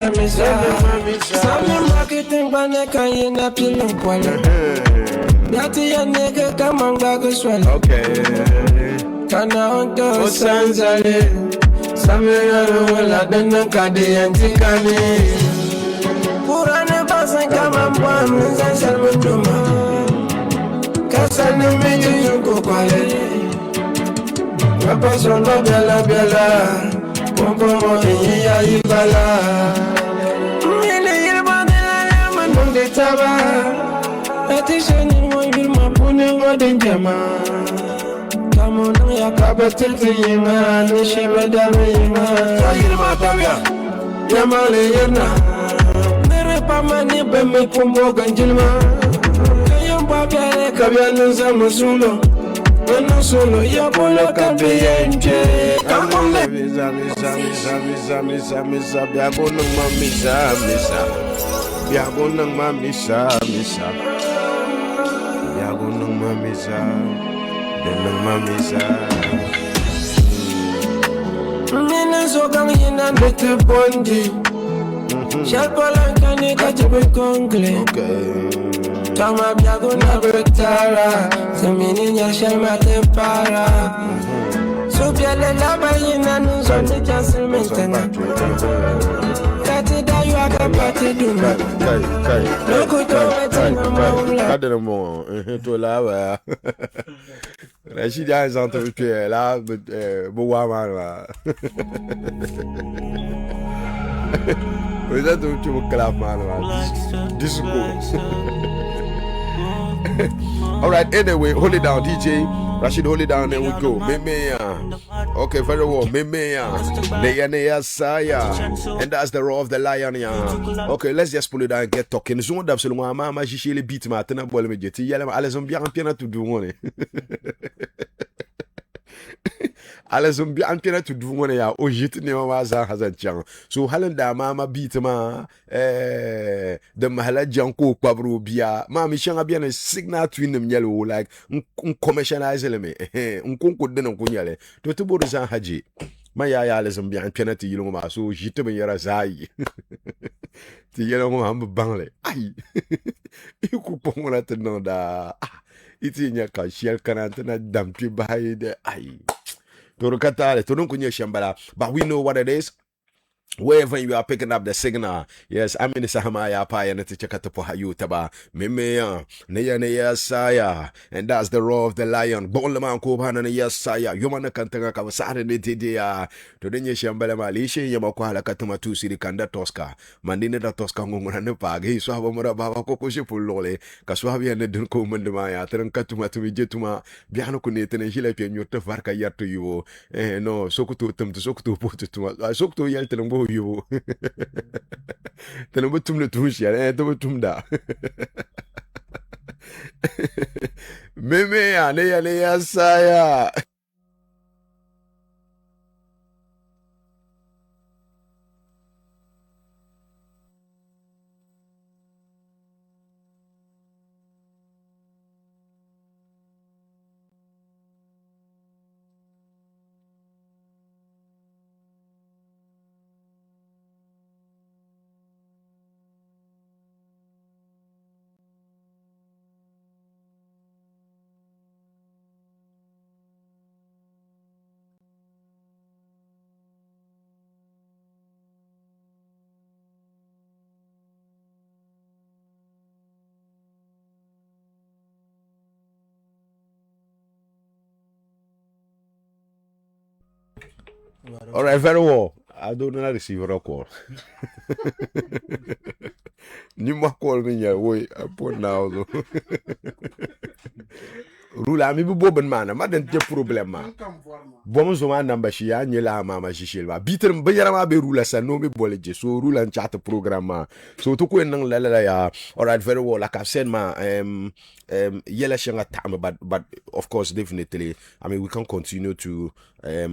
Some marketing baneka yena pilling kwale. Yati ya nigga kama mbago swale. Okay. Kana onto sanzale. Some yaro wala dena kadi antikani. Purane basan kama mwa mnza salmutuma. Kasane meji yuko kwale. Rapason ba bela bela. Pompo mo iya ibala. Taba, atishani mo yirma pune mo denjama. Kamo na ya kabatil yinga, ni shebe dame yinga. Yirma tabya, yamale yirna. Nere pamani beme kumbo ganjilma. Kayam babya kabya nza musulo. Weno solo ya bolo kabiyenje. Kamombe Misa, biago nang mamisa, misa. Biago nang mamisa, misa. Biago nang mamisa, nang mamisa. Mina sogang yina nete bondi. Shalpolan kani kajibe kongle. Okay. Kama biago na betara. Zamini nya shalma tempara. So biale laba yina nuzonte jansil mentena. Kati da yu akapati duma. Loko to wetina maula. Cadê mon? Tô lá, velho. Rachid a entrevue là, boa mano. Pois é, tu vou clap mano. Disco. All right. Anyway, hold it down, DJ. Rashid, hold it down, then we go. Okay, very well. Neya saya. And that's the roar of the lion, yeah. Okay, let's just pull it down and get talking. So, that's the mama, she beat my tena bol me jeti. Yelem, alles bien piano to do one. Alles bien to do one ya. O jit ne mama za hazan chang. So, halen da mama beat ma the mahala janko kwabru bia. Mama shanga bien a signal twin them yellow like commercialize me. Unkonko den kunyale. To bodo za haji. Ma ya alles bien piano to yilong ma so jit me yara zai. Ti yelong ma bangle. Ai. Iku pongona tenanda. Iti nya ka shell kanantana dampi bahaye de ai. Torokatale, Torunkunya Shambala. But we know what it is. Wherever you are picking up the signal, yes, I'm in the Sahamaya Paya and Tichakatapoha Yutaba, Mimea, Neya Saya, and that's the roar of the lion. Bolaman Koban and Yasaya, Yumana Kantanga Kawasari Tidia, Todenya Shambala Malisha, Yamakwala Katuma 2 City Kanda Tosca, Mandina da Tosca Mungana Pagi, Swabamura Baba Kokoshi Pulole, Kaswabi and the Dunko Mandamaya, Trankatuma to Vijetuma, Biano Kunete and Hilapi and Yota Varka Yatu you, no, Sokutu Tum to Sokutu put it to Sokto Yelton. You then tum the tushia and tum da Meme, Neya Saya. All right, very well. I don't know receive a call. You must call me your way. I put now. Rula mi boben mana ma den te problema bom zo ma namba shi ya nyela mama shi shilba bitir bayara ma be rula sa no me boleje so rula chat programma so to ko nan la ya. All right, very well. Like I've said ma yela shanga time but of course definitely I mean we can't continue to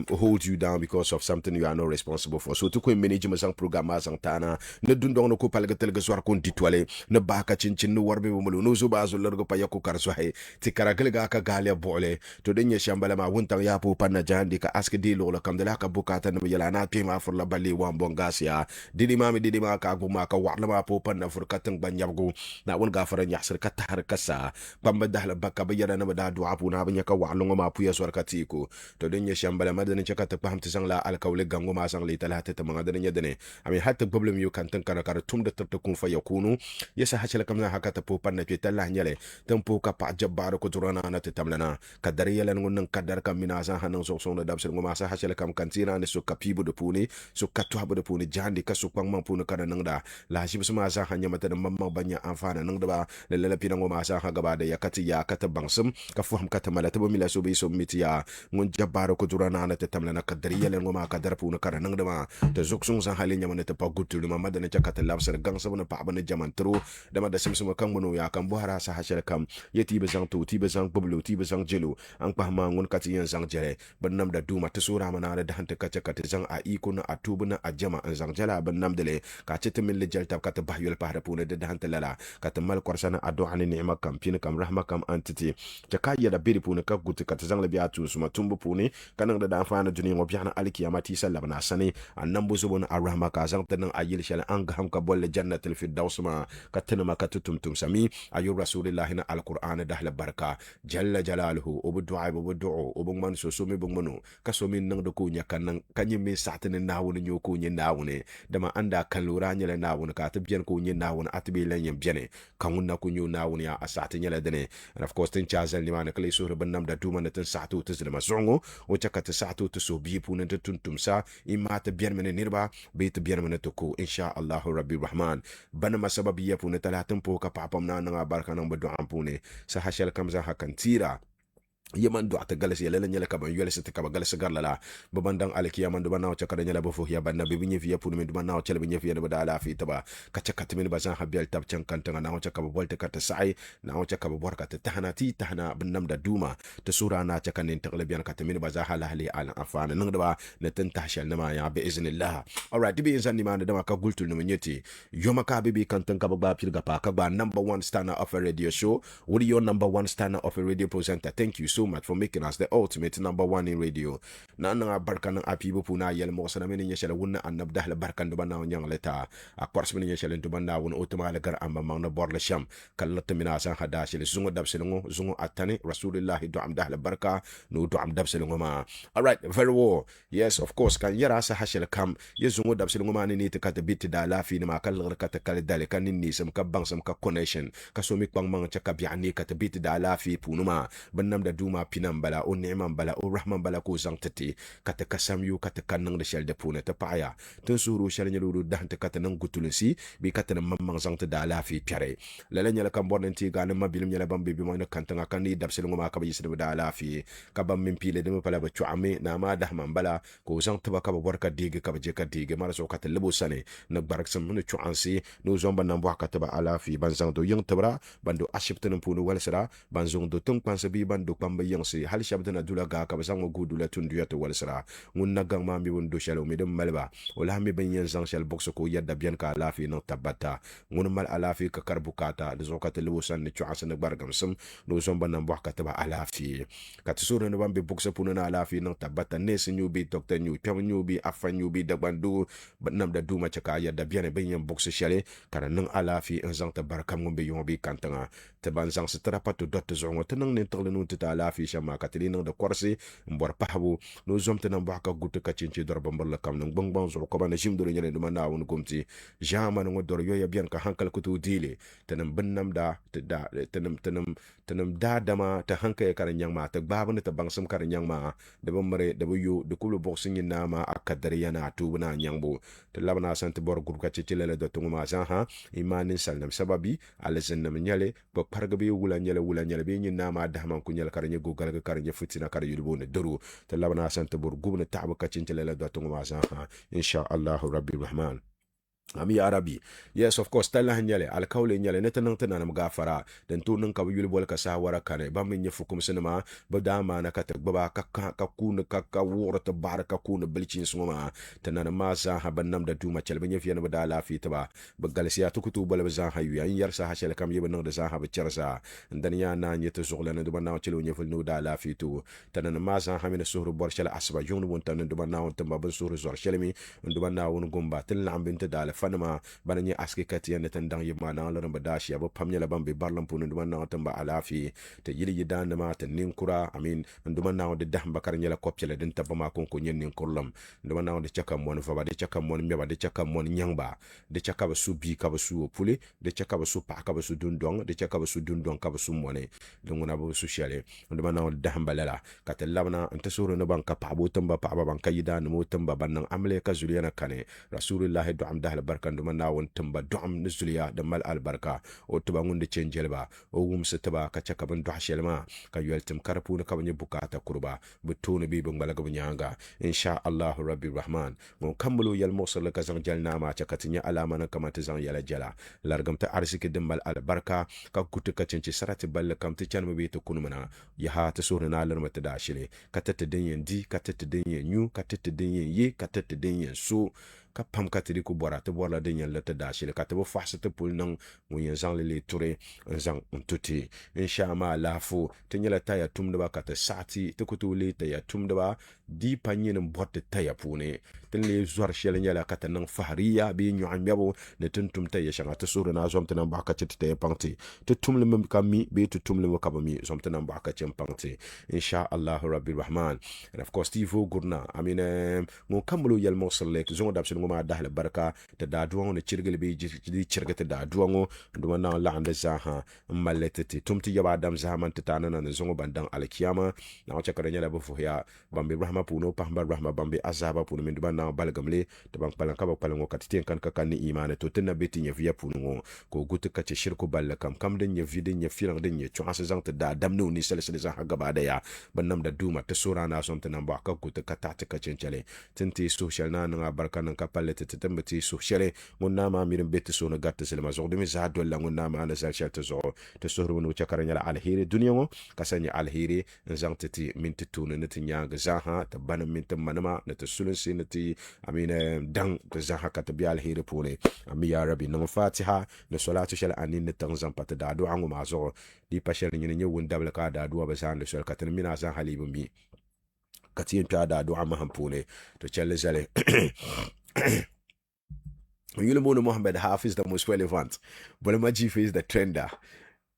hold you down because of something you are not responsible for. So to ko management sang programma sang tana ne dundong no ko palga telga swar kon ditwale ne baka cincin no warbe mo no zo ba zo largo pa yakko kar so hay ti karagal ga ka galia bole to den ya shambala ma wuntan ya po panna jandi ka aske di lo kam de la ka bukata no yala na pe ma fur la bali wan bongasia didi ma ka gu ma ka wa ma po panna fur katang banyabgu na won ga fara nyasir ka tar kasa bamba dahla bakka bayara na da du'a pu na banya ka wa lo ma pu ya sor katiko to den ya shambala ma den chaka ta pam tisang la alkawle gango ma sang li talata ta manga den ya dene ami hatta problem yu kan tan kana kar tum da tabta kun fa yakunu yasa hachela kamna hakata po panna ke talla nyale tempo ka pa jabbar ko turana na te tamlana kadar yelan ngun kadar kam mina sa hanan so so na dabsel ngoma sa hachela kam kantina ne so kapibu de puni so katwa de puni jandi ka so pang mang puni kana nang da la shi suma sa hanya mata da mamma banya amfana nang da ba lele pina ngoma sa ha gaba da yakati ya kata bangsum ka fuham kata malata bo mila so bi so mitiya ngun jabbar ko turana na te tamlana kadar yelan ngoma kadar puni kana nang da ma te zuksung sa halin nyamane te pagutu ma madana chakata labsar gang sabana pa bana jaman tro da ma da simsuma kan mono ya kan buhara sa hachela kam yeti bezang tu ti bezang bublu ti bezang jelu ang pahma ngun kati yan zang jere bannam da duma ta sura mana da hanta kacha kati zang a iko na atubu na ajama an zang jala bannam dele ka chete min le jalta kata bahyul pahra puna da hanta lala kata mal korsana ado ani ni'ma kam pin kam rahma kam antiti jaka ya da biri puna ka gutu kata zang le biatu suma tumbu puni kanang da fana duni ngo biana alkiyama ti sallaba na sani annam buzubun arrahma ka zang tanan ayil shala an gaham ka bolle jannatul firdaus ma katana ma katutum sami ayu rasulillahi na alquran dahla barka jalla jalaluhu obu du'a obu du'o obu man so sumi bung manu kasomin nang do kunya kanang kanyi mi satene nawun nyo kunya nawune dama anda kalura nyele nawun ka ta bien kunya nawun atbi len biene kangun na kunyu nawun ya asate nyele dene and of course tin chazal ni man kale so ban nam da duma na tin satu tizlema zongo o chakata satu to so bi punen tuntum sa imata bien mene nirba be te bien mene to ko insha Allah rabbi rahman bana masababi ya punen talatin po ka papam na nga barka nang badu ampune sa hashel kamza hakantira yaman do ata galas yele nyele kaban yele sete kaba galas garlala babandang aliki yaman do banaw chakada nyela bofu ya banna bibi nyefi ya punu do banaw chele bi nyefi ya do dala fi taba kacha katmin bazan habial tab chan kantanga naw chakaba volte kata sai naw chakaba borka ta tahana ti tahana bannam da duma ta sura na chakanin taglabiyan katmin bazan hala hali ala afana nang da ba na tan tahshal nama ya bi iznillah. Alright, dibi insan ni man da ka gultul no nyeti yoma ka bibi kantan kaba ba pilga pa ka ba number 1 star of a radio show. What your number 1 star of a radio presenter? Thank you so much for making us the ultimate number 1 in radio. Na nga barka ng apibo puna yel mo sa namin niya sila wuna anab dahil barkan duban na nyang leta akwars min niya sila duban na wuna utumalagar amamang na borla siyam kalat minasan hada sila zungo dab silungo zungo atani rasulillah duam dahil barka no duam dab silungo ma. Alright, very well. Yes, of course kan yara sa hasil kam ye zungo dab silungo ma ni te kata biti da lafi ni ma kallar kata kala dale kan ni sam ka bang sam ka connection ka so mi pang mang chaka biani kata biti da lafi punuma bannam da duma pinam bala o ni'man bala o rahman bala ko zang tati kata kasam yu kata kanang da shel da puna ta paya tun suru shel nyalu da hanta kata nang gutulunsi bi kata na mamang zang ta da lafi piare lala nyala kan bornen ti ga na mabilim nyala bam bibi mo na kantanga kan ni dab selungo ma ka bi sida da lafi ka bam min pile de pala ba chuame na ma da man bala ko zang ta ba ka ba borka dige ka ba je ka dige mara so kata lebo sane na barak sam no chuansi no zomba na bo ka ta ba alafi ban zang do yung tabra bando ashiptan punu wal sira ban zong do tung pan sabi bando pamba yang si hal shabdana dula ga ka basang gudu la tunduya to wal sira ngun nagang ma mi wondo shalo mi dem malba wala mi ben yan zang shal box ko yadda bian ka alafi no tabata ngun mal alafi ka karbukata da zokata lusan ni chuasa na bargam sam no zomba na bo ka ta ba alafi ka tsuru no bambe box punu na alafi no tabata ne sinyu bi doctor nyu pam nyu bi afa nyu bi da bandu nam da duma chaka yadda bian ben yan box shale kana nang alafi en zang ta barkam ngombe yon bi kantanga te ban zang sitra patu dot zongo tenang ne tole nu ta alafi shama katilinang da korsi mbor pahbu no zomte nan baka gutte ka cinci dor bambal kam nang bang bang zo ko ban jim do nyene duma na won gumti jama no dor yo ya bian ka hankal kutu dile tenam bennam da tenam da dama ta hanka karan yang ma ta babu ne ta bangsam karan yang ma da bamare da buyu da kulu boxing na ma akadari yana tubuna nyangbo te labana sante bor gur ka cinci lele do tungu ma ha imanin sallam sababi alazan nam nyale ba pargabe wula nyale be nyin na ma da man ku nyal karan gugal ga karan fitina kar yulbo ne doru te labana sante bor gubna ta'bu ka cinci lele do tungu ma ha insha Allah rabbi rahman. Ami Arabi. Yes, of course, tala hanyale, alkaule nyale, netanang tananam gafara, den tunang kabuyul bol kasawara kane, bamin ya fukum sinema, badama na katak baba kakuna kakawura tabara kakuna belichin suma, tananama za habanam da duma chalbanya fiana badala fitaba, bagalisia tukutu balabza hayu, yan yarsa hashel kam yebanang da za habacharza, and then yana nyeta zoglan and dubana chelu nyeful no da la fitu, tananama za hamina suhru borshela asba, yung wuntan and dubana tamba suhru zorshelmi, and dubana un gumba, till lambinta dala fanama bananye aske katiya netan dang yima na laran badashi abo pamnya laban be barlam punu duman na tamba alafi te yili yidan ma te ninkura amin nduman na de daham bakar nyala kopchele den tabama kon ko nyen ninkurlam nduman na de chaka mon fa ba de chaka mon meba de chaka mon nyangba de chaka ba su bi ka ba su pule de chaka ba su pa ka ba su dundong de chaka ba su dundong ka ba su mone dunguna ba su shale nduman na de daham balala katalabna anta suru no ban ka pa bo tamba pa ba ban ka yidan mo tamba ban amle ka zuliyana kane rasulullahi do am dahal barkan na won tamba doam nuzuliya da mal albarka o tuba ngunde cenjelba o wum setaba ka chaka ban do shelma ka yeltim karpu na kabanye bukata kurba butuna bi bangala gabanyanga insha Allah rabbi rahman mo kamulu yal mosal ka zan jalna ma chakatinya alama na kamata zan yala jala largamta arsiki da mal albarka ka kutu ka cenci sarati balle kam ti chanma bi to kunumana ya ha ta sura na larmata da shile ka tata den di ka tata den yu ka tata den ye ka tata den so ka pam ka tiri ku bora te bora de nyen leta da shile ka te bo fasa te pul nang mo yen zang le ture zang untuti insha ma lafu te nyela ta ya tum de ba ka te sati te kutu le te ya tum de ba di panyin botte ta ya pune ten le zuar shele nyela ka te nang fahriya bi nyu an yabo ne tun tum te ya shanga te sura na zom te nang ba ka te te pangti te tum le mem ka mi be te tum le ka ba mi zom te nang ba ka chem pangti insha Allah rabbil rahman. And of course tivo gurna amine mo kamulu yel mo selek zongo dab ma dahle barka te da duwango ne chirgel bi di chirgete da duwango nduma na la ande zaha maletete tumti yaba adam zaman te tanana ne zongo bandang alkiyama na wacha karenya la bofu ya bambi rahma puno pamba rahma bambi azaba puno minduma na balgamle te bang palan kaba palango katiten kan kan ni imane to tenna beti nya via puno ko gutu ka che shirku balle kam den nya vide nya filang den nya chwa zang te da dam no ni sele za gaba da ya banam da duma te surana som te namba ka gutu ka ta te ka chenchale tenti social na nga barka nan ka palle te tembati social ngonna ma mirin beti so na gatta selma zo demi za do la ngonna ma na sal shalta zo te so runo chakara nyala alheri dunya ngo kasanya alheri zang te min te tunu ne te nyanga za ha te ban min te manama ne te sulun sin te amina dang te za ha ka te bi alheri pone ami ya rabbi no fatiha ne salatu shal anin ne tang zam pat da do angu ma zo di pasher nyine nyewun dabla ka da do ba san le sol ka te mina za halibu mi katien da do amma hampune to chelle zale Yulumono Mohammed Hafiz the most relevant. Bolema Jife is the trender.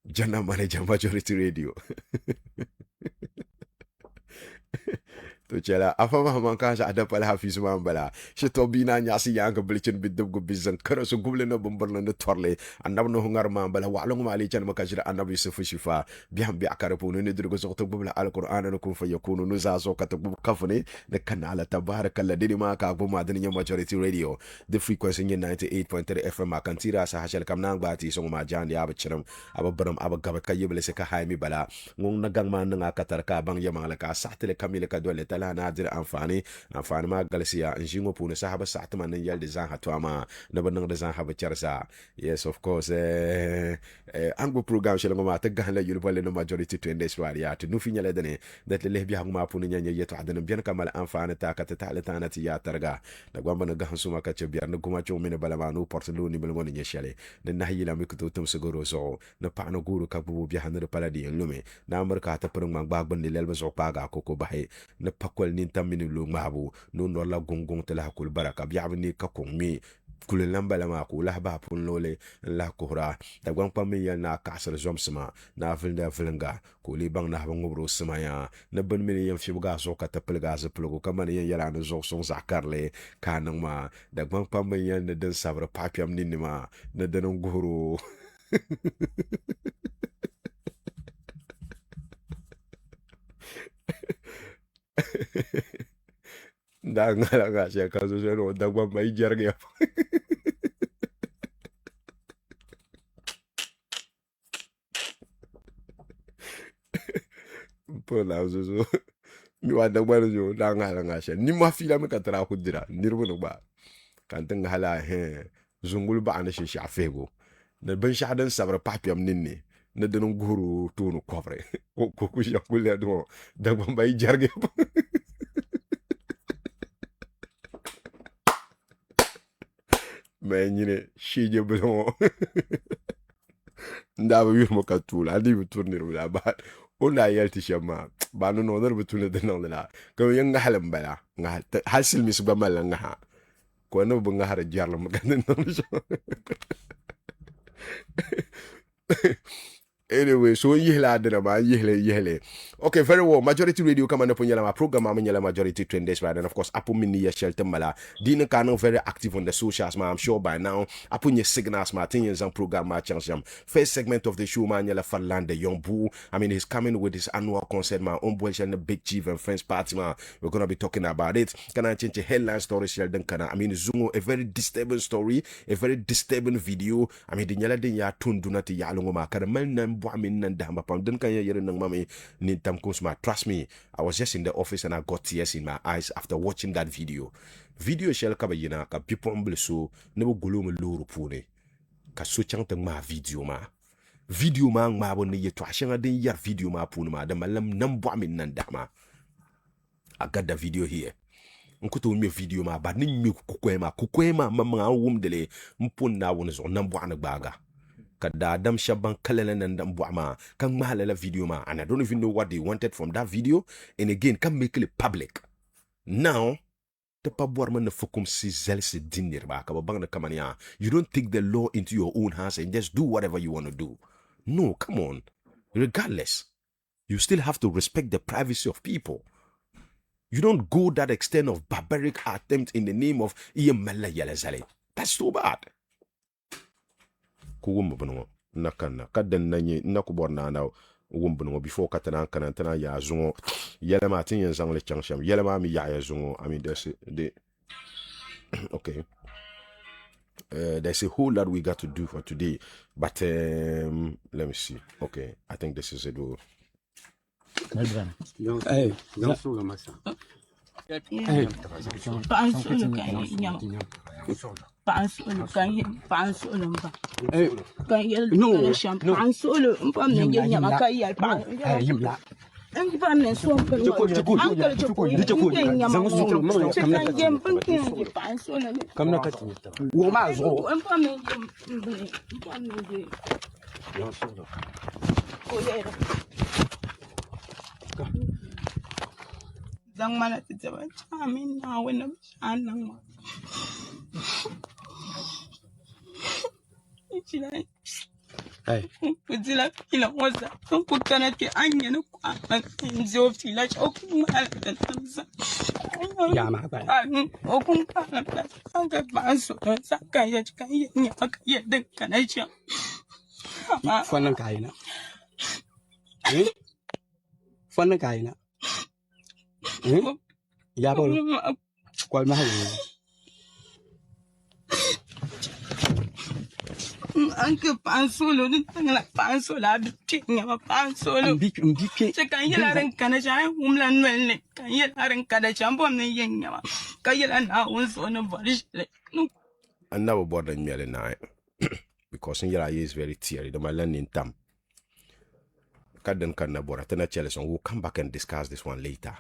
General Manager Majority Radio. To chela afama manka sa ada pala Hafiz mambala she to bina nyasi yang ke belicin bidub go bizan karo so guble no bombar no torle andam no hungar mambala walong mali chan makajira annabi sufu shifa biam bi akara punu ne durgo so to bubla alquran no kun fa yakunu no za so kata bub kafne ne kanala tabarakallah dini ma ka bu madani Majority Radio the frequency 98.3 FM akantira sa hashal kam nang bati so ma jan ya bachiram ababaram abagaba kayebele se ka haymi bala ngung nagang man nga katar ka bang yamala ka sahtele kamile ka dole la nadir amfani ma galsiya njingo puna sahaba satma nan yalde zan hatwama na banang da zan haba charsa yes of course ango program shelo ma ta gahla yul balle no Majority to ende swariya to nu finyale dane dat le bi haguma puna nyanya yeto adana bien kamal amfani ta ka ta ta ti ya targa da gwamba na gahan suma ka ce biar na guma cho mine balamanu portelo ni belmo ni nyeshale na nahi la mikuto tum segoro so na pa no guru ka bu bi hanar paladi lume na amurka ta purung mang bagban ni lelba so paga koko bahe na pakwal nin tamini lu mabu no no la gongong te la kul baraka biabni ka kongmi kulen lambala ma ko la ba pun lole la kohra da gwang pam ya na kasar zomsma na vilda vilinga ko li bang na bangobro sma ya na ban min yam fi buga so ka tapel ga za plugo kama ne yala na zo son zakarle kanang ma da gwang pam ya na den sabra papiam ninima na den guru da ngala ga sha ka zo no da gwang mai jarga Pola zo mi wa da gwar jo da ngala nga sha ni ma fila mi ka tara kudira nirbu no ba kan tan hala he zungul ba ne shi afego na ban sha dan sabra papiam ninni na dan guru tunu cobre ko ku ya kulle do da ban bay jarge mais ñine shije blo ndaba wir mo katula andi bi tournir la ba ona yalti shama ba no no bu tulne de non la ko yanga halam bala nga hasil mis ba mal nga ha ko no bu nga har jarla mo gan non anyway, so yihla adama yihle. Okay, very well. Majority radio come on upon my program. I'm in majority trends right, and of course, Apple Mini shelter mala. Dina Kano very active on the socials, man. I'm sure by now. Apple your signals, Martinians and program match. First segment of the show, man. Yala Farland, the young boo. I mean, he's coming with his annual concert, man. Boy and the Big Chief and Friends party, man. We're gonna be talking about it. Can I change a headline story? Sheldon Kana. I mean, Zungo, a very disturbing story, a very disturbing video. I mean, the Yala Dinya Tundunati Yalongoma. Karaman. Trust me, I was just in the office and I got tears in my eyes after watching that video. Video shell kabayina ka people so nebo golo loro pune ka so chanta ma video ma bonne ye to ashanga den yar video ma pune ma da malam nan bo amin nan dama. I got the video here. Nkuto mi video ma ba ni mi kukwema mama wum dele mpon na won so nan bo anagbaga. Kada Adam Shaban Kalelen and Buama can mahala video ma, and I don't even know what they wanted from that video. And again, can make it public. Now, the Pabuarman Fukum Sizelsi dinner back about the Kamania. You don't take the law into your own hands and just do whatever you want to do. No, come on. Regardless, you still have to respect the privacy of people. You don't go that extent of barbaric attempt in the name of Iyamala Yalazale. That's too bad. Ku wumbu no nakana kadan nanye nakubor na na wumbu no before katana kanantana ya zungo yelema tin yen zangle changsham yelema mi ya zungo. I mean there's the okay, there's a whole lot we got to do for today, but let me see. Okay, I think this is it. Hey, Pansolo kan pansolo mba kan yel no pansolo mba me nyama kan yel pan yimla en ba ne so ko pansolo kam na kati wo ma zo mba me mba me ko yera zang mana tsawa chamin na wena anan hey kuzila kila moza kukutana ke anya no kwa nzo fila chokuma tanza ya ma ba okumpa na anga baso saka ya chikaya nyaka ya den kanacha fannan kaina fannan kaina ya ba kwal ma hawo anche pansolo nitangla pansolo abitinya ma pansolo mbike kan yelaren kana jay umlan melne kan yelaren kada chambo ne yenya ma kan yelan awunso no barishle And now about the meal night because in your is very teary the malan in tam kaden kana bora tena chelson we'll come back and discuss this one later.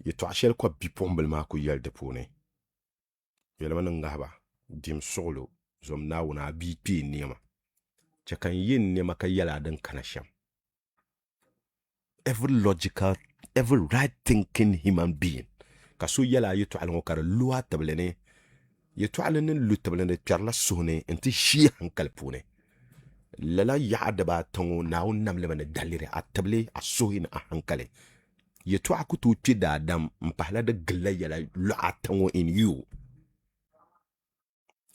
You to ashel kwa bipomble ma ku yel de pone yelman ngaba dim solo zom na wona BP nema chakan yin nema ka yala dan kanasham. Every logical, every right thinking human being kaso yala yeto alon kar loi tablene yeto alen lu tablene charla sone enti shi hankal pone lala yaada ba tongo na namle man dalire atable asohin a hankale yeto akutu tida adam mpahla de gla yala lo atango in you.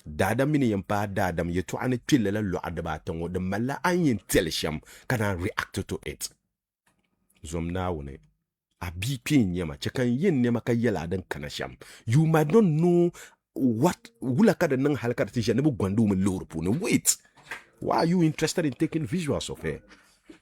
Dada mini yampa dadam yeto ane pilela lo adaba tongo de mala anyin telesham kana react to it. Zomna wone a BP nyama chakan yen nyama ka yela dan kanasham. You might not know what wula kada nang halaka tisha nebu gwandu me loro pune. Wait, why are you interested in taking visuals of her?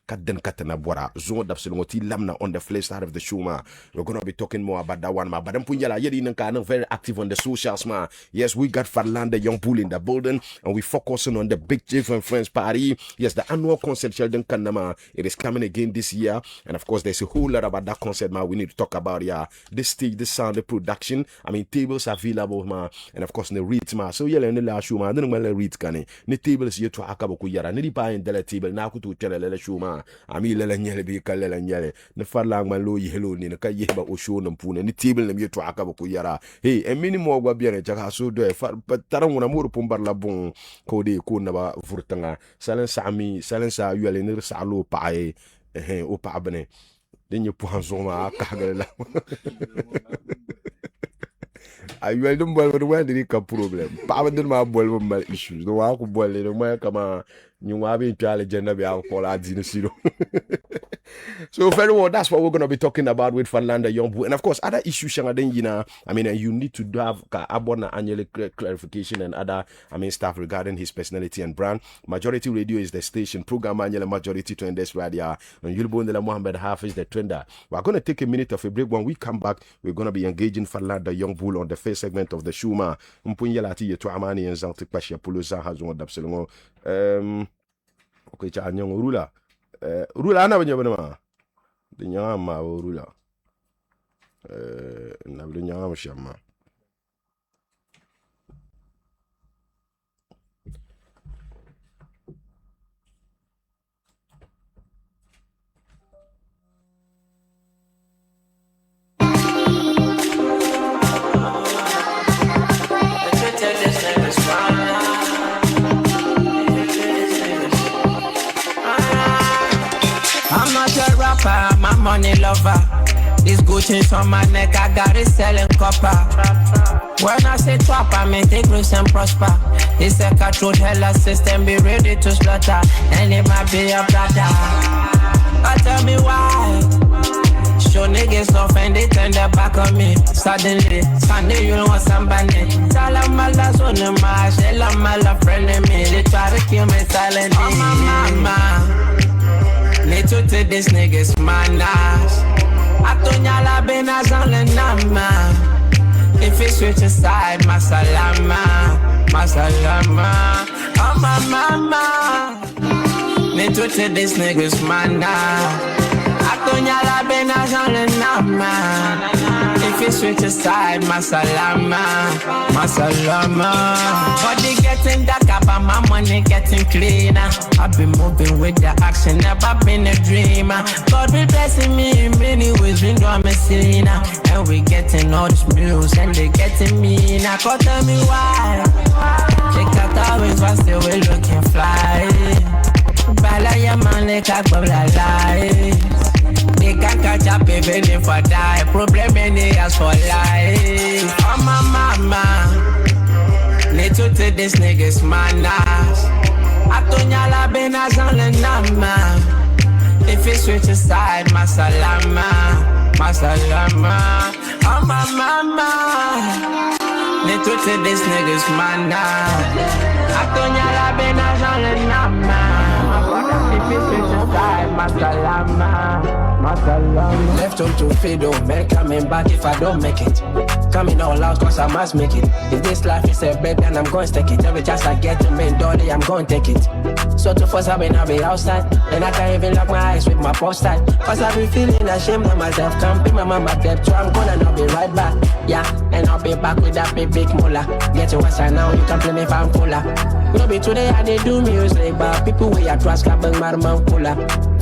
Kaden katana bora zo d'absolutely lamna on the flip side of the show, man. We're gonna be talking more about that one, man. But then Punjala Yedi very active on the socials, man. Yes, we got Farland, the young bull in the building, and we focusing on the big Chief and Friends party. Yes, the annual concert Sheldon Kanama. It is coming again this year, and of course, there's a whole lot about that concert, man. We need to talk about this stage, this sound, the production. I mean, tables available, man, and of course the reads, man. So yeah, in the last show, man, I don't know reads can the tables here to Akaboku Yara, nidi buying the table now to tell a show, man. I mean, lela nyele be kalela nyele. Ne farlang man lo yelo ni ne ka yeba o show no pune ni table ne yeto Akaboku Yara. Hey, e minimo gwa bien chaka so do fa taranguna muru pumbar la bon ko de ko na ba furtanga. Salen sa yele ne sa lo pae o pa bene. Denye poinçon ma kagala. I will don't boil with the ka problem. Papa didn't my boil with my issues. No one could boil it. No come you have been to agenda be alcohol at zero. So very well, that's what we're gonna be talking about with Fanlanda Yombu. And of course other issues I mean you need to have abona annual clarification and other stuff regarding his personality and brand. Majority Radio is the station, program annual majority to this radio. And you'll be Mohammed Hafiz the trender. We're gonna take a minute of a break. When we come back, we're gonna be engaging Fanlanda Young Bull on the first segment of the show. Mpunyalati yetu amani and Zanti Pasha Pulusa has one d'absolutely. Okay, cha nyong rula. Rula ana banya bana. De nyama rula. Na banya nyama shama. I'm not a rapper, I'm a money lover. This good things on my neck, I got it selling copper. When I say trap, I mean take risks and prosper. It's a controlled hella system, be ready to slaughter. And it might be a brother. But tell me why. Show niggas off and they turn their back on me. Suddenly, Sunday you want somebody. Tell them all that's on the march. Tell them all a friend of me. They try to kill me silently. Oh my mama. Need to take this niggas manners. Atonya benas on the nama. If it switch aside, masalama. Oh my mama. Need to take this niggas manners. Atonya benas on the nama. If it switch aside, masalama. Body getting darker, but my money getting cleaner. I've been moving with the action, never been a dreamer. God be blessing me in many ways, been doing me sinner. And we getting all this news, and they getting me. Now God tell me why. Check out always was the way looking fly. Bala ya man like a bubble lies. They can't catch up even if I die. Problem in the ass for life. Oh my mama. Need to take this niggas manners. Atonya benas on the nama. If it switch aside, masalama. Oh my mama. Need to take this niggas manners. Atonya benas on the nama. If it switch aside, masalama. Left on to fade, don't make coming back if I don't make it. Coming all out cause I must make it. If this life is a bed then I'm gonna take it. Every chance I get to make dolly I'm gonna take it. So to force I've been outside. And I can't even lock my eyes with my post side. Cause I've been feeling ashamed of myself. Can't pay my mama debt, so I'm gonna not be right back. Yeah, and I'll be back with that big moolah. Get your answer now, you can play me if I'm cooler. No be today I did do music, but people way I trust can bring my man cooler.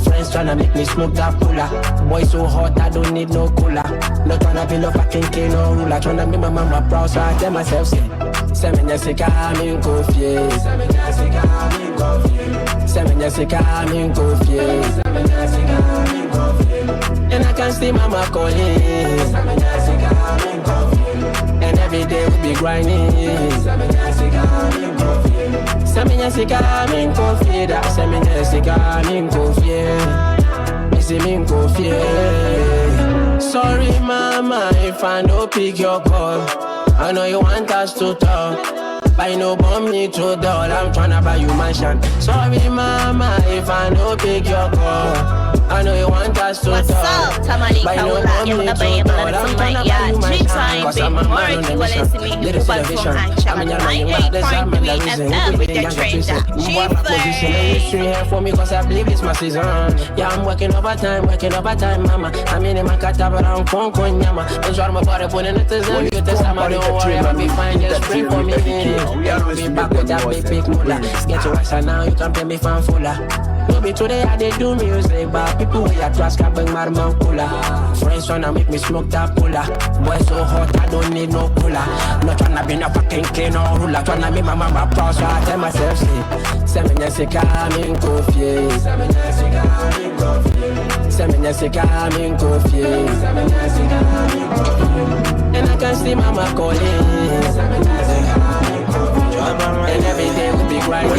Friends tryna make me smoke that cooler. Boy so hot I don't need no cooler. Not tryna be no fucking king no ruler. Tryna be my mama proud so I tell myself say Semenya sika I'm confused. Semenya sika I'm confused. Semenya sika I'm confused. Semenya sika I'm confused. And I can see mama calling. Semenya sika I'm confused. And every day we be grinding. Semenya sika I'm confused. Semenya sika I'm confused. Semenya sika I'm confused. Missy me confused. Sorry mama if I don't pick your call. I know you want us to talk. Buy no bomb me through door, I'm tryna buy you mansion. Sorry mama, if I no pick your call. I know you want us to What's talk. up? Tamale Kaula, you wanna buy a bullet from my yard. 3 times big more, you will see me, you move on from Ancham. 98.3 FM with your trainer. She for me cause I believe it's my season. Yeah, I'm working overtime, mama. I'm in my cat, but I'm con yama. That's why my body putting it to them. You test I'm don't worry, I'll be fine, just spring for me. I'll be back with that big moolah. Get your ass now, you can pay me fan fuller. No be today I they do music, but people we are trust can bring my man cooler. Friends wanna make me smoke that cooler. Boy so hot I don't need no cooler. Not tryna be no fucking clean or ruler. Tryna make my mama proud, so I tell myself Semenya sika min kofie. Semenya sika min kofie. Semenya sika min kofie. Semenya sika min kofie. And I can see mama calling. Semenya sika min kofie. And every day we be grinding.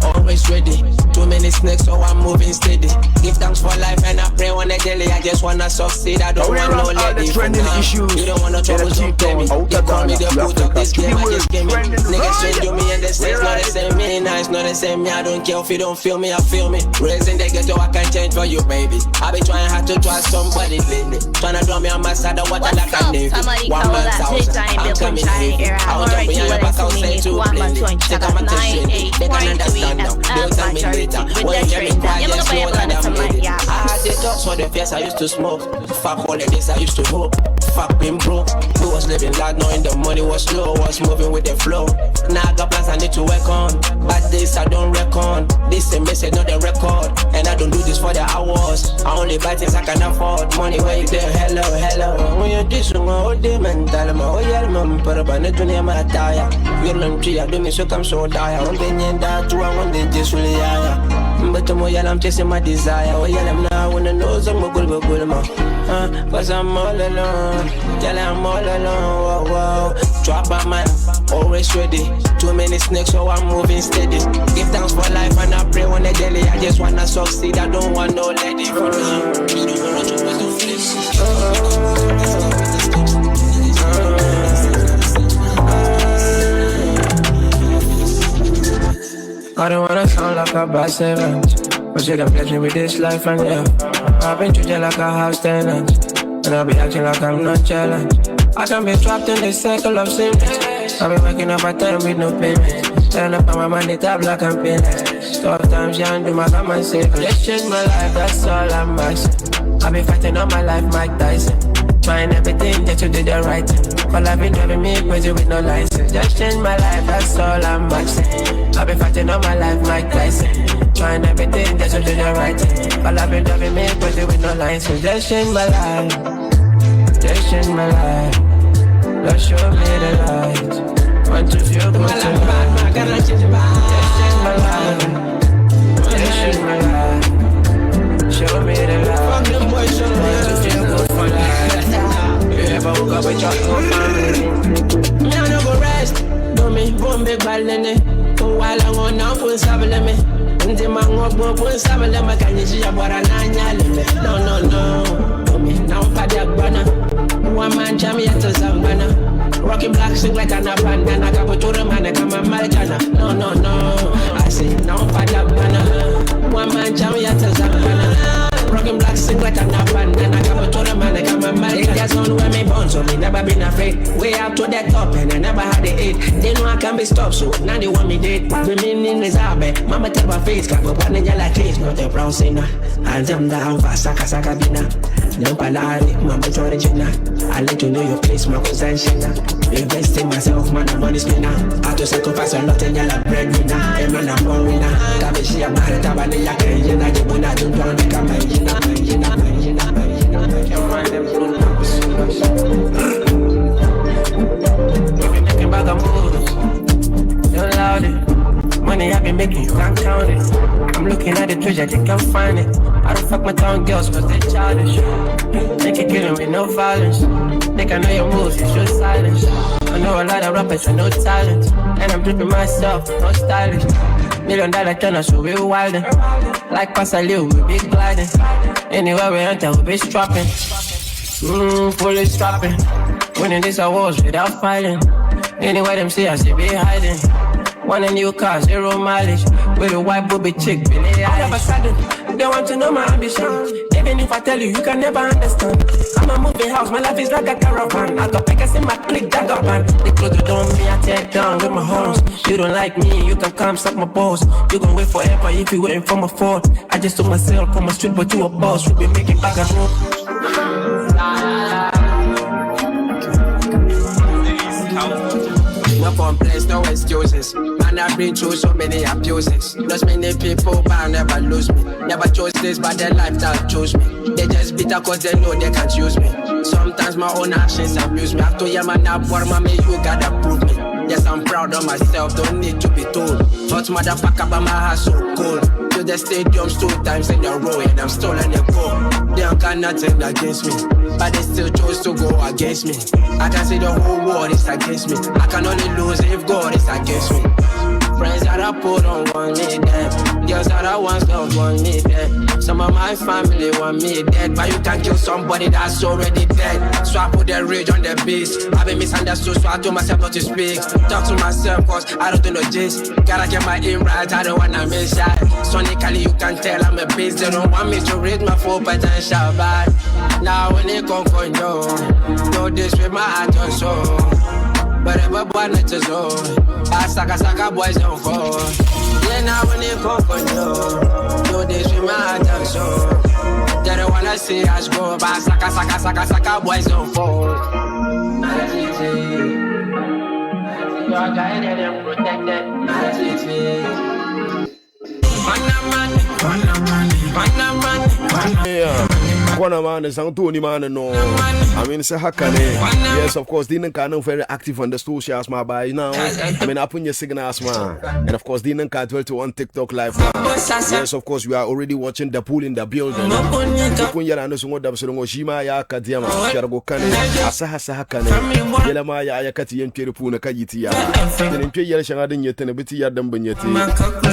Always ready. Too many snakes, so I'm moving steady. Give thanks for life and I pray on the daily. I just wanna succeed. I don't want no lady. You don't wanna trouble, so play me. They call me the boot of this game. I just came in. Niggas straight to me and they say it's not the same. Me and it's not the same. Me, I don't care if you don't feel me. I feel me. Raising the ghetto, I can change for you, baby. I be trying hard to trust somebody lately. Tryna draw me on my side of what I like a navy. 1 man's house. I'm coming here. I want to be on your back. I'll say to play. Take on my tissue. They can understand now. They'll tell me later. When you hear me quiet, just know that I'm ready. I had the talks for the fears I used to smoke. Fuck all the days I used to hope. Fuck being broke. We was living loud knowing the money was slow. Was moving with the flow. Now I got plans I need to work on. Bad days I don't reckon. This a message, not the record. And I don't do this for the hours. I only buy things I can afford. Money where you there, hello. When you this one, all day mental. Oh yeah, man, but I'm not doing my tire. You're not tree, I do me so come so dire. I'm being in that too, I want to just really higher. But tomorrow I'm chasing my desire. Oh yeah, I'm now when I know some good man. Cause I'm all alone. Tell I'm all alone. Whoa. Drop my man, always ready. Too many snakes, so I'm moving steady. Give thanks for life and I pray on the daily. I just wanna succeed. I don't want no lady for me. You don't wanna do with no flesh. I don't wanna sound like a bad servant, but you can bless me with this life and yeah. I've been treated like a house tenant, and I'll be acting like I'm not challenged. I can be trapped in this cycle of sickness. I've been waking up at time with no payment. Turn up on my money tab like I'm painless. Tough times, yeah, and do my common safe. Just change my life, that's all I'm asking. I've been fighting all my life, Mike Tyson. Trying everything just to do the right thing. But I've been driving me crazy with no license. Just change my life, that's all I'm asking. I've been fighting all my life, Mike Tyson. Trying everything just to do the right thing. But I've been driving me crazy with no license. Just change my life. Just change my life. Just show me the light. Want to feel good tonight. Just change my life. Just change my life. Show me the light. Want to feel good for life. You ever woke up with your whole family? Me I no go rest. Do me one big ballene. Oh while I want now put sabele me. Ndi mango put sabele me. Can you see a bora nanya me? No. Do me now pada bana. One man jam yet to Zambana. Rocky black sing like an abandana. Kabutura man come a Malgana. No. I say now pada bana. One man jam yet to Zambana. Rockin' black sing like an abandana. Kabutura man come a Malgana. That's not where me born, so me never been afraid. Way up to the top and I never had the aid. They know I can be stopped, so now they want me dead. Remaining is abe. Mama tell my face, kabu one in yellow case, not a brown sinner. I'll them down for saka bina. No palari, mama original. I let you know your place, my possession. Invest in myself, man, I'm money spinner. I have to sacrifice a lot in yellow breadwinner. A man, I'm born winner. Kabishi, I'm not a tabani, like a yena. You wanna do down the camera, yena. Can't mind them blue numbers. You be making bag of moves. You're loud it. Money I've been making, you can't count it. I'm looking at the treasure, you can't find it. I don't fuck my town girls cause they childish. Make it killing with no violence. They can know your moves, it's just silence. I know a lot of rappers with no talent. And I'm dripping myself, no stylish. $1 million turner, so we wildin'. Like Pasalio, we be gliding. Anywhere we enter, we be strapping. Fully strapping. Winning this awards without fighting. Anyway, them see I see be hiding. Want a new car, 0 mileage. With a white booby chick, Billy. All of a sudden, they want to know my ambition. Even if I tell you, you can never understand. I'm a moving house, my life is like a caravan. I got pickers in my clique, that got band. They close the door on me, I tear down with my horns. You don't like me, you can come suck my balls. You gon' wait forever if you waiting for my fall. I just took myself from a street boy to a boss. We be making back and roll. No complaints, no excuses. Man, I've been through so many abuses. Lost many people, but I'll never lose me. Never chose this, but their lifestyle chose me. They just bitter cause they know they can't use me. Sometimes my own actions abuse me. I have to hear my nap, what mommy, you gotta prove me. Yes, I'm proud of myself, don't need to be told. Hot motherfucker, but my heart so cold. To the stadiums 2 times in a row, and I'm still on the go. They don't got nothing against me, but they still chose to go against me. I can see the whole world is against me. I can only lose if God is against me. Friends that I put on want me dead. Girls that I once loved want me dead. Some of my family want me dead. But you can kill somebody that's already dead. So I put the rage on the beast. I've been misunderstood, so I told myself not to speak. Talk to myself cause I don't do no gist. Gotta get my aim right, I don't wanna miss shot. Sonically you can tell I'm a beast. They don't want me to read my full potential, but now when they come for you, do this with my heart and soul. But ever born it is all. I saka boys don't fall. Yeah, now when they come for you, do this with my heart and soul. They don't wanna see us go, but saka boys don't fall. You're guided and protected. Yeah. Kwana man is Antoni man no. I mean say hakane. Yes, of course, didn't can very active on the socials my by now. I mean upon your signals man. And of course didn't can to on TikTok live man. Yes, of course we are already watching the pool in the building. Kun yara no so da so ngo shima ya kadiama sharago kan asa hakane. Yela ma ya kati yen pere pu na kayiti ya. Den pere yela shanga den yete ne biti ya dan banyeti.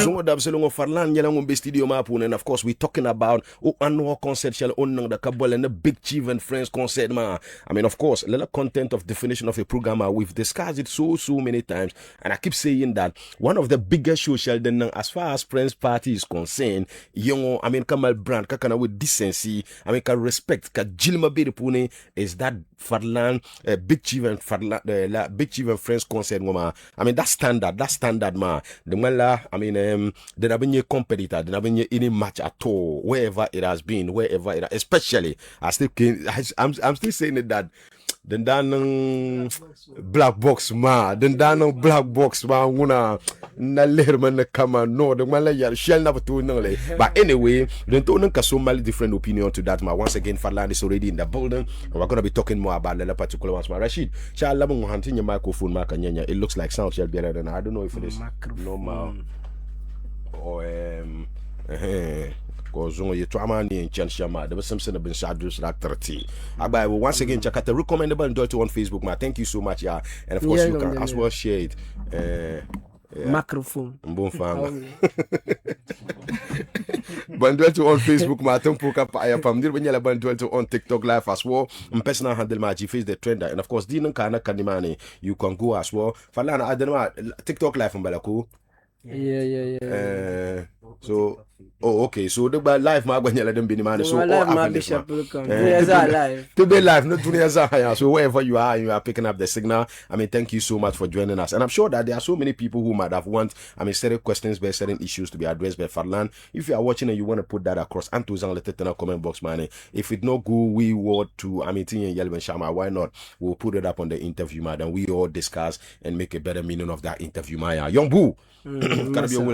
So da so ngo farlan yela ngo be studio ma pu and of course we talking about annual concert shall on the Kabul and the Big Chief and Friends concert man. I mean of course little content of definition of a program we've discussed it so many times and I keep saying that one of the biggest social then as far as Friends party is concerned, young I mean Kamal brand kakana with decency, I mean ka respect ka jilma be pune is that Farlan Big Chief and Farlan Big Chief and Friends concert man. I mean that's standard man. The mala I mean there have been a competitor, there have been any match at all wherever it has been, especially I'm still saying it that then down black box ma then down black box ma una na lerman na kama no the man ya shall never to no but anyway then to nka so many different opinion to that ma. Once again Farland is already in the building and we're going to be talking more about the particular ones ma. Rashid shall love mo hunting your microphone ma kanya it looks like sound shall be better than I don't know if it is normal or because you trauma in Chanshama, there was something been Sadus like 30. I once again check out the recommendable and on Facebook, man. Thank you so much, yeah. And of course you can as well share it. Microphone. Bandwelto on Facebook, ma tempoka pa ya pam dir banyala bandwelto on TikTok live as well. Personal handle ma face the trender and of course dinan kana kanimani you can go as well. Falana adanwa TikTok live mbalaku. Yeah. So okay, so the live ma gwanyala dem binimani so live ma bishop live. Today live no dunia so wherever you are picking up the signal. I mean thank you so much for joining us. And I'm sure that there are so many people who might have certain questions by certain issues to be addressed by Farlan. If you are watching and you want to put that across and to let it in the comment box man. If it no go we want to Yelben Shama, why not? We'll put it up on the interview man and we all discuss and make a better meaning of that interview man. Young Boo. Everything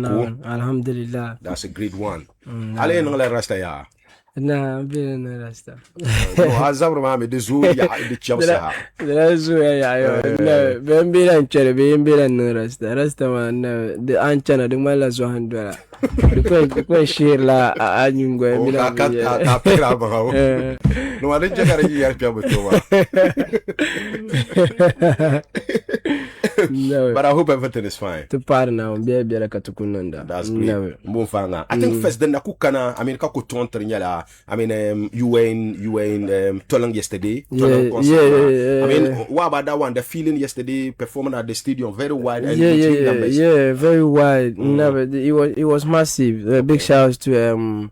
cool. Alhamdulillah. That's a great one. Ale no la rasta ya. Na bila na rasta. No azam mami de zu ya de chapsa. De zu ya yo. Na bembira nchere bembira na rasta. Rasta man de anchana de mala zo handwala. Ko shirla anyungo mira. Ka pera ba. No ade jagara ya pia botowa. No. But I hope everything is fine. To part now, be like a tukunanda. That's great. No. I think first then nakukana. I mean, kako nyala. I mean, you were in Tolang yesterday. Yeah. I mean, what about that one? The feeling yesterday performing at the stadium, very wide and very wide. No, it was massive. Big shouts to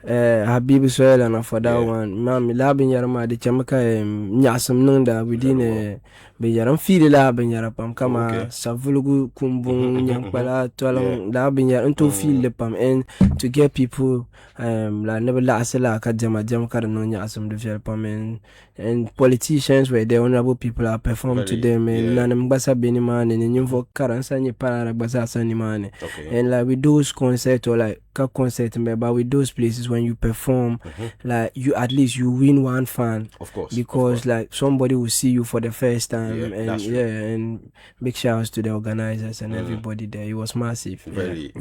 Habib Soel and for that one. Mami labin yarama de chamaka nyasam nunda within be yaram feel labin yarapam kama savulugu kumbung nyampala tolang labin yar into feel the pam and to get people la never last la kadjama jam karno nyasam de pam and politicians were the honorable people are performed to them and nanam basa beniman and nyumvo karansa ni para basa sanimane and like with those concerts or like concert but with those places when you perform like you at least you win one fan, of course, because like somebody will see you for the first time and big shouts to the organizers and everybody there. It was massive. Very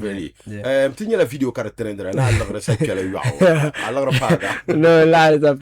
tinya la video character ndra na la grasa kala yo ala rapaga no la sta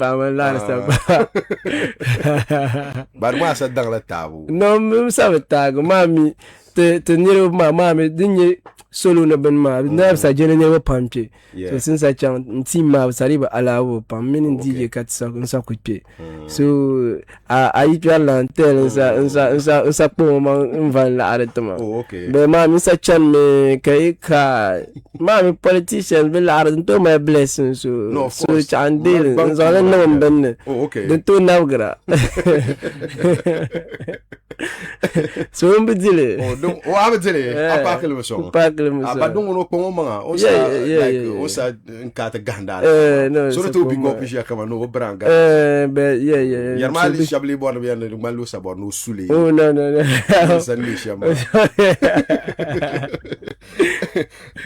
bar ma sa dang la tabu no me sabe tago mami te niro mami dinye solo na ben ma na sa jene ne pampe so since I chan team ma sariba alawo pam min DJ kat sa kupe so I tell lantel sa po ma van la aretama be ma mi sa chan me kai ka ma mi politicians be la aret to my blessing so chan deal so la no ben den to nawgra so mbidile o abedile apakele mo so abadon no ko manga o sa like o sa nkata ganda so to bi go pisha kama no branga yarmali shabli bon bien no malu sabor no suli no sa ni shama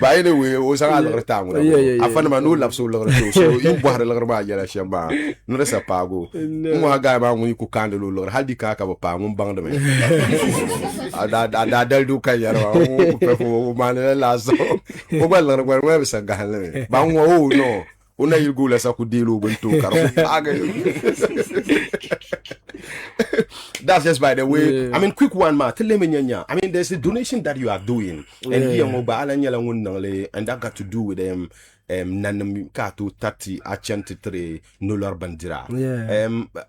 ba anyway o sa ala retamu afana ma no lapso lo so in bohar la garba yala shamba no resa pago mo haga ba ngui ku kandelo lo haldi ka ka ba mo bang de me ada daldu ka yarwa o perform manela lazo o ba la garba sa gahle ba ngo no una yirgula sa ku dilo buntu karo aga that's just by the way. I mean, quick one, ma. Tell me, I mean, there's a donation that you are doing, and here, and that got to do with them. Nanam katu 30 a 23 nular bandira.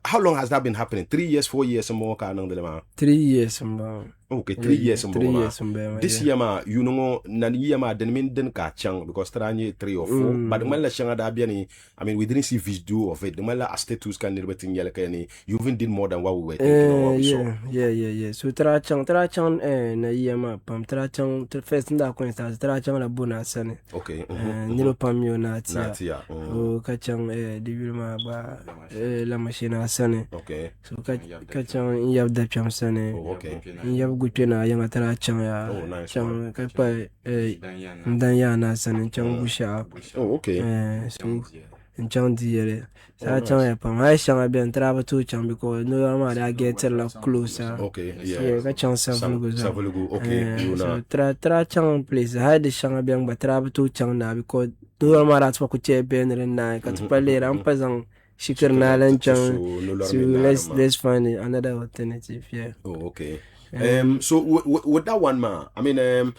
How long has that been happening? 3 years, 4 years, more kind of 3 years, more. Okay, 3 years. 3 years. This year, ma, you know, Naniyama didn't mean den kachang because 3 or 4. But the Mala Shanga Dabiani, I mean, we didn't see video of it. The Mala status can never think Yelakani. You even did more than what we were thinking. Yeah. So Trachang, na Yama, Pam Trachang, first in that coinstance, Trachang la Bonasane. Okay. Nilo Pamio Natia. Oh, Kachang, the Vilma, La Machina Sane. Okay. So Kachang, you have the Cham Sane. Okay. Good pena young at Chang, Chang, Kapa, Danyana, San and Chang Busha. Okay. So, and Chang Deere. Chang, I shall be and travel to Chang because no matter I get a lot closer. Okay, yeah, Chang Savulugu. Okay, you know. Tra Chang place. I had the Shangabiang, but travel to Chang now because no matter what could you be in night. Cut Pale Rampazang. Shikernal so let's find another alternative. Yeah. Oh, okay. So with that one, ma, I mean,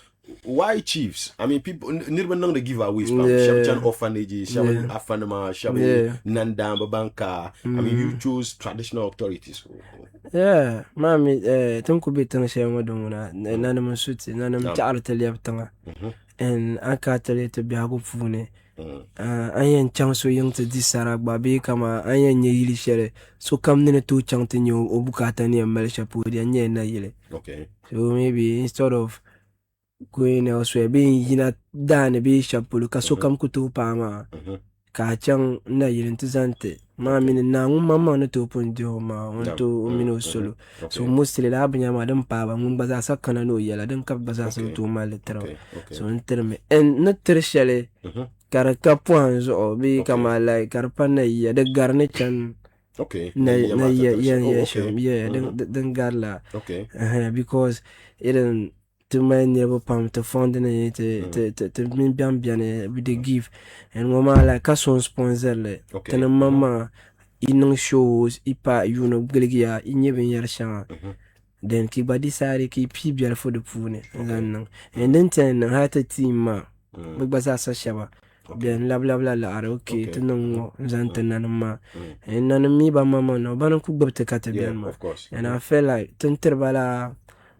why chiefs? I mean, people never know the giveaways. Shabchan orphanages, Shaman Afanama, Shaman Nandamba Banka. I mean, you choose traditional authorities. Yeah, mami, Tonku Bitan Shamadona, Nanam Suti, Nanam Charteliaptanga, and Ankatale to Biago Fune. Ayen chang so young to this Sarah Babi kama ayen yili shere so come in two chang to you obukata near Melshapudi and yen yele. Okay. So maybe instead of going elsewhere being yina dan be shapuluka so come kutu pama ka chang na yilin tizante mami na mama no to punjo ma onto mino solo so mostly la banya madam pa ba mun baza sakana no yela dan ka baza so to malitero so interme and not tertiary karaka points or be kama like karpana ya de garnechan okay then garla okay because it didn't to many of pam to fund it to mean bien with the give and mama like a son sponsor le tena mama in shows ipa you know gilgia in even year shang then ki ba decide ki pi biara for the pune zan and then ten ha ta team ma ba sa sa shaba then la bla bla la okay to no zan ten nan ma and nan mi ba mama no ba no ku gbte ka ta bien ma and I feel like ten bala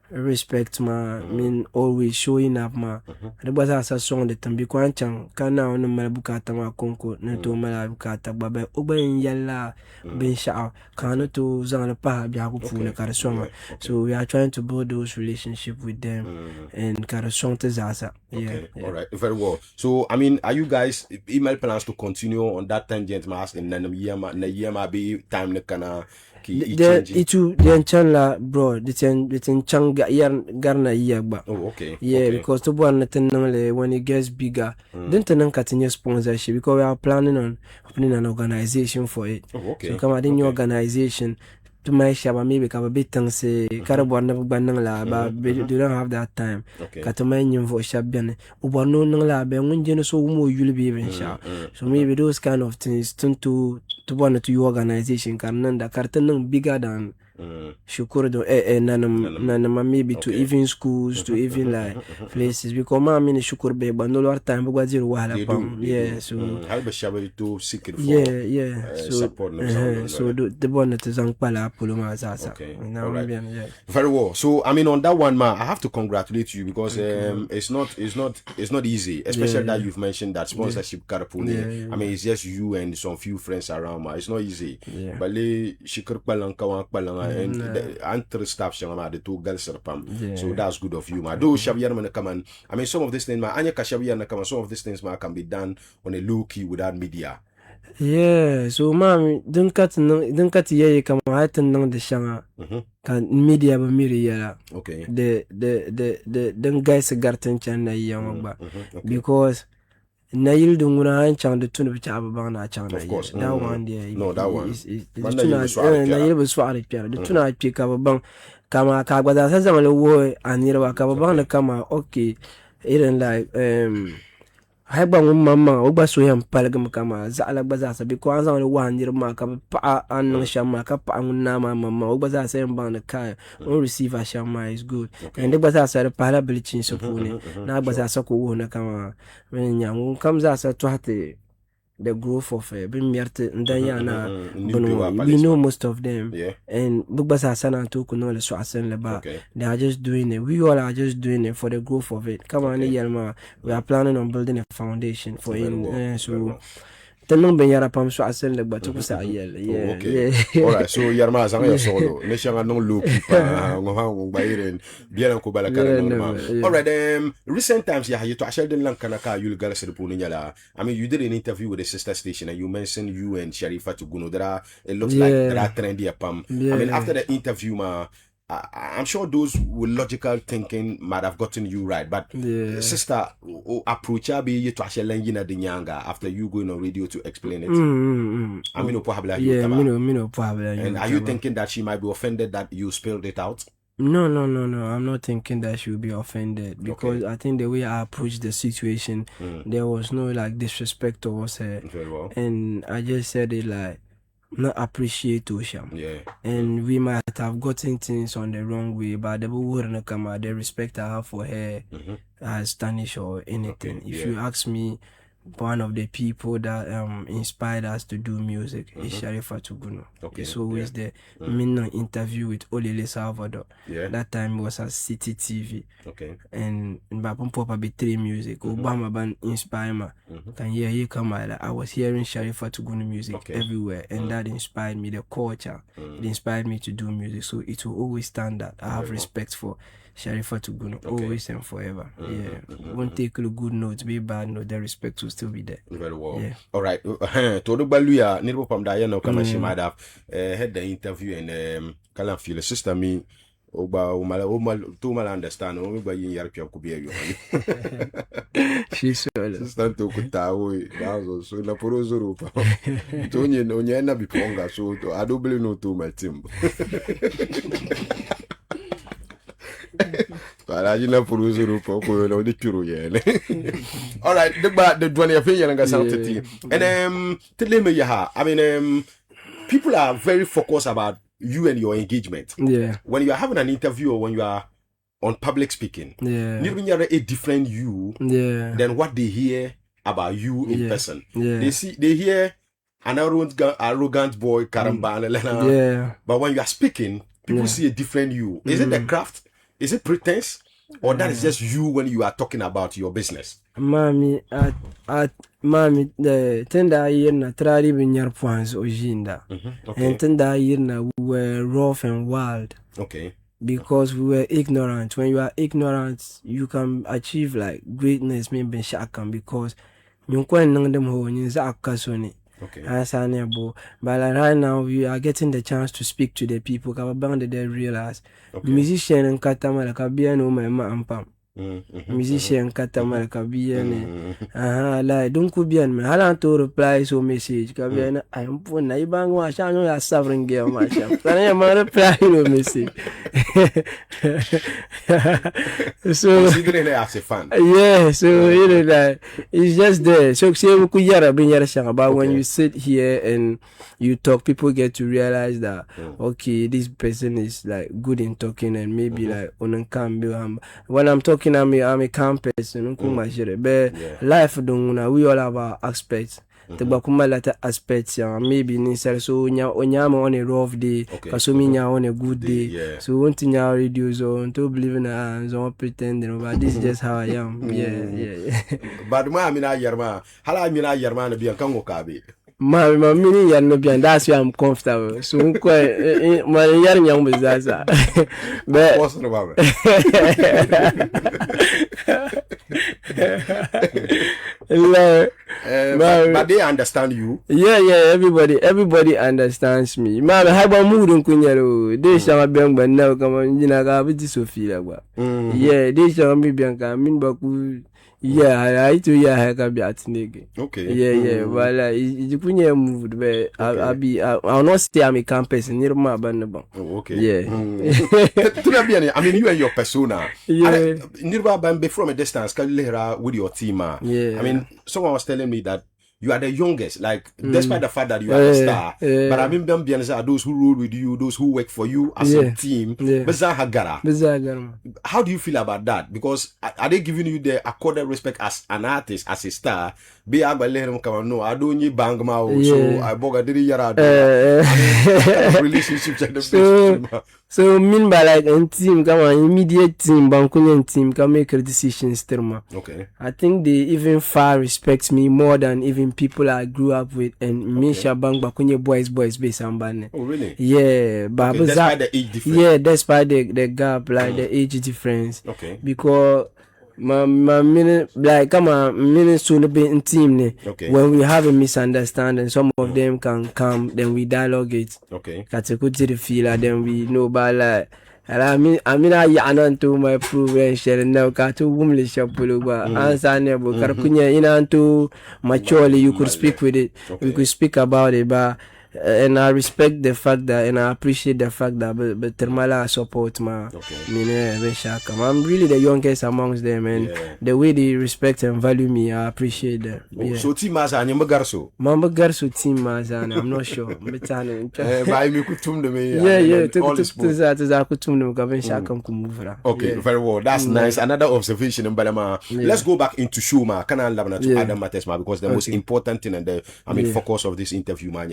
respect ma mean always showing up ma da ba sa song de tambi kwanchang kana on ma bukata ma konko na to ma bukata ba ba o ba yalla ben sha kana to zan pa bia ko pule kar song so we are trying to build those relationship with them and kar song te zasa all right, very well. So I mean, are you guys email plans to continue on that tangent mas in na yema be time ne kana the chan bro the chan garna ba because to one when it gets bigger then to continue sponsorship because we are planning on opening an organization for it. So come out in your organization to my shaba maybe have a bit and say Carabon never banang la but they don't have that time. Katamanium for shabian ubano la be when so more you'll be even sharp. So maybe those kind of things turn to one to your organization can nanda carton bigger than Shukuro nanama maybe to even schools to even like places because I mean Shukur be but no lot time because you wahala pam so how be shabe to seek it for support so the bonnet is on pala puluma sasa very well. So I mean on that one ma I have to congratulate you because it's not easy, especially that you've mentioned that sponsorship karapuni. I mean it's just you and some few friends around ma, it's not easy but le shikir palang and the staff shama the two girls so that's good of you ma. Though Shabiyana man come on, I mean some of these things ma anya ka Shabiyana come on, some of these things ma can be done on a low key without media. So mami don't cut ye come hatin nang the shanga kan media ba miri yala the guys garten chana yang ba because na yildu nguna han chang de tunu bi chaba bang na chang na that one there no that one is na yilbu swari pia de tuna pi ka bang kama ka gbada sa zama le wo anira wa ka bang na kama okay even like hay bang mama o ba so yam palgam kama za ala gbaza sa bi ko an zama le wa anira ma ka pa an shama ka pa an na mama o gbaza sa yam bang na ka on receive a shama is good and the gbaza sa pala bilichin so puni na gbaza sa ko wo na kama when comes as a twate the growth of Bimyarte and Diana we know most of them and Bubasa Sana to Kuno Swasen Leba they are just doing it. We all are just doing it for the growth of it. Come on Yelma, we are planning on building a foundation for so Tenong benyara pam so asel le batu ko sa yel alright so yarma zanga solo ne shanga no look ngo bayren bien ko bala kala normal. Alright recent times you to ashel den lankana ka yul gala se puni nyala. I mean you did an interview with the sister station and you mentioned you and Sharifa to Guno. It looks like there are trendy pam. I mean after the interview ma I'm sure those with logical thinking might have gotten you right, but sister approach be to actually learn the nyanga after you going on radio to explain it. I mean, and are you thinking that she might be offended that you spilled it out? No. I'm not thinking that she will be offended because I think the way I approached the situation, there was no like disrespect towards her. Very well. And I just said it like, not appreciate Osham. And we might have gotten things on the wrong way, but the wouldn't come out the respect I have for her as Spanish or anything. If you ask me, one of the people that inspired us to do music is Sharifa Tuguno. It's always the interview with Olele Salvador. That time was at City TV. And Bapon Papa be music. Obama band inspire me. Can you come out? I was hearing Sharifa Tuguno music everywhere, and that inspired me. The culture, it inspired me to do music. So it will always stand that I have respect for Sharifa Tuguno, always and forever. Won't take a good note, be bad note, the respect will still be there. Very well. Alright. To the Baluya, Nibo Pamdaya no come she might have had the interview and Kalam feel sister me Oba too mal understand by Yarpia could be she's sister to Kutawi, so Naporozo Tony no Yana be Ponga, so I don't believe no to my team. Alright, the Dwani opinion and something. And tell me, I mean, people are very focused about you and your engagement. Yeah. When you are having an interview or when you are on public speaking, yeah, you are a different you yeah, than what they hear about you in person. yeah, They hear an arrogant boy, karamba, yeah. but when you are speaking, people see a different you. Is it the craft? Is it pretense? Or that is just you when you are talking about your business? Mami, mami, the tenda year na trari binyar points ojinda. Okay. And tenda year na we were rough and wild. Okay. Because we were ignorant. When you are ignorant, you can achieve like greatness, maybe shakam, because you can't know them who you zakasoni. Okay. But like right now, we are getting the chance to speak to the people. They realize musician and katama like a no my ampam. Musician katama like a like don't could be me. I don't to reply so message. Kabiana, I am poor. I bang my channel as sovereign girl, my chap. I am reply no message. So considering it as a fan. Yeah, so you know that it's just there. So say we could yara bin yara shanga, but when you sit here and you talk, people get to realize that okay, this person is like good in talking and maybe like on can be when I'm talking I'm a calm person, but life don't we all have our aspects. The bakuma latter aspects, maybe necessary. So onyama on a rough day, kasuminya on a good day. So want to now reduce on to believe in hands on pretending, but this is just how I am. Yeah. But ma mina yerma, hala mina yerma na biya kango kabe. My mini yan no biya, that's why I'm comfortable. So quite my young buzaza. But what's the about? But they understand you. Yeah, everybody understands me. Man, I have a mood in Kunyaro. They shall be young, but now come on, you know, I have Sophia. Yeah, they shall be Bianca. I mean, Baku. Yeah, I to I can be at nigga. Okay. Yeah. Well, you put your mood, but I'll not stay on my campus near my band. Okay. Yeah. I mean, you and your persona. Yeah. Nearby band from a distance, with your team. Yeah. I mean, someone was telling me that you are the youngest, like, despite the fact that you are a star. But I mean, those who roll with you, those who work for you as a team. How do you feel about that? Because are they giving you the accorded respect as an artist, as a star? Be able to come on, no, I don't need bang ma, so I boga did yara. Relationship. So mean by like a team, come on, immediate team, Bankunian team can make a decision still. Okay. I think they even far respect me more than even people I grew up with and Misha Bang Bakunya boys based on Bane. Oh really? Yeah, but despite the age difference. Yeah, despite the gap, like the age difference. Okay. Because my minute like come on minutes soon be in team when we have a misunderstanding, some of them can come, then we dialogue it. Okay. Katsekuti the feel, then we know by like. And I mean, I yanan to my provincial and now got to womanly shop answer never Karakunya in unto maturely you could speak with it, we could speak about it, but and I respect the fact that and I appreciate the fact that but Termala support my I'm really the youngest amongst them and the way they respect and value me, I appreciate that. So team Maza and Yamagarso. Mamba Garso team Maza, I'm not sure. Okay, very well. That's nice. Another observation in Balama. Let's go back into Shuma. Can I love to Adam Matesma because the most important thing and the focus of this interview, man.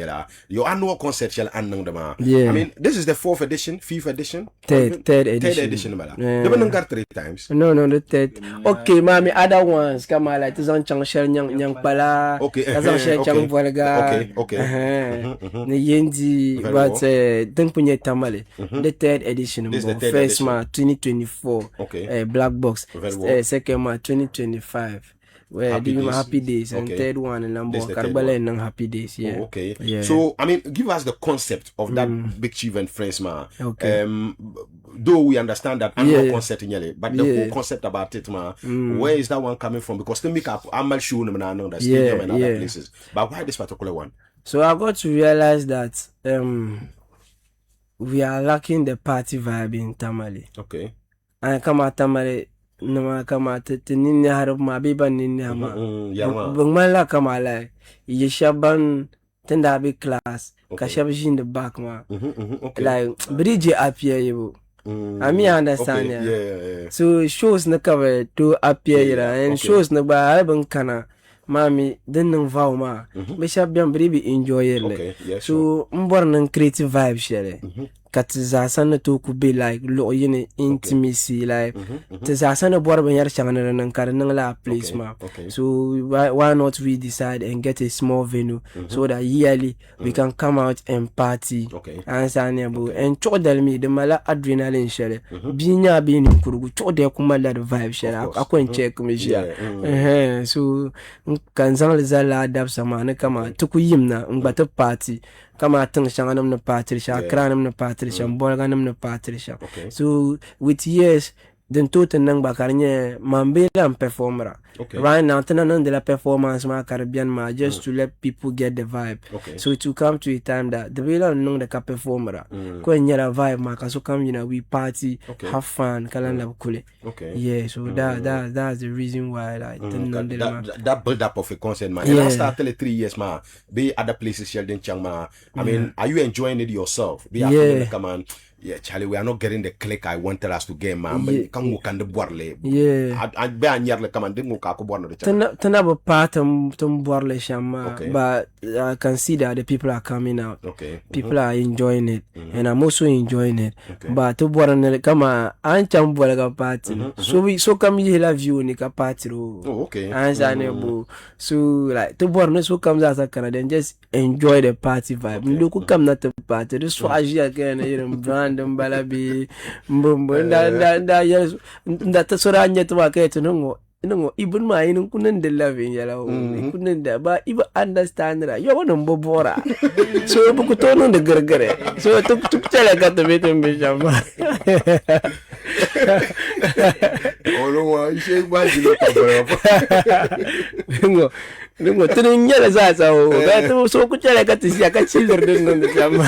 Your annual concert shall announcement. I mean, this is the 4th edition, 5th edition, third edition. 3rd edition, madam. You haven't got 3 times. No, the 3rd. Okay, mommy, other ones come on like this on Changshel Yang Pala. Okay, Chang Volga. Okay. Yendi, but don't put your tamale. The 3rd edition, first month 2024. Okay. Black box. Second month 2025. Where do you happy days and third one and number Karbala and happy days. Yeah. Okay. Yeah. So I mean, give us the concept of that Big Chief and Friends, man. Okay. Though we understand that annual concert in Yale, but the whole concept about it, man. Where is that one coming from? Because they make up Amal show them and the stadium and other places. But why this particular one? So I got to realize that we are lacking the party vibe in Tamale. Okay. And come at Tamale. No kama nini harap mabiba nini ama bangmala kama like yeshaban then that big class. Okay. Kashabishi in the back, man. Okay. Like, bridge appear you. I mean, I understand. Okay. Yeah. So shows na cover to appear and shows na ba album kana. Mami, then no vow ma. Bishop Bian Baby enjoy it. Okay. Yeah, so born creative vibe share. Katizasana to could be like low intimacy like Tizasana born yar channel and cardinal place ma. So why not we decide and get a small venue so that yearly we can come out and party and chodel me the mala adrenaline share binya being kurugu chode kumala the vibe share I check me share so kanzang zala adap sama ne kama tukuyimna mbata party kama tang shanganam na party sha kranam na party sha bolganam na party sha so with years den toten nang bakarnya mambela performer right now tena de la performance ma Caribbean ma just to let people get the vibe so it will come to a time that the villa nang the performer ko nyara vibe ma kaso come we party have fun kalanda kule yeah so that's the reason why like that build up of a concert man and I started 3 years ma be other places sheldon chang ma I mean are you enjoying it yourself be come on. Yeah, Charlie, we are not getting the click I wanted us to get, man. But come look at the boardle. Yeah, I bear nearly come and didn't look at the Tanaba part boardle shama, but I can see that the people are coming out. People are enjoying it, and I'm also enjoying it. But to board come on, I'm chamboraga party. So come here love you nika party. So like to board so comes as a Canadian, just enjoy the party vibe. Look, come not to party. This was again, brand. Balabi mbumbo nda yes nda soranya to market no ibun ma yin kunan da lavin yala kunan da ba iba understand ra yo wannan bobora so bu ku tono da gargare so tuk tele ka to betum be jamba olo wa she ba ji lo Lungo tunin yala sasa o ba to so ku tele ka tisi ka children din non da jamba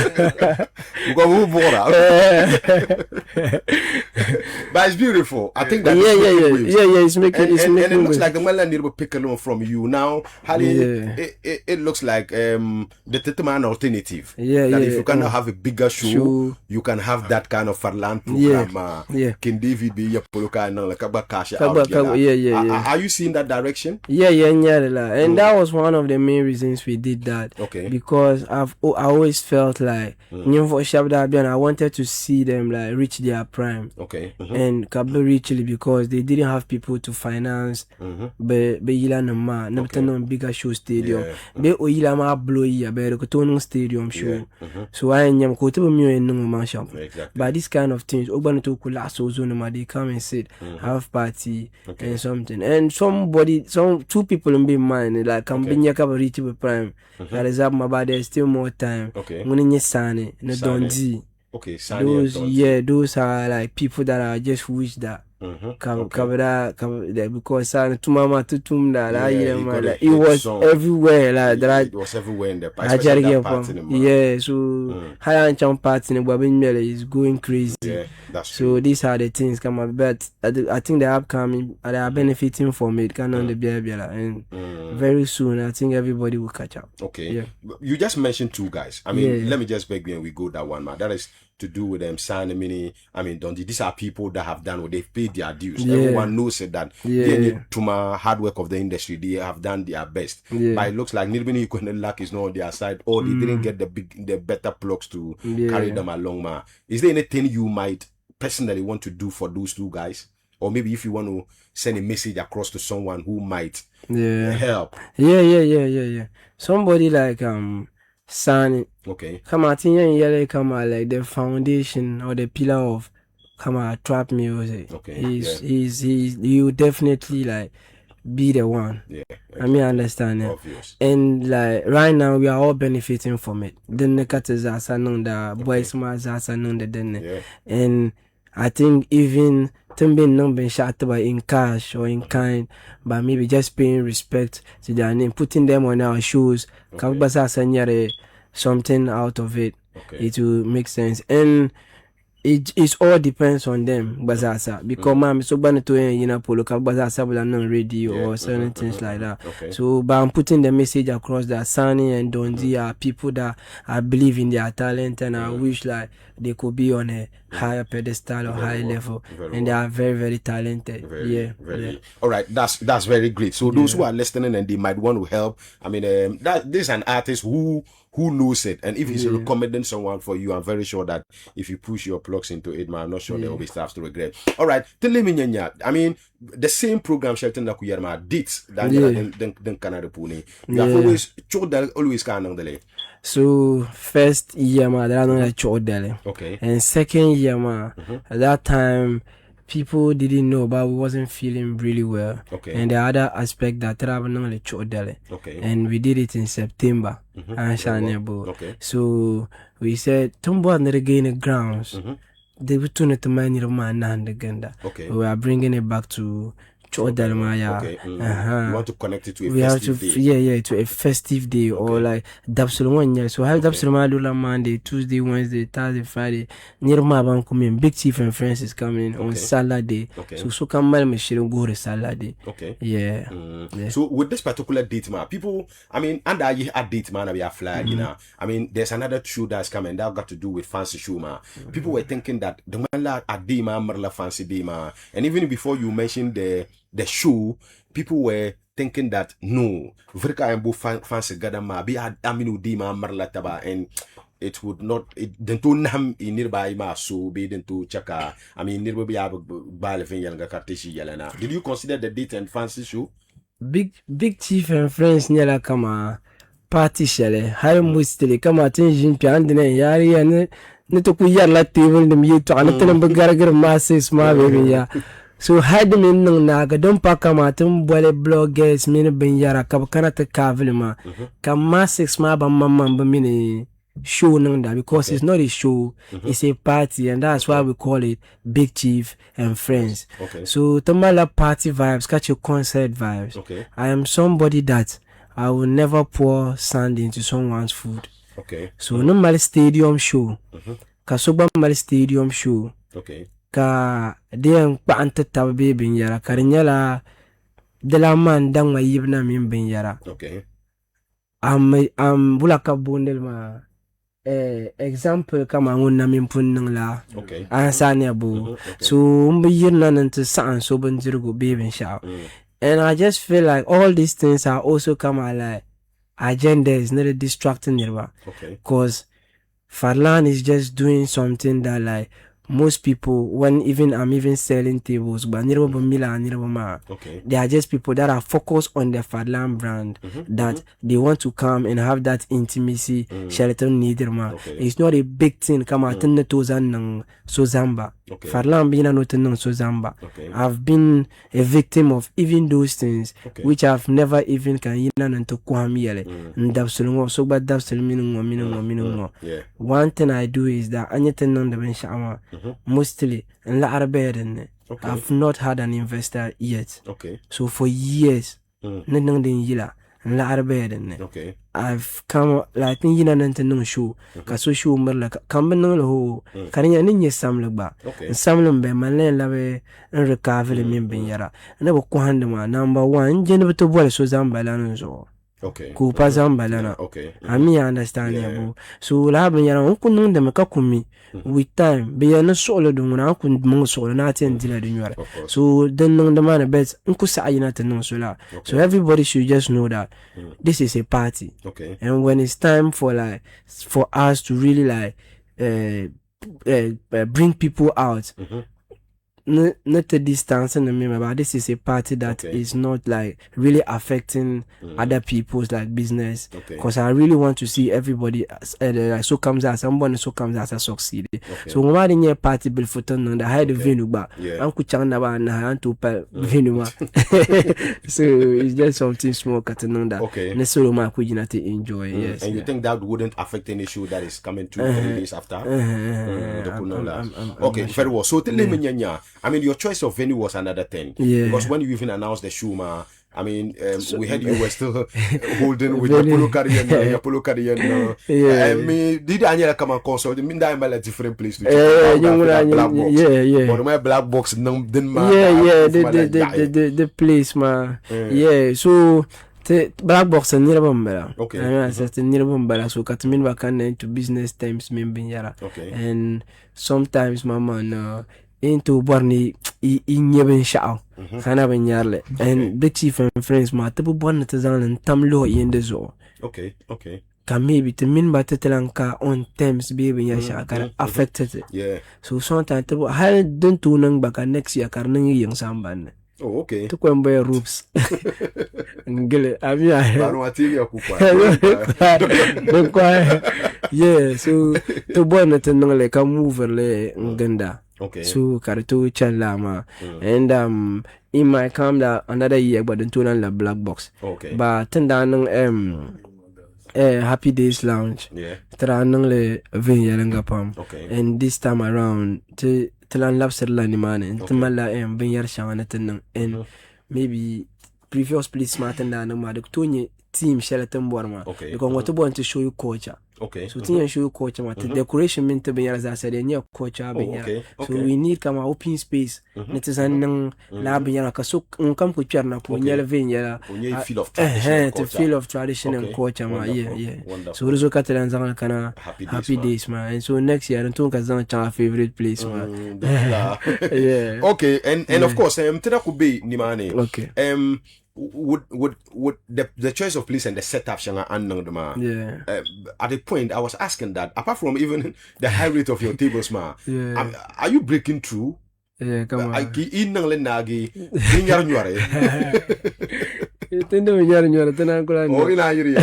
go bobora but it's beautiful I think that it's making and it looks like the melody will pick along from you now. It looks like the Tetman alternative. That if you cannot have a bigger show, you can have that kind of Farland program. Can David be your Poloka and like a cash out? Are you seeing that direction? And that was one of the main reasons we did that. Because I always felt like I wanted to see them like reach their prime. And Kablo richly because they didn't have people to finance be yila na ma na bitanon bigger show stadium be o yila ma blow ya be ko tono stadium show so I nyam ko to mi en no man shop but this kind of things ogbana to kula so zone ma they come and sit have party and something and two people in be mind like can be nyaka reach the prime that is up my bad there's still more time muni nyesane na donji those are like people that are just wish that because to mama to it was everywhere like that. It was everywhere in the party. So high party is going crazy. That's so true. These are the things come up, but I think they are upcoming, they are benefiting from it. And very soon I think everybody will catch up. You just mentioned two guys. I mean, let me just beg you and we go that one man. That is to do with them signing mini. I mean, these are people that have done what they've paid their dues. Everyone knows it that they need to my hard work of the industry. They have done their best. But it looks like Nilbini Equine luck is not on their side, or they didn't get the better plugs to carry them along. Ma. Is there anything you might personally want to do for those two guys? Or maybe if you want to send a message across to someone who might help. Somebody like Sani. Come out in come out like the foundation or the pillar of trap music. He will definitely like be the one. I mean, understand it. And like right now we are all benefiting from it. Then the cat is as the boys as and I think even being not being shot by in cash or in kind, but maybe just paying respect to their name, putting them on our shoes, something out of it. It will make sense. And it all depends on them, Bazasa. Because mom so bad to polo Bazasa will not ready or certain things like that. Okay. So but I'm putting the message across that Sunny and Donzi are people that I believe in their talent and I wish like they could be on a higher pedestal or high level. And they are very, very talented. Very. All right, that's very great. So those who are listening and they might want to help, I mean, this is an artist who knows it, and if he's recommending someone for you, I'm very sure that if you push your plugs into it, man, I'm not sure there will be stuff to regret. All right, tell me, I mean, the same program Shelton that we are dates that then Canada Puni. You have always can. So first year ma that I chodele. Okay. And second year ma at that time people didn't know, but we wasn't feeling really well. Okay. And the other aspect that travel no le chodele. Okay. And we did it in September. Okay. So we said Tumbo and the grounds. They would turn it to my man and the ganda. Okay. We are bringing it back to Chodalmaya. Okay. You want to connect it to a we festive have to, day. to a festive day or like Dabsulman. So I have Dabsulma Monday, Tuesday, Wednesday, Thursday, Friday. Near my bank coming, Big Chief and Friends is coming on Saturday. Okay. So come my machine go to Saturday. Okay. Yeah. So with this particular date, man, people, I mean, and I had date, man, we are flag, you know. I mean, there's another show that's coming that got to do with fancy show, man. People were thinking that the man like a day, man, Marla fancy day, man. And even before you mentioned the show, people were thinking that no, Vrika and Bo fancy gadama be had aminu di ma Marla taba, and it would not, it don't ham in nearby ma so be to chaka. I mean, nearby be able balefin yanga kartishi yelena. Did you consider the date and fancy show? Big Chief and Friends nyala kama party shele hay mustili kama tinjin piandine yari ane nito ku yar la table dem yeto anatana bagaragar masses ma bebe ya so had min nang naga don pa kama tum bole bloggers min ben yara kab kana ta kavle ma kam masses ma ba mamma ba mini show nang da because it's not a show, it's a party, and that's why we call it Big Chief and Friends. Okay. So Tamala party vibes, catch your concert vibes. Okay. I am somebody that I will never pour sand into someone's food. Okay. So no mal stadium show. Kasoba mal stadium show. Okay. Ka deang pa ante tabe bin yara karinyala de la man dang ma yibna min bin yara. Okay. Am bulaka bundel ma example kama nguna min punnang la. Okay. Ansanya bu. Okay. So umbi yirna nante saan so banjirgo baby shout. And I just feel like all these things are also come like agenda is not a distracting nearby. Okay. Because Farlan is just doing something that like most people, when I'm even selling tables, but okay. they are just people that are focused on the Farlan brand, that they want to come and have that intimacy. Sheraton Niederma. Okay. It's not a big thing. Come out in the Tozan Sozamba. Okay. Farlan being not Sozamba. Okay. I've been a victim of even those things, okay. which I've never even can to Kwamiele. So bad yeah. One thing I do is that anything on the bench mostly and I've not had an investor yet. Okay. So for years, okay. I've come like in show. Kaso show like Kamban ho Karinya Ninya Samleba. Okay. Samlum be Malay lave and recover me yara. Never Kuhandama number one, Jennifer to Boy Suzan Balanzo. Okay. Kupa Zambalana. Okay. I mean, understand you. So, Labin Yara, Uncle them a kakumi with time. Be a no solo doing Uncle Monso, not in Dilla. So, then no the man bets Uncle Sayana no solar. So, everybody should just know that this is a party. Okay. And when it's time for like for us to really like bring people out. Not a distance and remember, but this is a party that is not like really affecting other people's like business. Because I really want to see everybody so comes as someone so comes as a succeed. So when in your party bill for turn on the high venue back, Uncle Chanda and I to venue. So it's just something small cutting on that. Okay. So my could enjoy. Yes. And you think that wouldn't affect any show that is coming 2 days after? Okay, very well. So tell me, I mean, your choice of venue was another thing. Yeah. Because when you even announced the show, I mean, we heard you were still holding with your polo career now. I mean, did I come and consult? I mean, I'm a different place to check black box. But my black box didn't matter. The place, man. So the black box and near bombera. Okay. I said near bombera. So Katamin Bakan into business times, Mimbin. Okay. And sometimes, mama, into Barney in Yabin Shao. Kana Benyarle. And the chief and friends, ma, Tabu Bonatazan and Tamlo in the zoo. Okay. Can maybe the min ba tetelanka on terms baby yasha can affected it. Yeah. So sometimes I don't do nang baka next year karnang yung samban. Oh, okay. To kwembe roofs. Ngile abia. Yeah, so to born at like a mover le ngenda. Okay. So karito chalama. And in my come that another year but don't turn la black box. Okay. But ten Happy Days Lounge. Yeah. Tranang le vinyaranga pam. Okay. And this time around to lan lapser la ni man and tamala vinyar shangana tenang and maybe previous place smart and na ma de tonye team sheleton borma. Okay. Because what want to show you culture. Okay. So team show you culture ma decoration meant to vinyar as I said and your culture vinyar. So we need come open space. Netizen nang la vinyar kasuk come ku charna po nyele vinyar. Feel of tradition. The feel of tradition and culture ma. Yeah. Wonderful. So rezo katelan zanga kana happy days ma. And so next year don't kazanga cha favorite place ma. Yeah. Okay, and of course tena could be nimane. Okay. Would the choice of place and the setup shanga anang ma. Yeah. At the point I was asking that apart from even the high rate of your tables ma, are you breaking through? Yeah, come on. Inang le nagi inyar nyare. Tendo nyare tena kula. Oh ina yuri.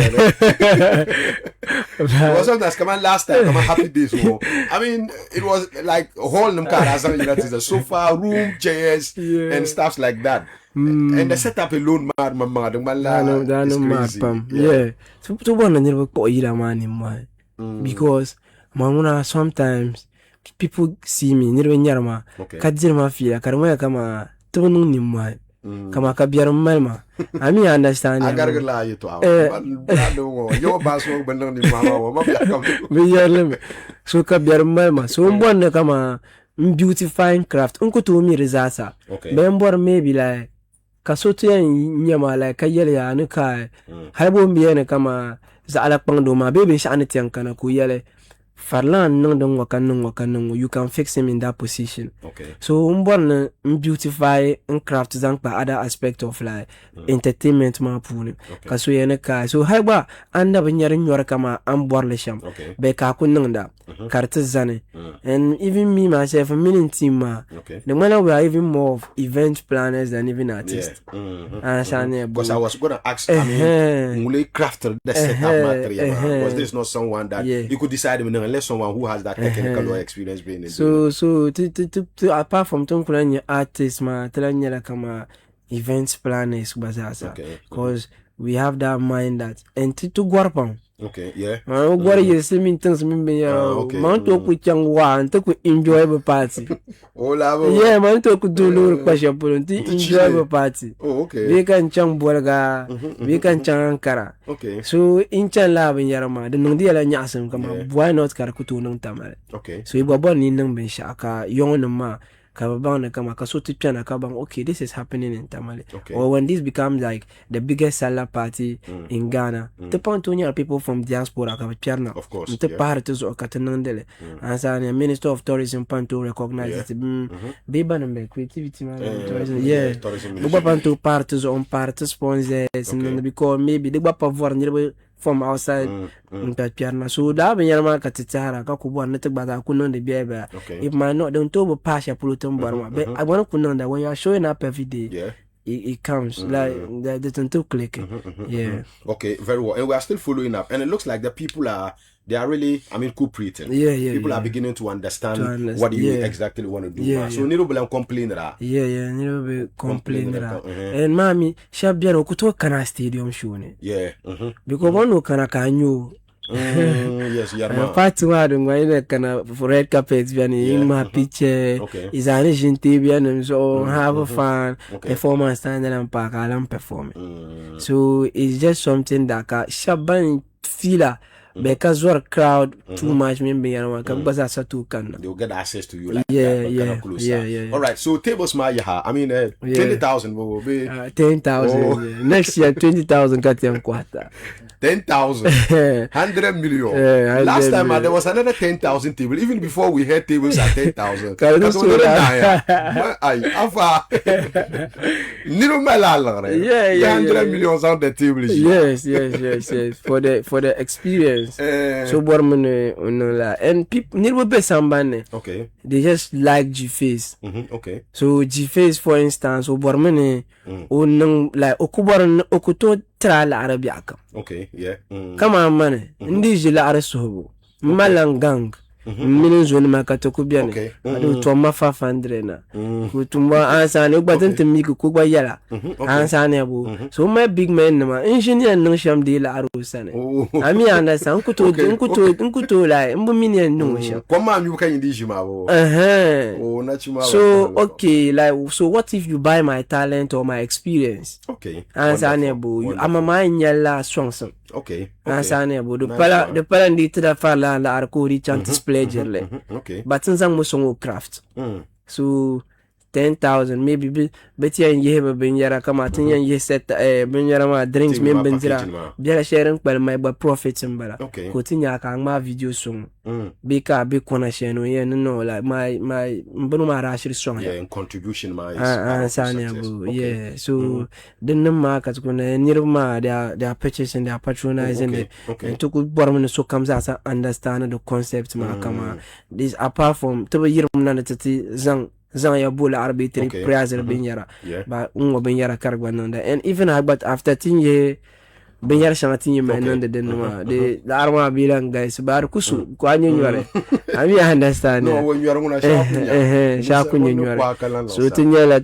Wasn't that come on last time come on Happy Days wo. I mean it was like a whole a sofa, room, chairs and stuff like that. And the setup alone is crazy. Yeah. So to one never ko ira mani mo. Because mamuna sometimes people see me never nyarma. Kadzir ma fia karma kama tunung ni mo. Kama kabiar malma. I mean understand. I gotta lie you to your boss won't be ni mama. So kabiar malma. So mbona kama beautifying craft. Unko to mi resasa. Bembor maybe like kasotu ya nyama like kayele ya nuka haibo mbiyene kama za alakpang doma bebe shani tiyankana kuyele farlan nung wakanung you can fix him in that position. Okay. So umborn beautify and craft zankpa other aspect of like entertainment ma puni. Kaso yene ka so haiba anda banyari nyora kama amborle sham. Be ka kunung da kartizane. And even me myself a meaning team ma. The man we are even more of event planners than even artists. Because I was gonna ask I mean mule crafter the setup material because there's not someone that you could decide unless someone who has that technical experience being in so to apart from tonkulanya artists ma telanya kama events planners bazasa because we have that mind that and to guarpang. Okay, yeah. What are you saying? Things me man to ku changwa to ku enjoy the party. Yeah, man to ku do lur pasha pulunti enjoy the party. Oh, okay. We can chang bolga, we can chang ankara. Okay. So in chan la ben yarama de nung dia la nyasem kama why not kara ku tu nung tamale. Okay. So ibo bon ni nung ben shaka yon ma kabang kama kasuti piana kabang okay this is happening in Tamale. Or when this becomes like the biggest Salah party in Ghana the Pantonia people from diaspora piano of course the parties or katanandele and the Minister of Tourism Panto recognizes Biba and creativity tourism the Panto parties on party sponsors and because maybe the Bapa Vorn from outside piano so that when you're katitara kakubwa nete bata kunon de biaba if man not don't to pass your pulutum barma but I want to know that when you are showing up every day it comes like the to click okay very well and we are still following up and it looks like the people they are really cooperating. People are beginning to understand what you exactly want to do. So nilo bela complain ra. Nilo be complain ra. And mami shabiano kuto kana stadium show ne. Yeah. Because one no kana kanyo Yes, Yarma. Part one, my kind of red carpet, in my picture. Is an Asian TV, so have a fun performance standing and park, I'm performing. So it's just something that Shaban feel. Because what crowd too much maybe because that's a two can they'll get access to you like that. All right, so tables my I mean 20,000 will be 10,000 next year 20,000 got them quarter 10,000 100 million. Last time there was another 10,000 table even before we had tables at 10,000. Yeah, 100 millions on the table. Yes. For the experience. So and people need be somebody. Okay. They just like G-Face. Okay. So G-Face for instance, like okuto tra la arabiaka. Okay, yeah. Come on man. Ndi la arasobo. Malangang. Minin zone makato kubiane. Adu toma 500 na. Kutumba ansane ubatente miku kuba yala. Ansane abu. So my big man ma engineer no sham de la arusane. Ami understand nkuto like mbu mini no sham. Koma mi buka yindi jima bo. So okay, like so what if you buy my talent or my experience? Okay. Ansane abu. I'm a man yala strong. Okay. Ansane abu. The pala ndi tida fala la arkuri chantis pleasure. Okay. But since I'm more craft. So 10,000 maybe but yeah you have a binyara come out and you set binyara ma drinks me benzira biara sharing but my profits mbala continue ka ma video song bika be kona share no yeah no like my mbunu ma rashir song in contribution my yeah so the number ka kuna nirma they are purchasing, they are patronizing and to good born so comes as understand the concept ma kama this apart from to year na tati zang ya bula arbitry prayers binyara ba ungo binyara kargwa nanda and even but after 10 years binyara shana 10 years nanda denuma the arma bilang guys bar kusu kwa nyunyare ami understand no when you are nguna shaku nyunyare so tinyala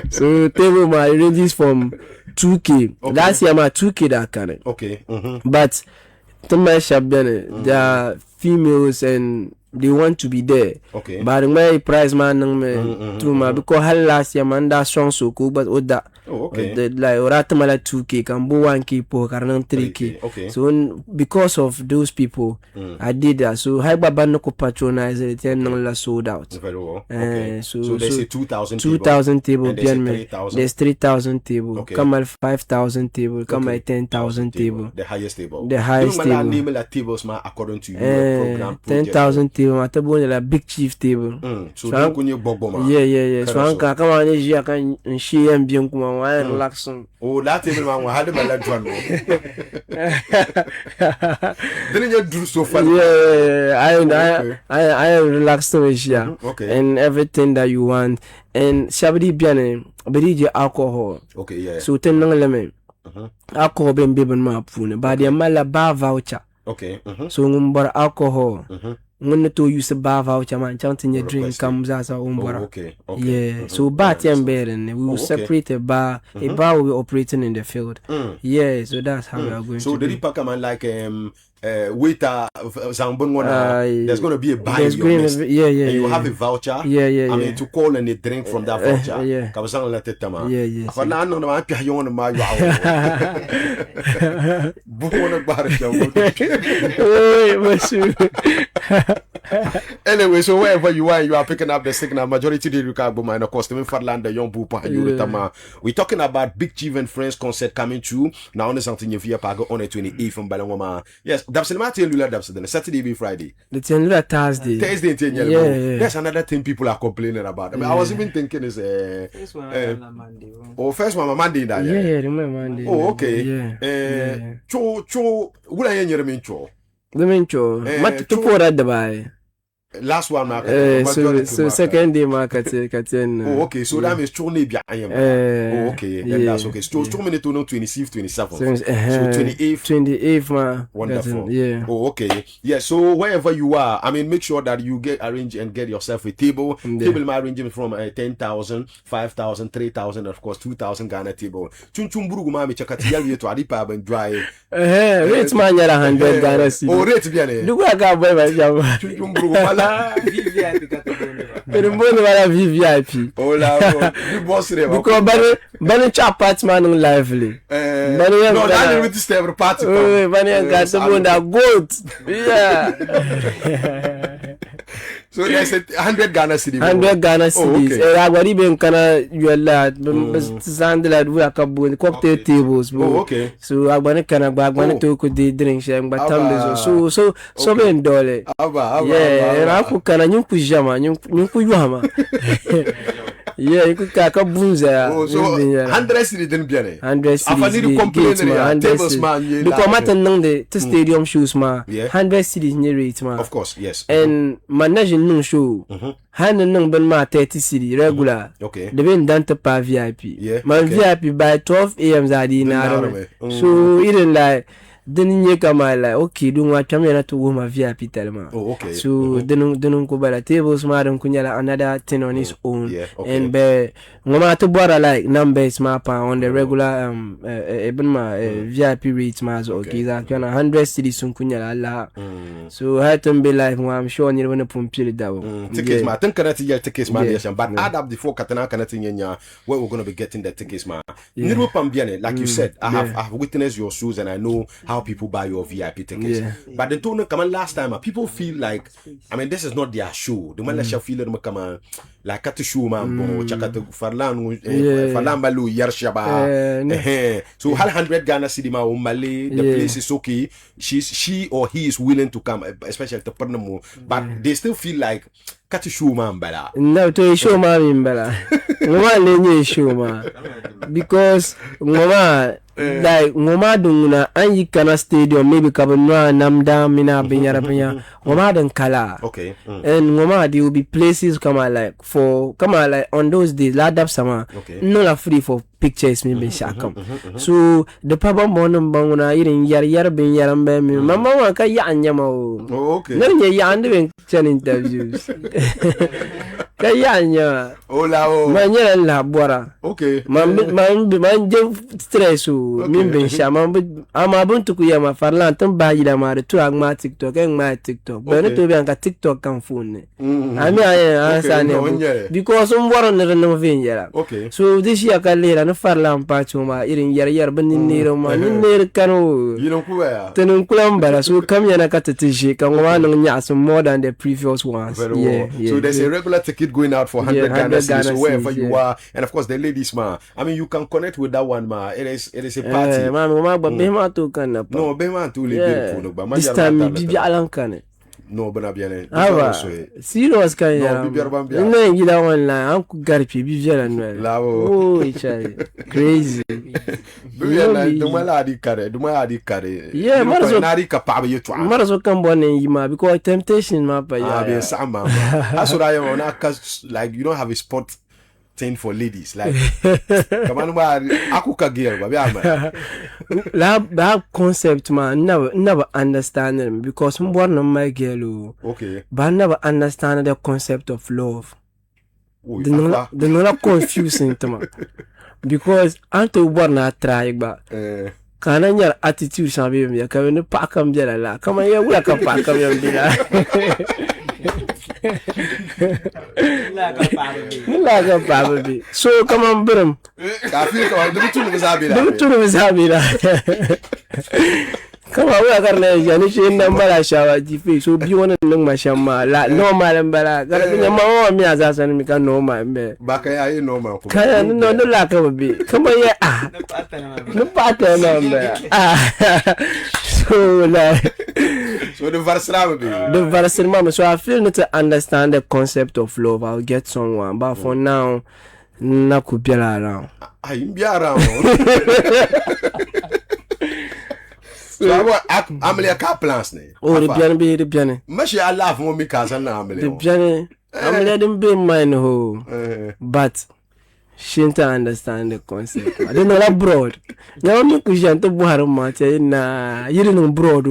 so table my ranges from 2k last year my 2k that kind but to my shabane there are females and they want to be there. But my prize man to my because last year man that strong so cool but oda like oratamala 2k can bo 1k po karnan 3k. So because of those people I did that. So high baba no ko patronize it and la sold out. So they say 2,000 table there's 3,000 table come at 5,000 table come at 10,000 table the highest table table tables ma according to your program 10,000 table matabo la big chief table so don't kunye bogoma so anka kama ne jia kan nshi ambien kuma wa relaxing that table man wa hade bala dwan then you do so far I relaxed with you and everything that you want and shabdi biane bedi alcohol so ten nangale alcohol ben beben ma pune ba dia mala ba voucher so ngumbar alcohol when to use a bar voucher man chanting your drink comes as our own bar. So bar we will separate a bar will be operating in the field. So that's how we are going so to the pack man like waiter there's going to be a bar in your midst. And you have a voucher I mean to call and a drink from that voucher kabasang la tetama afana no ma pi hayon ma anyway, so wherever you are picking up the signal. Majority of the Ricardo minor costume for land the young Bupa Yuritama. We're talking about Big Chief and Friends concert coming through. Now only something you fear pago on the 28th from Balangoma. Yes, that's the Lula Dabs Saturday be Friday. The Lula Thursday. That's another thing people are complaining about. I mean, I was even thinking is first one Monday. Monday. Oh, okay. Cho, what are you mean cho? The main show. Mat to pour at the buy. Last one, so second day market. Oh, okay. So that means tourne bien. Oh, okay. Then that's okay. So tourne to no 26, 27. So 28th, man. Wonderful. Yeah. Oh, okay. Yeah. So wherever you are, I mean, make sure that you get arrange and get yourself a table. Table my arrangement from 10,000, 5,000, 3,000, of course 2,000 Ghana table. Chunchumburu mami chakati yali to adipa ben dry. Rate man yara 100 Ghana cedi. Oh, rate bien. Dugu aka boy ba jamba. Chunchumburu wala. Pero mbona wala VIP. Oh la, you boss re. Because bani cha apartment on lively. No, that with this every party. Oh, bani got the bunda goat. Yeah. So there's 100 Ghana cedi. 100 Ghana cedis. Agwari ben kana yuela sandala du akabu cocktail tables. Oh, okay. So agbani kana agbani to ko de drink share ngba tambe so ben dole. Aba. Yeah, raku kana nyunku jama nyunku yuhama. Yeah, you could kaka bunza. Oh, so 100 cedi den bien. 100 cedis. Afani di complain tables man. Because mata nang de stadium shoes ma. 100 cedis ni rate ma. Of course, yes. And manage nung show. Han nung ben ma 30 cedi regular. Okay. De ben dante pa VIP. Yeah. Man VIP by 12 AM zadi na. So even like then you come like okay don't want to to go my VIP tellement. Oh, okay. So then go by the tables madam kunyala another 10 on his own. Yeah, okay. And be ngoma to bora like numbers map on the regular even my VIP rates mas okay that kind of 100 cedis sun kunyala la. So had to be like I'm sure you want to pump it down. Tickets ma think kana ticket tickets ma but add up the 4 katana kana tinya where we're going to be getting the tickets ma. Niru pambiane like you said I've witnessed your shows and I know how people buy your VIP tickets. But the tone come last time people feel like I mean this is not their show. The man that feel them come like at the show man bo chakata farlan balu yarshaba. So 100 Ghana cedi ma Mali the place is okay. She or he is willing to come especially to Pernamo but they still feel like cut a show man bala. No to show man bala. Ngoma lenye show man because ngoma like ngoma dunguna anyi kana stadium maybe kabunwa namda mina binyara ngoma dan kala. Okay. And ngoma there will be places come like on those days ladap sama no la free for pictures me be shakam. So the papa bonum banguna irin yar bin yarambe me mama wa ka ya anyama o. Oh, okay. Nan ya ande ben chan interviews. Kayanya. Ola o. Manya la bora. Okay. Man stress o. Min ben shama ama buntu ku yama farlan tan bayi da mare tu agma TikTok en ma TikTok. Ben to be an ka TikTok kan phone. Ami answer ne. Because bora ne no venjera. Okay. So this year ka lera no farlan pa chuma irin yar ban niro ma niro kanu. You ku ya. Tenun kulam bara so kam yana ka tatishi kan wa no nya some more than the previous ones. Yeah. So there's a regular ticket going out for 100 Ghana cedis, so wherever you are, and of course the ladies ma. I mean you can connect with that one ma. It is a party. Mama behma to kana. No behma to le ba. This time bibi alan no bana bien. Serious kan ya. No ngida online am ku garpi bibi ala no. Lawo. Oh ichai. Crazy. Bibi ala dumala adi kare. Yeah, maraso na ri kapaba yetu. Maraso kan bone yima because temptation ma pa ya. Be sama. Asura ya na like you don't have a spot thing for ladies like come on akuka girl ba that concept man never understand it because born on my girl okay but never understand the concept of love. The not confusing to me because anto born na try ba kana nyar attitude sabe me ka ne pa kam jela la kama ya wula ka pa kam yam dila la ka pa be so kama mbram ka fi ka du tunu zabila kama wula karna yani shi nan bala shawa jifi so bi wannan nan mashamma la normal bala gara bin ma mi aza san mi kan normal be ba kai ayi normal ko kaya no la ka be kama ya no pata na be so like so the versatile so I feel need to understand the concept of love. I'll get someone but for now na ku biara around ai biara So I'm like car plans ne. Oh, the piano. Much I laugh when me cars and I'm The piano. I'm letting be mine ho. But she didn't understand the concept. I don't know that broad. Now me kushan to buharo mate na you don't know broad.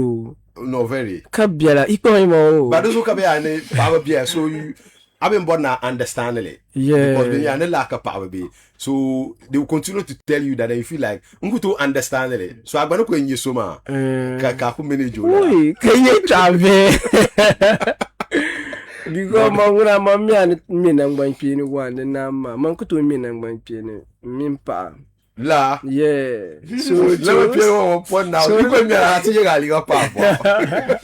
No very. Kabiala iko mo. But those who come here power beer so you I've been born now understanding it. Yeah. Because when you are not lack of power be. So they will continue to tell you that they feel like I'm going to understand it. So I'm going to go in your soma. Kaku manage you. Oi, can you travel? Because manguna mami and me nang bang piano one the nama. Mankutu me nang bang piano. Mimpa. La. Yeah. So let me piano one point now. You can be a teacher galiga papa.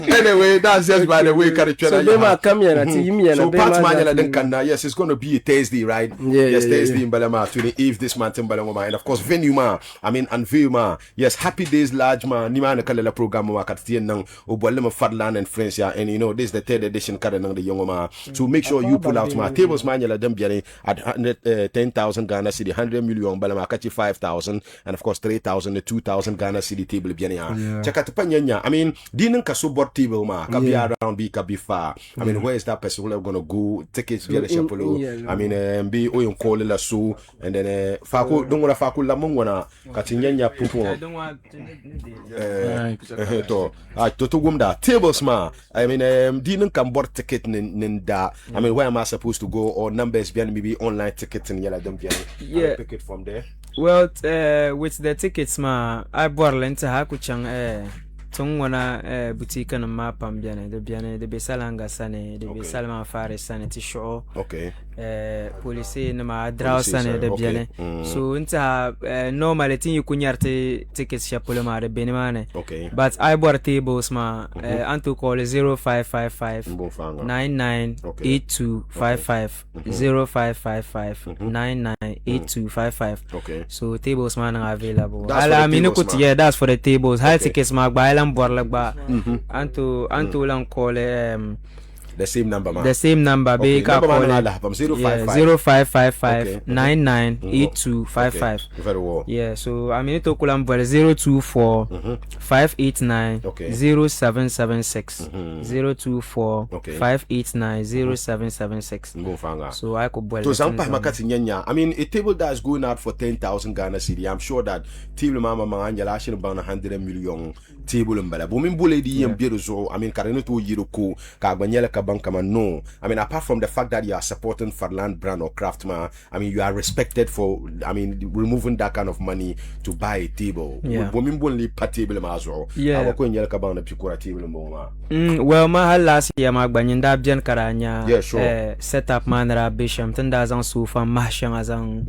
Anyway, that's just by the way. So they might come here and see me. So part manual then can yes, it's going to be a Thursday, right? Yes, Thursday in Balama, 28th this month in Balama, and of course venue ma. I mean unveil ma. Yes, happy days large ma. Ni ma na kalela program ma katien nang obolema Fadland and friends ya. And you know this is the third edition kada nang the young ma. So make sure you pull out ma tables manual them biane at 10,000 Ghana cedi, 100 million Balama kachi 5,000, and of course 3,000 to 2,000 Ghana cedi table biane ya. Check out panyanya. I mean dinang kasubot table ma. Can be around, can be far. I mean, where is that person who are gonna go? Tickets, get a chapolo. I mean, be oyon call la so, and then Faku don't want to Faku Lamongwana, Katinyanya Pupo. Toto Gumda, tables ma. I mean, didn't come board ticket ninda. I mean, where am I supposed to go? Or numbers, maybe online tickets and yellow them. Yeah, pick it from there. Well, with the tickets ma, I bought lenta hakuchang tung wana boutique na mapam de be salanga sane de be salama fare sane ti show okay police na ma draw sane de biane so inta normally tin you kunyarte tickets sha polema de benimane okay but I bought tables ma anto call 0555 998255 0555 998255 okay so tables man are available ala minu kuti yeah that's for the tables high tickets ma gba Borlagba Anto lang call the same number man. The same number be ka call 0555 998255. Very well. Yeah, so I mean to call 024 589 0776 024 589 0776. So I could boil. So I mean a table that's going out for 10,000 Ghana cedi. I'm sure that table mama manganya actually about 100 million table mbala. Bomin bole di yem so I mean kareno to yiroko ka gbanyela ka banka no. I mean apart from the fact that you are supporting Fadland brand or Craftman, I mean you are respected for I mean removing that kind of money to buy a table. Bomin bole pa table ma so. Awo ko nyela ka bang pikura table mo. Well ma last year ma gbanyenda bian karanya set up manra bisham tanda zan sufa mashan azan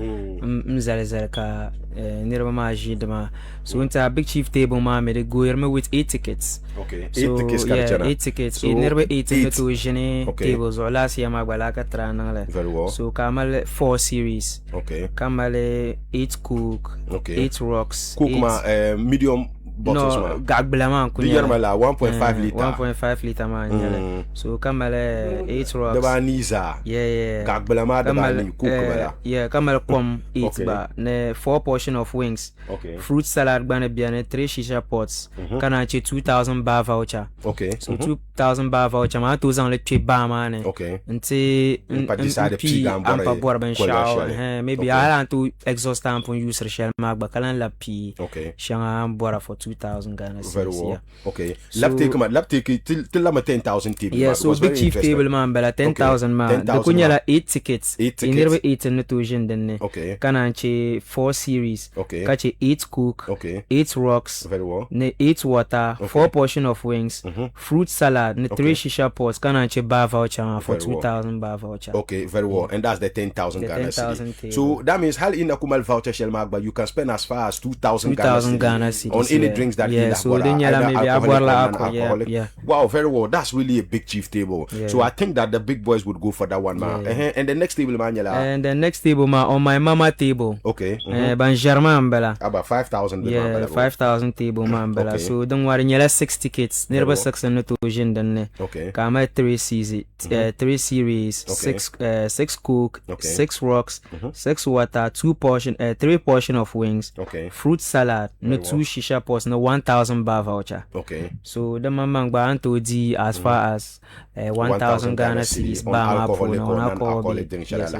mzalezal ka nirba ma jidma so into a big chief table ma me go with 8 tickets. Okay. So, 8 tickets 8 tickets. It never 8 to Jenny tables or last year ma balaka tranale. Very well. So Kamale 4 series. Okay. Kamale 8 cook. Okay. 8 rocks. Cook ma medium bottles ma. Gagbla kunya. Ma la 1.5 liter. 1.5 liter ma. So Kamale 8 rocks. Daba niza. Yeah. Gagbla ma daba ni cook bala. Yeah, Kamale pom 8 ba. Ne 4 portion of wings. Okay. Fruit salad bana biane 3 shisha pots. Kana 2,000 bar voucher. Okay. So 2,000 bar voucher ma 2,000 le twe ba ma ne. Okay. Nti ampa bora ben shao. Maybe I want to exhaust time on use shell ma ba kalan la pi. Okay. Shanga bora for 2,000 Ghana cedis. Very well. Okay. Lap take till la 10,000 table. Yeah, so big chief table man bela 10,000 ma. De kunyala 8 tickets. Inirbe 8 in to jindenne. Okay. Kana 4 series. Okay. Kache 8 cook. Okay. 8 rocks. Very well. Ne 8 water. 4 portion of wings. Fruit salad. Ne 3 shisha pots. Kana bar voucher for 2,000 bar voucher. Okay, very well. And that's the 10,000 Ghana cedi. So that means hal in akumal voucher shell magba you can spend as far as 2,000 Ghana cedi on any drinks that yeah, so then maybe alcoholic. Yeah. Wow, very well. That's really a big chief table. Yeah. So I think that the big boys would go for that one, man. And the next table, man, and the next table, man, on my mama table. Okay. Ban German bella. About 5,000. Yeah, 5,000 table, man, bella. So don't worry, you 6 tickets. Never 6 and to Jindane. Okay. Kama 3 series, 3 series, 6 cook, 6 rocks, 6 water, 3 portion of wings. Okay. Fruit salad, no 2 shisha pots, no 1,000 bar voucher. Okay. So the mamang ba anto di as far as 1,000 Ghana cedis on ba alcoholic drinks. Yes.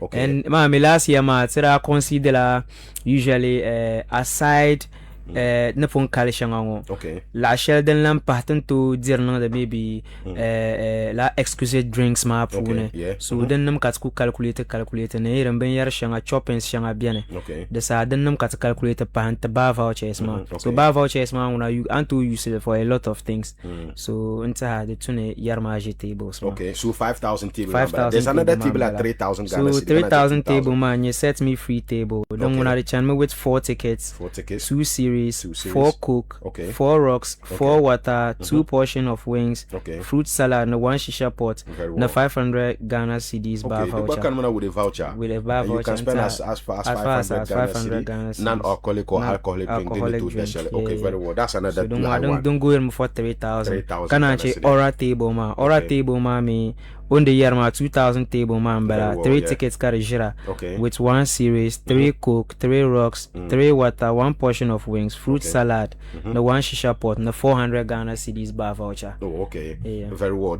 Okay. And last year I consider usually aside ne fon kale shangango. Okay. La shell den lam parten to dire no the maybe la excuse drinks ma pune. So den nam kat ku calculate ne iren ben yar shanga chopens shanga biene. Okay. The sa den nam kat calculate pa ta ba vouchers ma. So ba vouchers ma una you and to use it for a lot of things. So inta the tune yar ma tables. Okay. So 5,000 table. 5,000. There's another table at 3,000 Ghana. So 3,000 table man, you set me free table. Don't wanna the channel with 4 tickets. 2 series. 4 cook, 4 rocks, 4 water, 2 portion of wings, fruit salad, no 1 shisha pot, no 500 Ghana cedis bar voucher. With a voucher. With a bar voucher. You can spend as far as 500 Ghana cedis. Non-alcoholic or alcoholic drink. Okay, very well. That's another. So don't go in for 3,000. Can I say Aura table ma? Aura table ma me. On the year ma 2,000 table man, but 3 tickets carry jira with 1 series, 3 cook, 3 rocks, 3 water, 1 portion of wings, fruit salad, no 1 shisha pot, no 400 Ghana cedis bar voucher. Oh, okay. Yeah. Very well.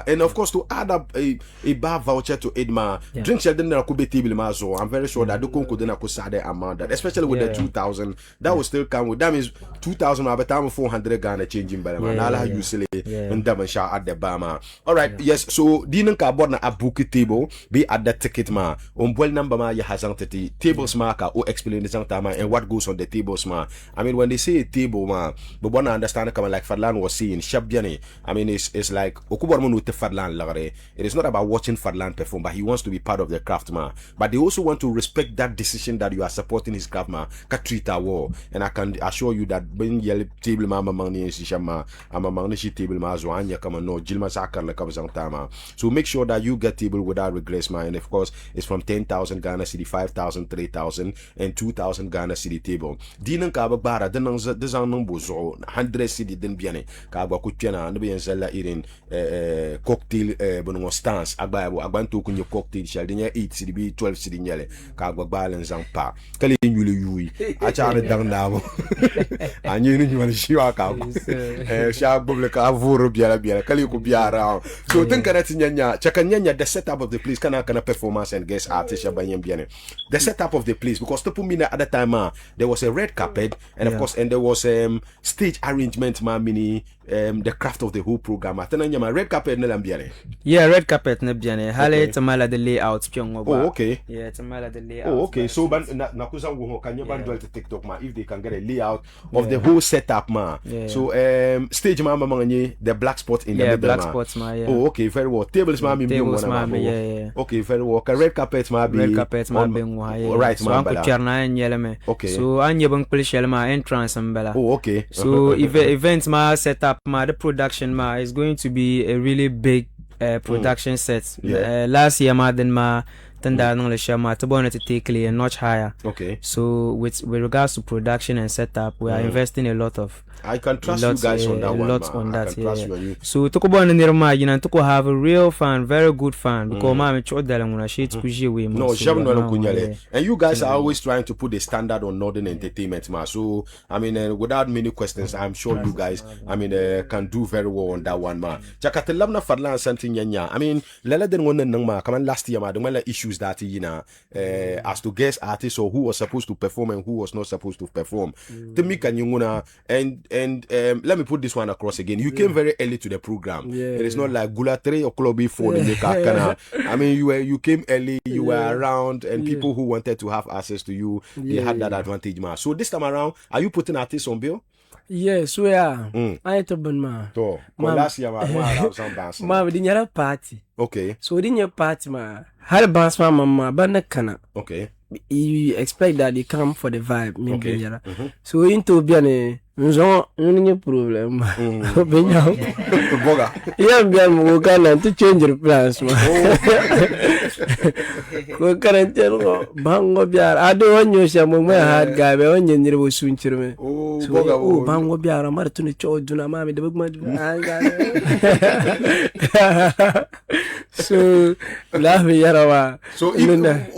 And of course, to add up a bar voucher to Edma, drink sheldon could be table ma. So I'm very sure that the conco then could say the amount that, especially with the 2,000, that will still come with. That means 2,000 by the time 400 Ghana changing by the man. I'll usually and them at the bar. All right. Yes. So dinin ka board na a book table be at that ticket ma on boil number ma ya hasang tables ma ka o explain the time and what goes on the tables ma. I mean when they say a table ma but wanna understand come like Fadlan was saying Shabjani. I mean it's like okubor mo te Fadlan lagare. It is not about watching Fadlan perform, but he wants to be part of the craft ma. But they also want to respect that decision that you are supporting his craft ma ka treat a war. And I can assure you that when yell table ma mangni shama ama mangni table ma zo anya kama no jilma sakar la kabzang tama. So make sure that you get table without regrets, man. And of course, it's from 10,000 Ghana cedi, 5,000, 3,000, and 2,000 Ghana cedi table. Dinan kaba bara, dinan dizan numbo zo 100 cedi din biane. Kaba kuchena, nabi yenzela irin cocktail bonongo stance. Agba to kunyo cocktail shell. Dinya 8 cedi bi 12 cedi nyele. Kaba balance zang pa. Kali yule yui. Achare dang nabo. Anyi ni nyuma shiwa kaba. Shaq bubble ka avuro biara. Kali ku biara. So think that Chakanyanya, the setup of the place kana performance and guest artist the setup of the place, because to put me at the time there was a red carpet and of course and there was stage arrangement mini the craft of the whole program. Red carpet red carpet hale tamala the layout oh okay tamala the layout. Oh okay, so nakuza wo can you ban to TikTok ma if they can get a layout of the whole setup ma. So stage ma the black spot in the middle black spots ma. Oh okay, very well. Tables ma okay, very well. Red carpet ma be right so uncle Charna and Yeleme. Okay, so anya bang polishel ma entrance ambella. Oh okay. So events ma setup ma the production ma is going to be a really big production set. Last year ma then ma tanda nang le shama to bonnet to take a notch higher. Okay, so with regards to production and setup, we are investing a lot of. I can trust you guys on that one. Lots on that, yeah. So to go on in Nirma, you know, to have a real fan, very good fan. Because I'm a shit we and you guys are always trying to put the standard on Northern Entertainment, ma. So I mean, without many questions, I'm sure you guys, I mean, can do very well on that one, ma. Chakatelamna Fadlan something yanya. I mean, Lela den one nang ma. Come on, last year, ma. The issues that you know, as to guest artists or who was supposed to perform and who was not supposed to perform. To me, can you and let me put this one across again. You came very early to the program. It is not like Gula 3 o'clock before the Kana. I mean, you came early, you were around, and people who wanted to have access to you, they had that advantage, ma. So this time around, are you putting artists on bill? Yes, we are. I to ban ma. To. Last year, ma, we didn't have a party. Okay. So we didn't have a party, ma. Had a bass ma, ban kana. Okay. you expect that they come for the vibe, maybe. So into bien, nous avons un problème. Yeah, bien, we can to change the plans. We can't tell Bango Biar. I don't want you some my hard guy, but when you was soon to me. Oh, Bango Biar, I'm to the church, do not mammy the bookman. So, laugh me, Yarawa. So,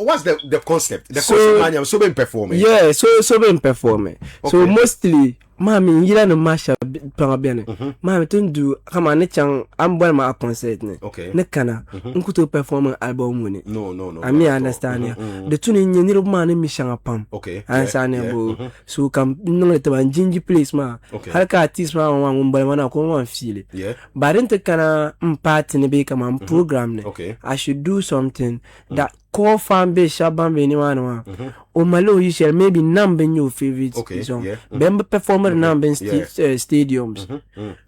what's the concept? The concept, man, so been performing. Yeah, so been performing. So, mostly, Mami, you no masha pangabene. Mami, tundu kama ne chang ambwan ma concert ne. Okay. Ne kana nkuto perform album ne. No. I mean understand ya. The tune ni ro ma ne mi shanga pam. Okay. Understand ya bo. So kam no le taban jinji place ma. Halka artist ma wa ngumba na ko wan feel. Yeah. But inte kana party ne be kama program ne. Okay. I should do something that call fan base shabambe ni wana. O malo you shall maybe number your favorite song. Bembe performer number stadiums.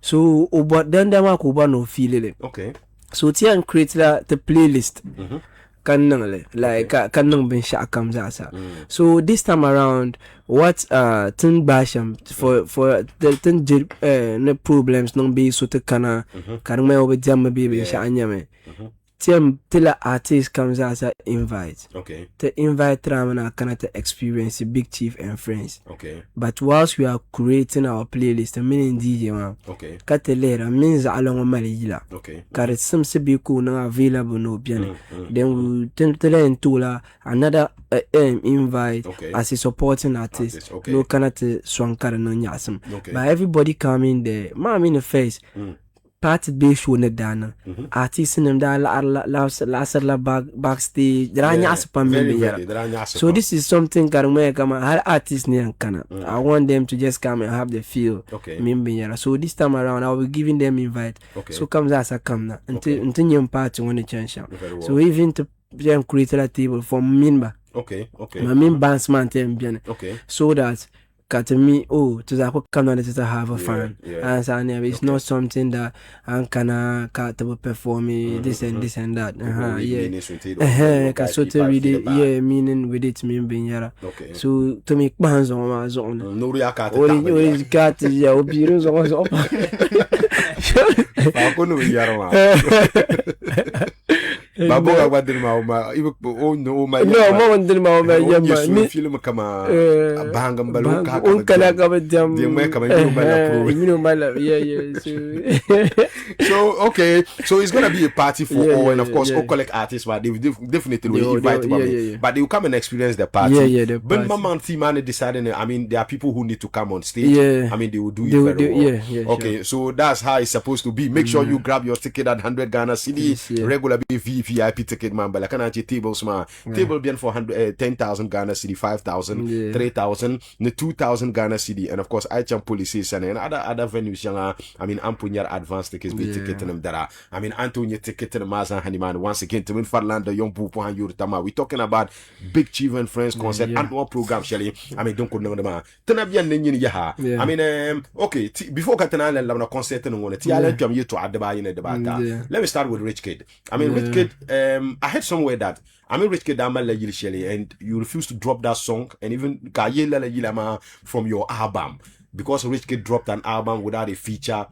So but then them ko no feel it. Okay. So tian create the playlist. Kanang like kanang ben sha kamza. So this time around what tin basham for the tin no problems no be so te kana karma obe jam be sha anyame. Tiam tila artist comes as a invite. Okay. To invite Ramana kana to experience Big Chief and friends. Okay. But whilst we are creating our playlist, meaning DJ man. Okay. Katelera means along malila. Okay. Kare some sebiku na available no bien. Then we tell into another invite as a supporting artist. Okay. No kana to swankara no nyasam. Okay. But everybody coming there, man in the face. Party be show ne dana artist them da la backstage dranya aspa me. So this is something karma kama har artist ne kana I want them to just come and have the feel mimbi. So this time around I will be giving them invite. So comes as a come na until party when the chance. So even to them create a table for mimba. Okay. My main bands man bien. So that me to the come on to have a fun. And it's not something that I can perform this and this and that. So to read it, meaning with it being yara. So to make bands on my zone. No real cat. Or cat is your appearance or Baboga wadiri ma no my no film kama bahanga mbalo kala kama jam so okay, so it's gonna be a party for all, and of course all collect artists, but they definitely will invite but they will come and experience the party. But mama and man deciding, I mean there are people who need to come on stage. I mean they will do it very well. Okay, so that's how it's supposed to be. Make sure you grab your ticket at 100 Ghana cedi, regular VIP ticket man, but like an tables man, table bien for 10,000 Ghana cedi, 5,000, 3,000, 2,000 Ghana cedi, and of course I champ policies and other venues. I mean ampunyar advance tickets be ticket them dara. I mean Antonio ticket to the Mazan Haniman once again to win Farlanda young Bupo and Yurtama. We're talking about Big Chief and Friends concert and one program Shelly. I mean don't know the man. Tenabian Nin Yaha. I mean okay, before Katana and Lavana concert and one Tiala come you to add the buy in the debata. Let me start with Rich Kid. I mean Rich Kid, I heard somewhere that Rich Kid Dama Shelly and you refuse to drop that song and even Kayela Yilama from your album because Rich Kid dropped an album without a feature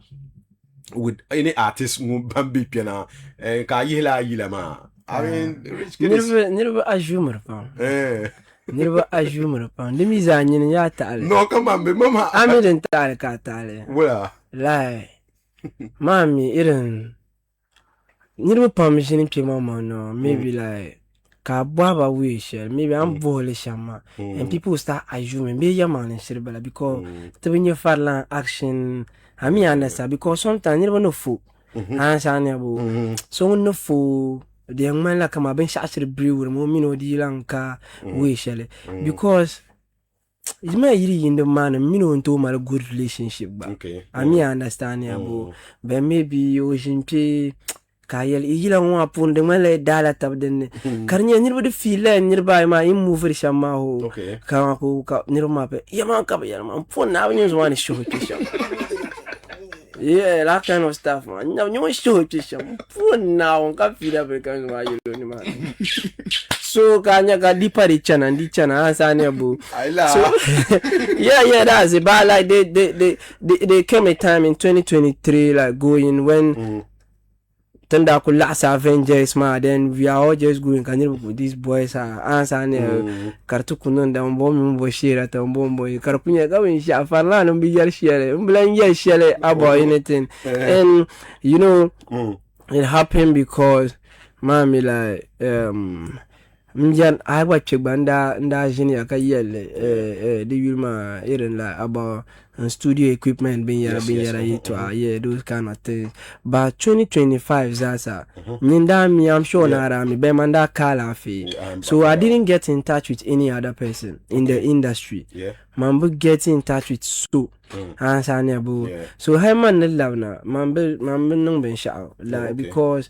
with any artist Bambi Piana and Kayela Yilama. I mean Rich Kid never assume never assume the mizan yata. No, come on, mama. I didn't tell Katale. Well, lie. Mommy, it never permission in Pimama, no, maybe like Kababa wish, maybe I'm Bolishama, and people start assuming be your man in Cerebella because to win your father action, I mean, understand because sometimes you never know fool. Answer so no fool. The young man like my bench actually brew, Momino di Lanka, wish, because it's my in the man and me into my good relationship. I mean, understand ya, but maybe you should pay Kayel, you don't want to put the money dollar tab then. Can you anybody feel nearby my immover Shamaho? Okay, Kamaku, near map, Yaman, for now, you want to show it. Yeah, that kind of stuff, man. Now you want to show it to some. For now, can't feel that because why you doing, man. so kanya ka di chana ansane bu. So yeah, that's it. But like they came a time in 2023 like going when Tenda could last Avengers ma, then we are all just going. Can you these boys are answer Kartukunon down bomb share at bomb Karpunya going Shafarlan and be your share, blame share about anything. And you know it happened because mommy like Mjan I watch banda nda jini akayele the Yulma even like about studio equipment being yeah, those kind of things. But 2025 Zasa Nindami I'm sure Narami Bemanda Kalafi. So I didn't get in touch with any other person in the industry. Mambo get in touch with Su Ansaniabu. So Herman Lavna Mambo nung ben shao like because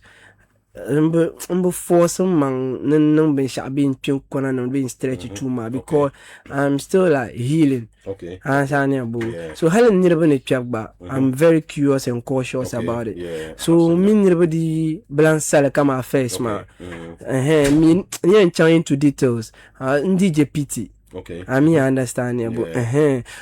for some man no been being pink corner and being stretched too much because I'm still like healing. So Helen never been a back. I'm very curious and cautious about it. So me nobody blank sala come face man. Me trying to details. DJ PT. I mean, I understand but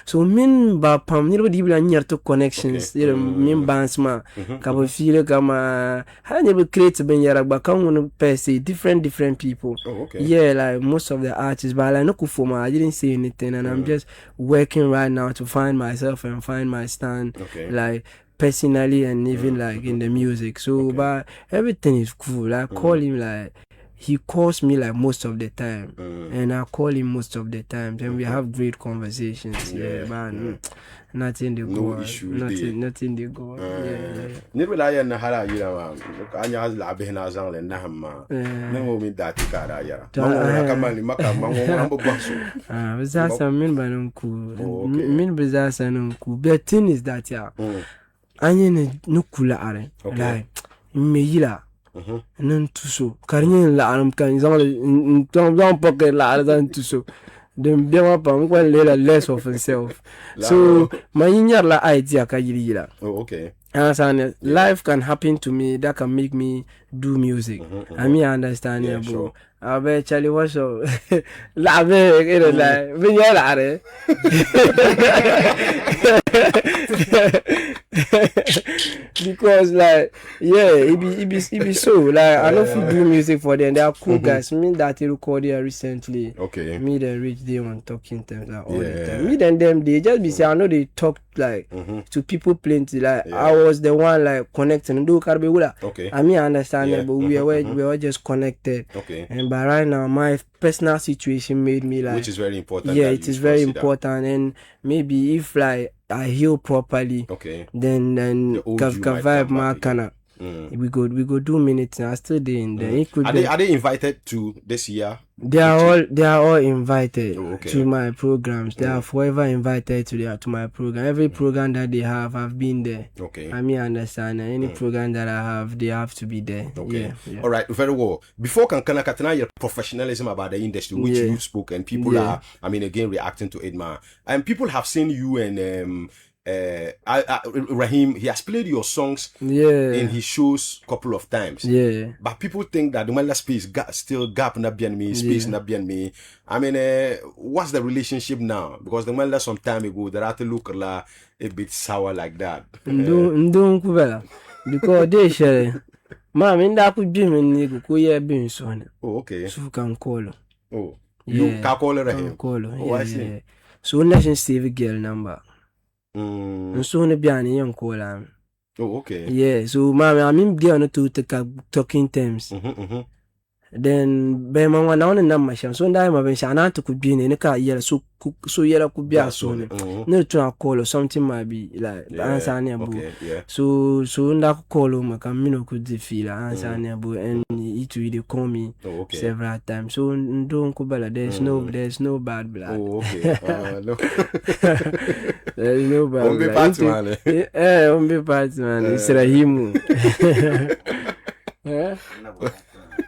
so mean ba pam nobody will near to connections. Mean bands ma. Kabo feel kama. I never create ben yara ba come per se different people. Yeah, like most of the artists, but like no kufuma. I didn't say anything, and I'm just working right now to find myself and find my stand. Like personally and even like in the music. So, but everything is cool. I call him like. He calls me like most of the time, and I call him most of the time, and we have great conversations. But nothing to go. Nothing to go. Never lie and Hara, you know, Anya Labina Zang and Nahama. No, me that Kara. Was that some mean by uncle? Mean bizarre and uncle. The thing is that, Anya no cooler are like Meila. Non tout so carien la am kan dans pocket la dans tout so dem bien pas on less of himself so my la idea ka yira and life can happen to me that can make me do music. I mean, I understand you, bro. I bet Charlie was so la be like when you're at because like it be so like I love to do music for them. They are cool guys. Me that they recorded recently. Me then reach them and talking to them like all the time. Me then them they just be say I know they talk like to people plenty like I was the one like connecting do Karbewula. I mean I understand it, but we were just connected. And but right now my personal situation made me like which is very important. Yeah, it is very important and maybe if like I heal properly, then can vibe my kind. We go do minutes. I still doing there. Are they invited to this year? They are all invited to my programs. They are forever invited to my program. Every program that they have, I've been there. I mean, I understand. Any program that I have, they have to be there. Yeah. All right, very well. Before can Katana your professionalism about the industry, which you spoke, and people are, I mean, again reacting to it, man. And people have seen you and Raheem, he has played your songs in his shows a couple of times. But people think that the Mala space still gap na bien me, space na bien me. I mean, what's the relationship now? Because the Mala some time ago, they had to look a bit sour like that. Because they share. Mom, in that could be me, go yeah, being son. So can call. You can call Raheem. I see. So let's see the girl number. So ne biani young call yeah, so mommy I mean girl to talking terms. Then be mama na on na masha so ndai ma ben shana to could be in the car yellow so yellow could be a son. No to call or something might be like answer nearby. So nda call ma can me no could feel answer nearby and it will call me several times. So don't kubala there's no bad blood. No. There's no bad blood. Ombe party man. It's Rahimu.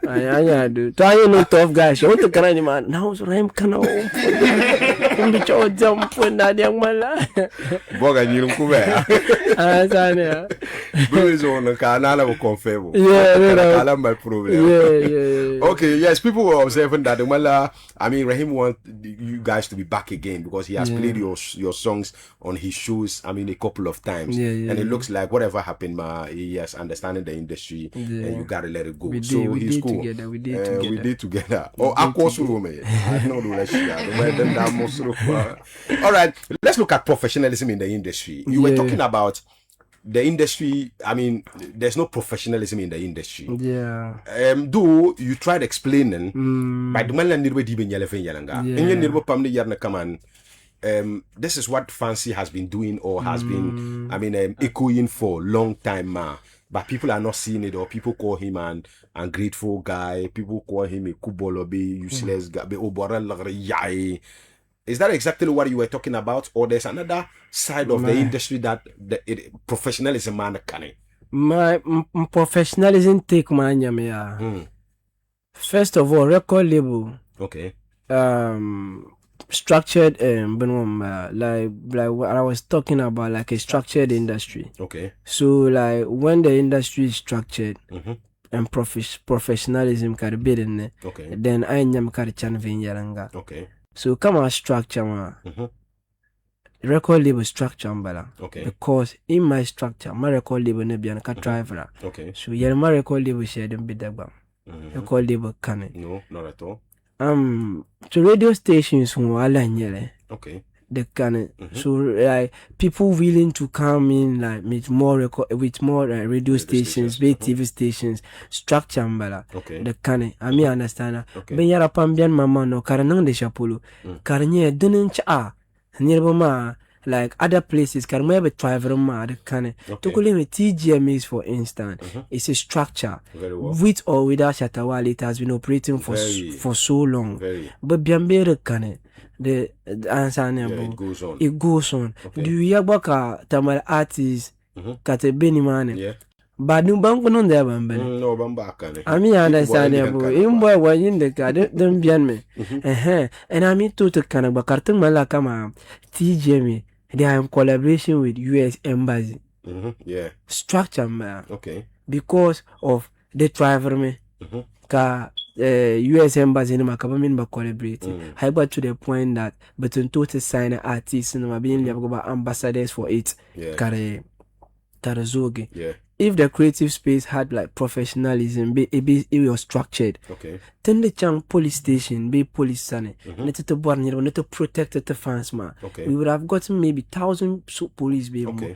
I do. Try no tough guys. You want to carry man. Now Rahim can kumbi cho jump na yang mala boga nyilum kube sana Bruzo no kana will confirm yeah my problem okay yes people were observing that I mean Raheem want you guys to be back again because he has played your songs on his shows I mean a couple of times and it looks like whatever happened he has understanding the industry and you gotta let it go we so did, he's cool together. We did together oh I know all right let's look at professionalism in the industry you were talking about the industry, I mean, there's no professionalism in the industry. Yeah. Though you tried explaining, by the man nirwe di ben yelefin yelanga. Inye nirwe pamne yarna kaman. This is what Fancy has been doing or has been, I mean, echoing for a long time, but people are not seeing it, or people call him an ungrateful guy. People call him a kubolobe, useless guy, yai. Is that exactly what you were talking about, or there's another side of the industry that professionalism man can? My professionalism take man First of all, record label. Okay. Structured like what I was talking about, like a structured industry. Okay. So like when the industry is structured and professionalism can be in it, okay. Then I am can yaranga. Okay. So come on structure record label structure okay. Because in my structure my record label ne bian ka driver. Okay. So my record label share them bit dagba. Record label can no, not at all. To radio stations who are okay. The can so like people willing to come in like with more radio stations, TV stations, structure okay. The can I mean understand okay. Ben yara pambian mama no karanang de chapolo karanye dunin cha nearby like other places can maybe driver ma the can to call him TGMAs for instance it's a structure with or without Shatawal it has been operating for so long but biambere can the answer it goes on okay. Do you baka tamal artists kate beni mane but no bank no there no bamba kane I mean understand in boy when in the car don't be me and I mean to kana ba kartun mala kama TGMA they are in collaboration with US embassy structure man okay because of the driver me ka US embassy in Makabamin ba collaborate. However, to the point that between total sign artists and being ambassadors for it. Kare Tarazogi. If the creative space had like professionalism, it was structured. Okay. Then the Chang police station, be police sane. Not to born here, not to protect the fans man. Okay. We would have gotten maybe 1,000 police be okay.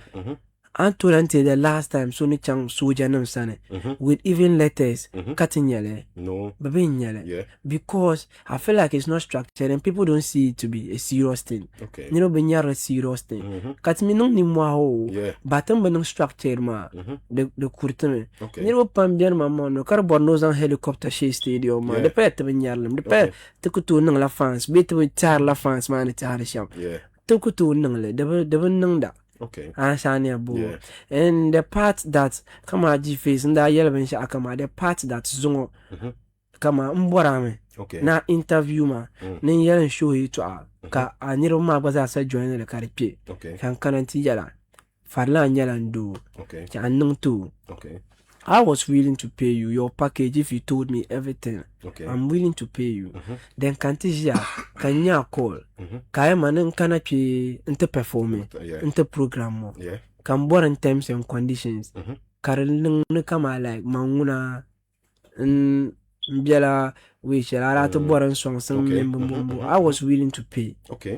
Until the last time Sony Chang Soja Nam Sane with even letters cutting yele. No. Yele. Because I feel like it's not structured and people don't see it to be a serious thing. Okay. You know, a serious thing. Kat me no ni mo ho. But I'm structured ma. The kurteme. Okay. You know pambian mama no carbon nose on helicopter she stadium ma. The pet ben yarlem. The pet tukutu nang la fans. Bit with char la fans man it harisham. Tukutu nang le. The nang da. Okay. And the part that come at G face and that yellow bench akama the part that zongo kama mborame na interview ma na yellow show it to ka aniro ma baza sa join the caripie kan kananti yala farla yala ndo anung tu I was willing to pay you your package if you told me everything. I'm willing to pay you. Then kantija kanya call. Kaya manen kana pi inte perform inte program kan born terms and conditions. Karel kama like manguna mbiala we shall to born song I was willing to pay.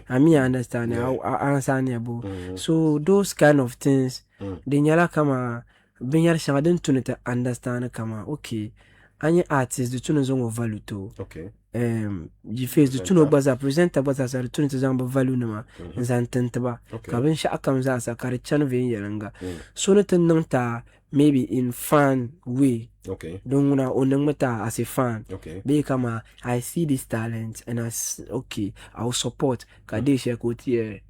I mean I understand I understand so those kind of things the nyala kama Benyar Shamaden to understand kama any artist the tune zongo value to you face the tune baza presenter baza sa tune zamba value nama nzantentaba kabin sha akamza sa kare chan ve yeranga so net nanta maybe in fan way don't na onangmata as a fan be kama I see this talent and I will support kadesha kotie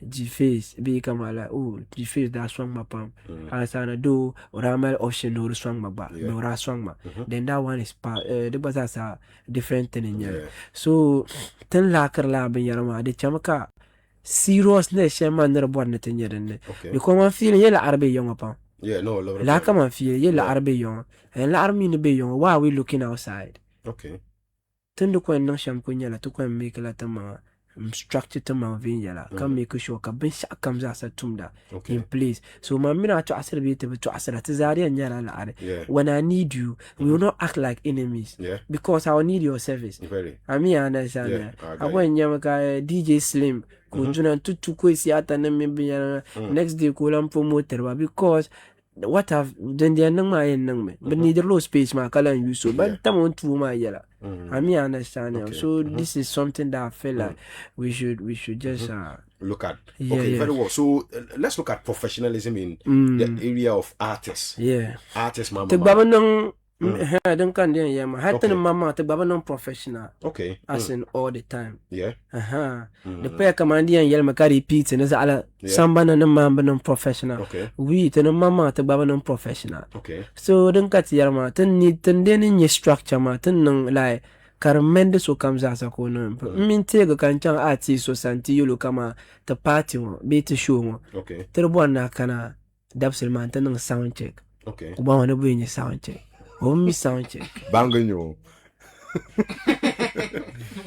G-Face be come like, oh, G-Face that swung my palm. And I do or I'm ocean no swung my back, no swung my. Then that one is the was as a different thing in here. So ten lacker lab in Yarama, the chamaka seriousness, shaman never born it in here. Because one feeling yellow arbe young upon. Yeah, no, Like I'm feel yellow arbe young, and la army in the young. Why are we looking outside? Okay. Tendo kwa no shampunya to kwa make la tama structure to my vinyala can make sure ka ben sha comes as a tumda in place. So my mina to asser be to asser tizari and yala la when I need you, we will not act like enemies. Because I will need your service. Very. I mean I understand. I want yamaka DJ Slim kujuna tutu kwesi ata na maybe next day kulam promoter because what have then they are nang my nang me but need low space ma kala you so but tam on to my yellow. I mean understand. So this is something that I feel like we should just look at. Very well. So let's look at professionalism in the area of artists. Artists mama. Don't can then yeah ma hatten mama te baba non professional as in all the time the pair command and yell makari repeat and as ala samba no mama non professional we te no mama te baba non professional so don't cut yell ma ten need ten then in your structure ma ten non like Carmende so comes as a corner. Mean take a canchang artist so santi you look kama the party one be to show one Terbuana kana dabsel man ten sound check one of your sound check. Oh, me sound check. Banganyo.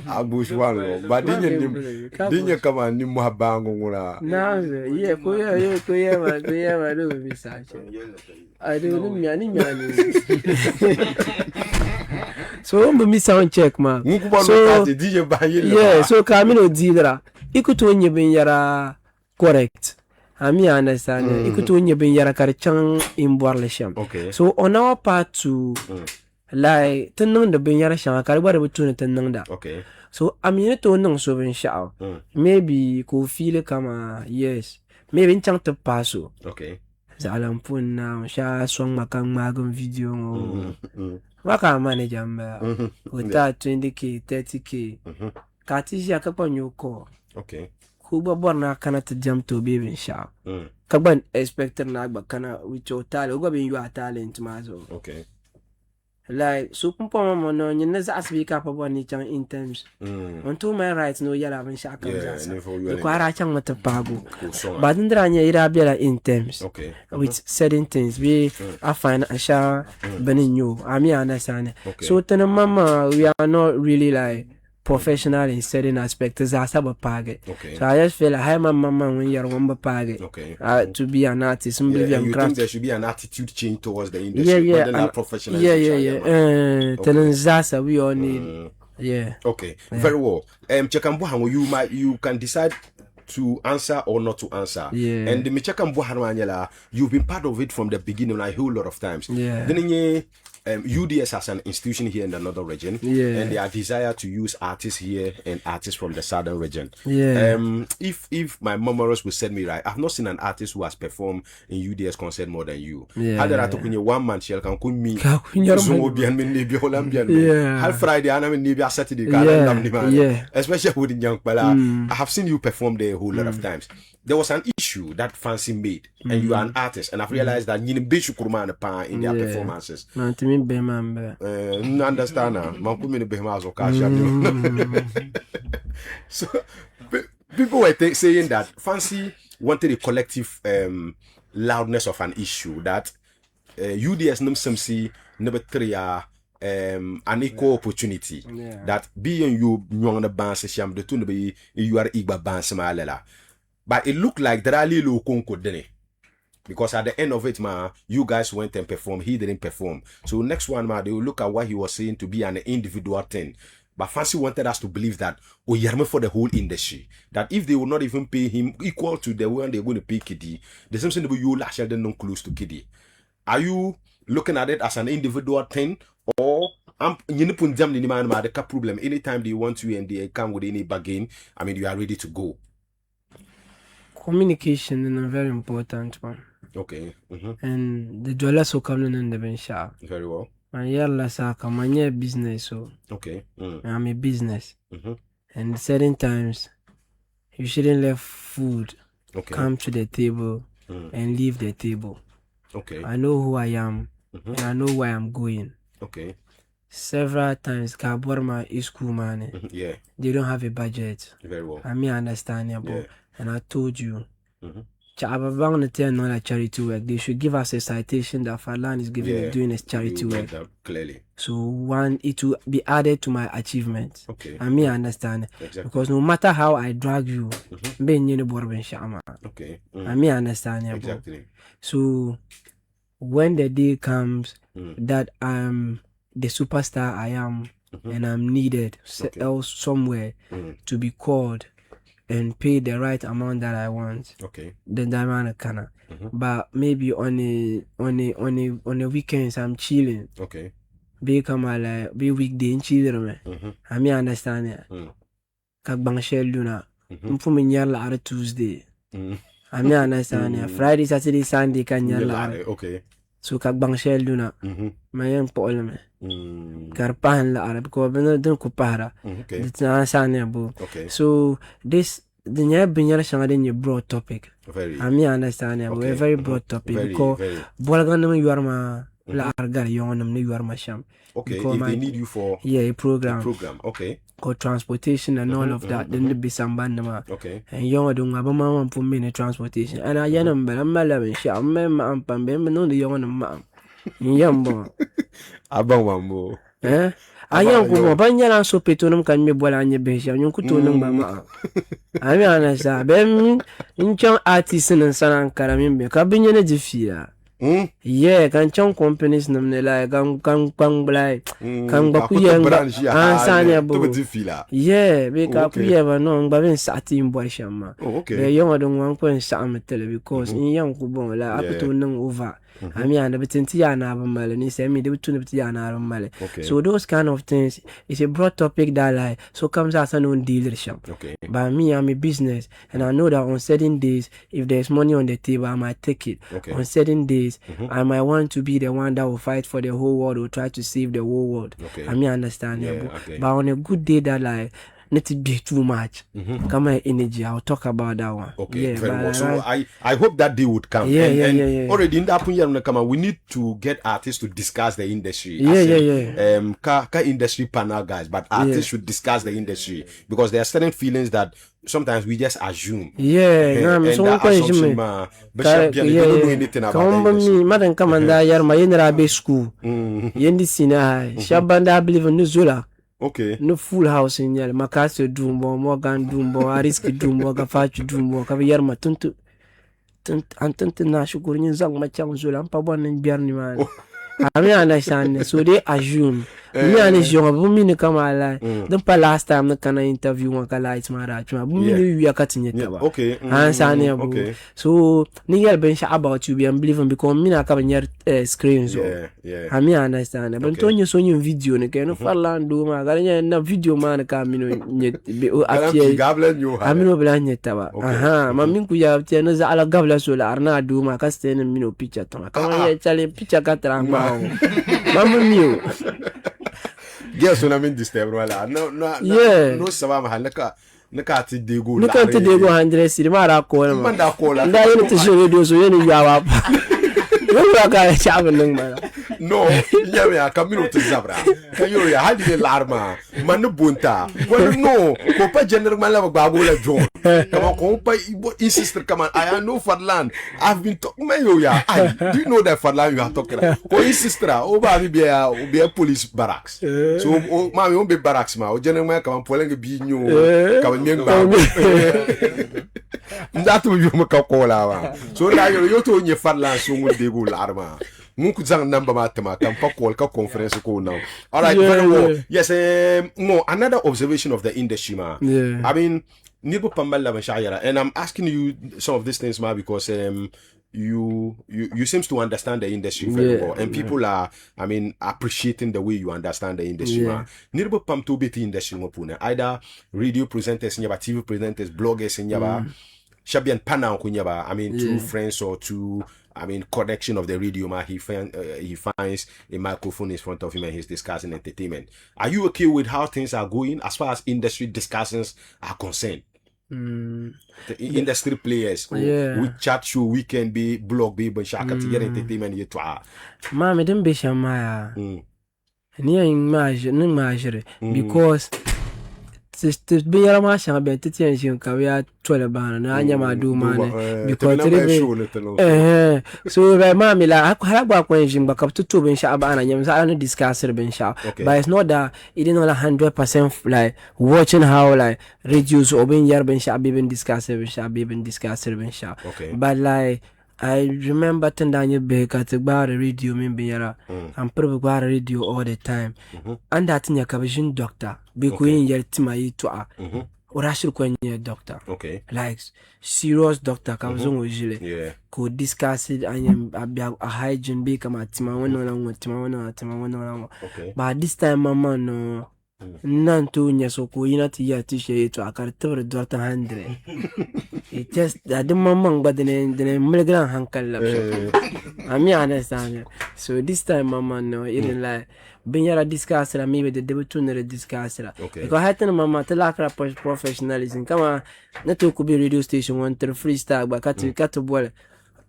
Abush one, but didn't you come on? You more bango. Now, yeah, Koya, I do be such. I do me. So, me sound check, man. So, yeah, so Camino Didra, Ikutu when you're correct. I understand. Ikutu ben yara karchang in Boarlesham. So on our part to like tenung the ben yara shang karibare between tenung da. So to nung so ben shao. Maybe ko feel kama yes. Maybe in chang te paso. Zalam pun na sha song makang magong video. Waka manage amba. Without 20k, 30k. Katiji akapa nyoko. Kuba borna kana to jump to baby sharp. Kaban expected nagba kana with your talent. Uga bin you are talent mazo. Like so pumpa no you never ask me capable ni chang in terms. Onto my rights no yala ban shaka mzasa. Kwara chang mata pago. But ndranya ira biela in terms. With certain things we I find a sha benin you. I mean understand. So tena mama we are not really like professional in certain aspects as a page. So I just feel like hi my mama when you're one page. To be an artist, you think there should be an attitude change towards the industry, but not professional. Telling Zasa we all need. Very well. You can decide to answer or not to answer. And the Michakambuhanwanyala, you've been part of it from the beginning like a whole lot of times. Then UDS as an institution here in another region, and their desire to use artists here and artists from the southern region. If my memories will set me right, I've not seen an artist who has performed in UDS concert more than you. How did I talk in your one man shell can call me Half Friday and maybe Saturday, especially with young Pala. I have seen you perform there a whole lot of times. There was an issue that Fancy made, and you are an artist, and I've realized that you need to in their performances. Understand now? So people were saying that Fancy wanted a collective loudness of an issue that UDS NMCMC number 3 an equal opportunity that being you young the band sham the two be you are igba band smalela. But it looked like there are little conco dene. Because at the end of it, you guys went and performed, he didn't perform. So next one, they will look at what he was saying to be an individual thing. But Fancy wanted us to believe that for the whole industry. That if they will not even pay him equal to the one they're going to pay Kiddy, the same thing you last year not close to Kiddy. Are you looking at it as an individual thing, or you need put them in the problem anytime they want you and they come with any bargain? I mean, you are ready to go. Communication is a very important one. And the dollar so coming in the bench. Very well. My yalla saka my business so. I'm a business. And certain times you shouldn't let food Okay. come to the table and leave the table. Okay. I know who I am and I know where I'm going. Okay. Several times, Kaborma is school man. Yeah. They don't have a budget. Very well. I mean, understandable. Yeah. And I told you, charity work. They should give us a citation that Falan is doing his charity work. Clearly. So it will be added to my achievement. Okay. I mean, understand. Exactly. Because no matter how I drag you, okay. I mean, understand. Exactly. So when the day comes that I'm the superstar I am and I'm needed else somewhere to be called and pay the right amount that I want. Okay. Then that man can. But maybe on a weekends I'm chilling. Okay. Be weekday in chilling. I mean understand it. Kag bang shell luna. Mfu la Tuesday. I mean understand it. Friday, Saturday, Sunday kan la. Okay. So kag bang shell luna. Mayan po me. Karpahan la Arab ko dun ko para. Okay. Okay. So this the near binyara shanga the broad topic. Very. I mean understand a very broad topic because bolgan you are ma la argar yonam you are ma sham. Okay. If they need you for a program. Okay. Or transportation and all of that, then the be some band. Okay. And young don't have a man for me transportation. And I am but I'm loving shit. I'm no the young man. Yambo. Abang Eh? I am go banya so petonum can me bola anya besha you could tell them. I mean understand. Ben in chong artists and san karamimbe. Kabinyane jifia. Yeah, can chong companies namne la kan blai kan bakuye ansanya bo. Yeah, because kuye ba no ngba sati mbo shama. Okay. The young don't want ko sam tele because in young ko bon la apeto nang over. I mean, and so those kind of things is a broad topic that like so comes as an own dealership. Okay. But me, I'm a business, and I know that on certain days, if there's money on the table, I might take it. Okay. On certain days, I might want to be the one that will fight for the whole world or try to save the whole world. Okay. I mean, understand. Yeah, okay. But on a good day that like not to be too much. Come on, energy. I'll talk about that one. Okay, yeah, very well. So I hope that day would come. Yeah. Already in that point, we need to get artists to discuss the industry. Ka industry panel guys, but artists should discuss the industry because there are certain feelings that sometimes we just assume. And that assumption, Bishop don't know anything about the industry. Madam Commander, Yarma Yenra School. Yendi Sina, Shabanda believe in Nuzula. Okay. No full house in Yale, Macasio Dumbo, Morgan Dumbo, Ariski Dumbo, Gafachi Dumbo, Kaviyarma Tuntu Antantan Nashukurin Zang Macham Zulam, Paban and Bjarniman. I mean, understand. So they assume. Me and his young woman come alive. The last time the kind of interview one can light my right. We are cutting it. Okay. Okay. So Nigel bench about you be unbelievable because me na come near screens. Yeah. I mean understand. But Tonyo so new video ne can no do ma garanya na video man ka mi no be apia. I mean no blanya taba. Ma min ku ya apia no za ala gabla so la arna do ma ka stene mi no picture to. Kama ya chale picture ka tramba. Mama mio. Yes, when I'm in this table, no, Savama Nakati Dego. Look at the Dego 100 Sidmara call. Manda call. And I need to show you so you know. No, yeah, Camino to Zabra. Kayoya, how did the Larma? Manubunta. Well, no, Copa General Malava Babula John. Come on, Copa, sister, come on. I know Fadlan. I've been talking, do you know that Fadlan you are talking about? Oh, sister, be a police barracks. So, Mammy won't be barracks, ma. General man come pulling a bean, come that will you make a call. So now you're to your Fadlan soon with the Larma. Mukuzang number matama can call conference call now. All right, very well. Yes, no, another observation of the industry, ma. Yeah. I mean, Nibu Pambala Mashayara, and I'm asking you some of these things, ma, because you seems to understand the industry very well, and people are, I mean, appreciating the way you understand the industry, ma. Nibu Pam to be industry mopuna. Either radio presenters in Yaba, TV presenters, bloggers in Yaba, Shabian Pana Kunyaba, I mean, two friends or two. I mean, connection of the radio, man. He finds a microphone in front of him and he's discussing entertainment. Are you okay with how things are going as far as industry discussions are concerned? The industry players we chat show weekend be blog be but shaka to get entertainment you twa mama dem be shamaya ni imagine because to be your masha be titian ka we are twelve ban na anya ma do man because so by mama la hala gba kwa njim ba kap to ben sha ba na nyam sa no discuss ben sha but it's not that it is not 100% like watching how like reduce or ben yar ben sha be ben discuss ben sha be ben discuss ben sha but like I remember Tandanya Baker to bar the radio, maybe I'm probably bar radio all the time. And that in your cabin doctor, because your timai to or I should call you doctor. Like serious doctor comes on usually. Could discuss it and a hygiene become a Timawana. But this time, Mama, no. None to Nyasoko, you not yet to share to a character Dr. Andre. It just that the mama, but the milligram hankel. I mean, understand. So this time, Mama, no, it didn't like being a discusser, maybe the devil tuner discusser. Because I had Mama to lack professionalism. Come on, not to could be radio station, one to freestyle, but cut to boil.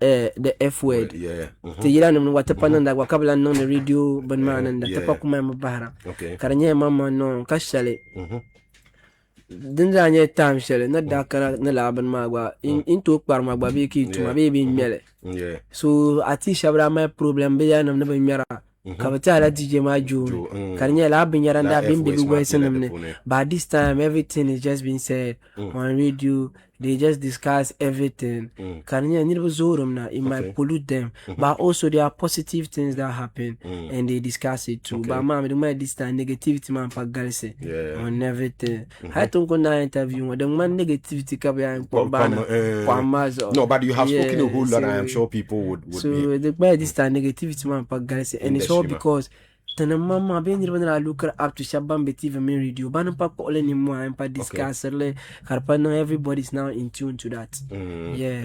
The F word. The Iran what upon that Wakabla non the radio, but man and the Tapakuma Bahara. Karanya Mama no Kashale. Then time shell, not darker than Laban Magua into Parma Babiki to my baby in Mele. So I teach about my problem, Bayan of Never Mira. Kavatala DJ Maju, Karnya Labin Yaranda been big ways in them. But this time everything is just been said on radio. They just discuss everything. Karnya need zorum na it might pollute them. But also there are positive things that happen and they discuss it too. But mama, they might this time negativity man for girls on everything. I don't go na interview with the man negativity kabya and no, but you have spoken a whole lot. I am sure people would so the by this time negativity man for girls and it's all because tana mama be nirwana look up to Shabam TV main radio bana pa ko le ni mo am pa discuss le karpa no everybody's now in tune to that.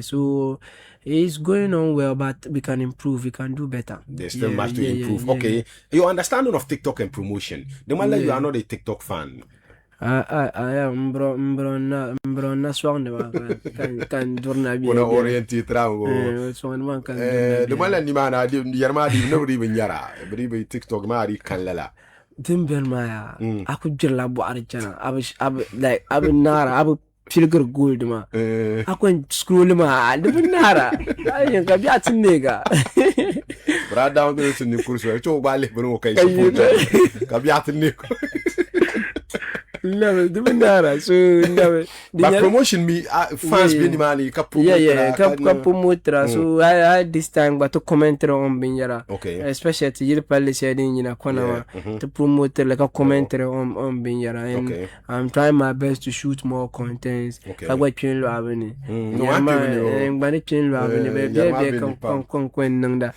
So it's going on well, but we can improve, we can do better. There's still much to improve. Your understanding of TikTok and promotion, the man that you are not a TikTok fan. I am bro na swang de kan durna bi ona orienté trago so man kan de mala ni mana di yarma di no ri nyara bi TikTok ma ri kalala dimber maya aku jirla bu arjana ab like ab nara ab filger gold ma aku scroll ma de nara ay ka bi atinega bra down de sun ni kurso to bale bro kai ka bi atinega never the Nara, so never. But promotion me fans been money kapumotra. So I had this time but to comment on Binyara. Especially to Yil Palace in Kona to promote like a commentary on Binyara. And I'm trying my best to shoot more contents. I got Chin Lavini. No, I'm Chin Lavini, baby, come Nanda.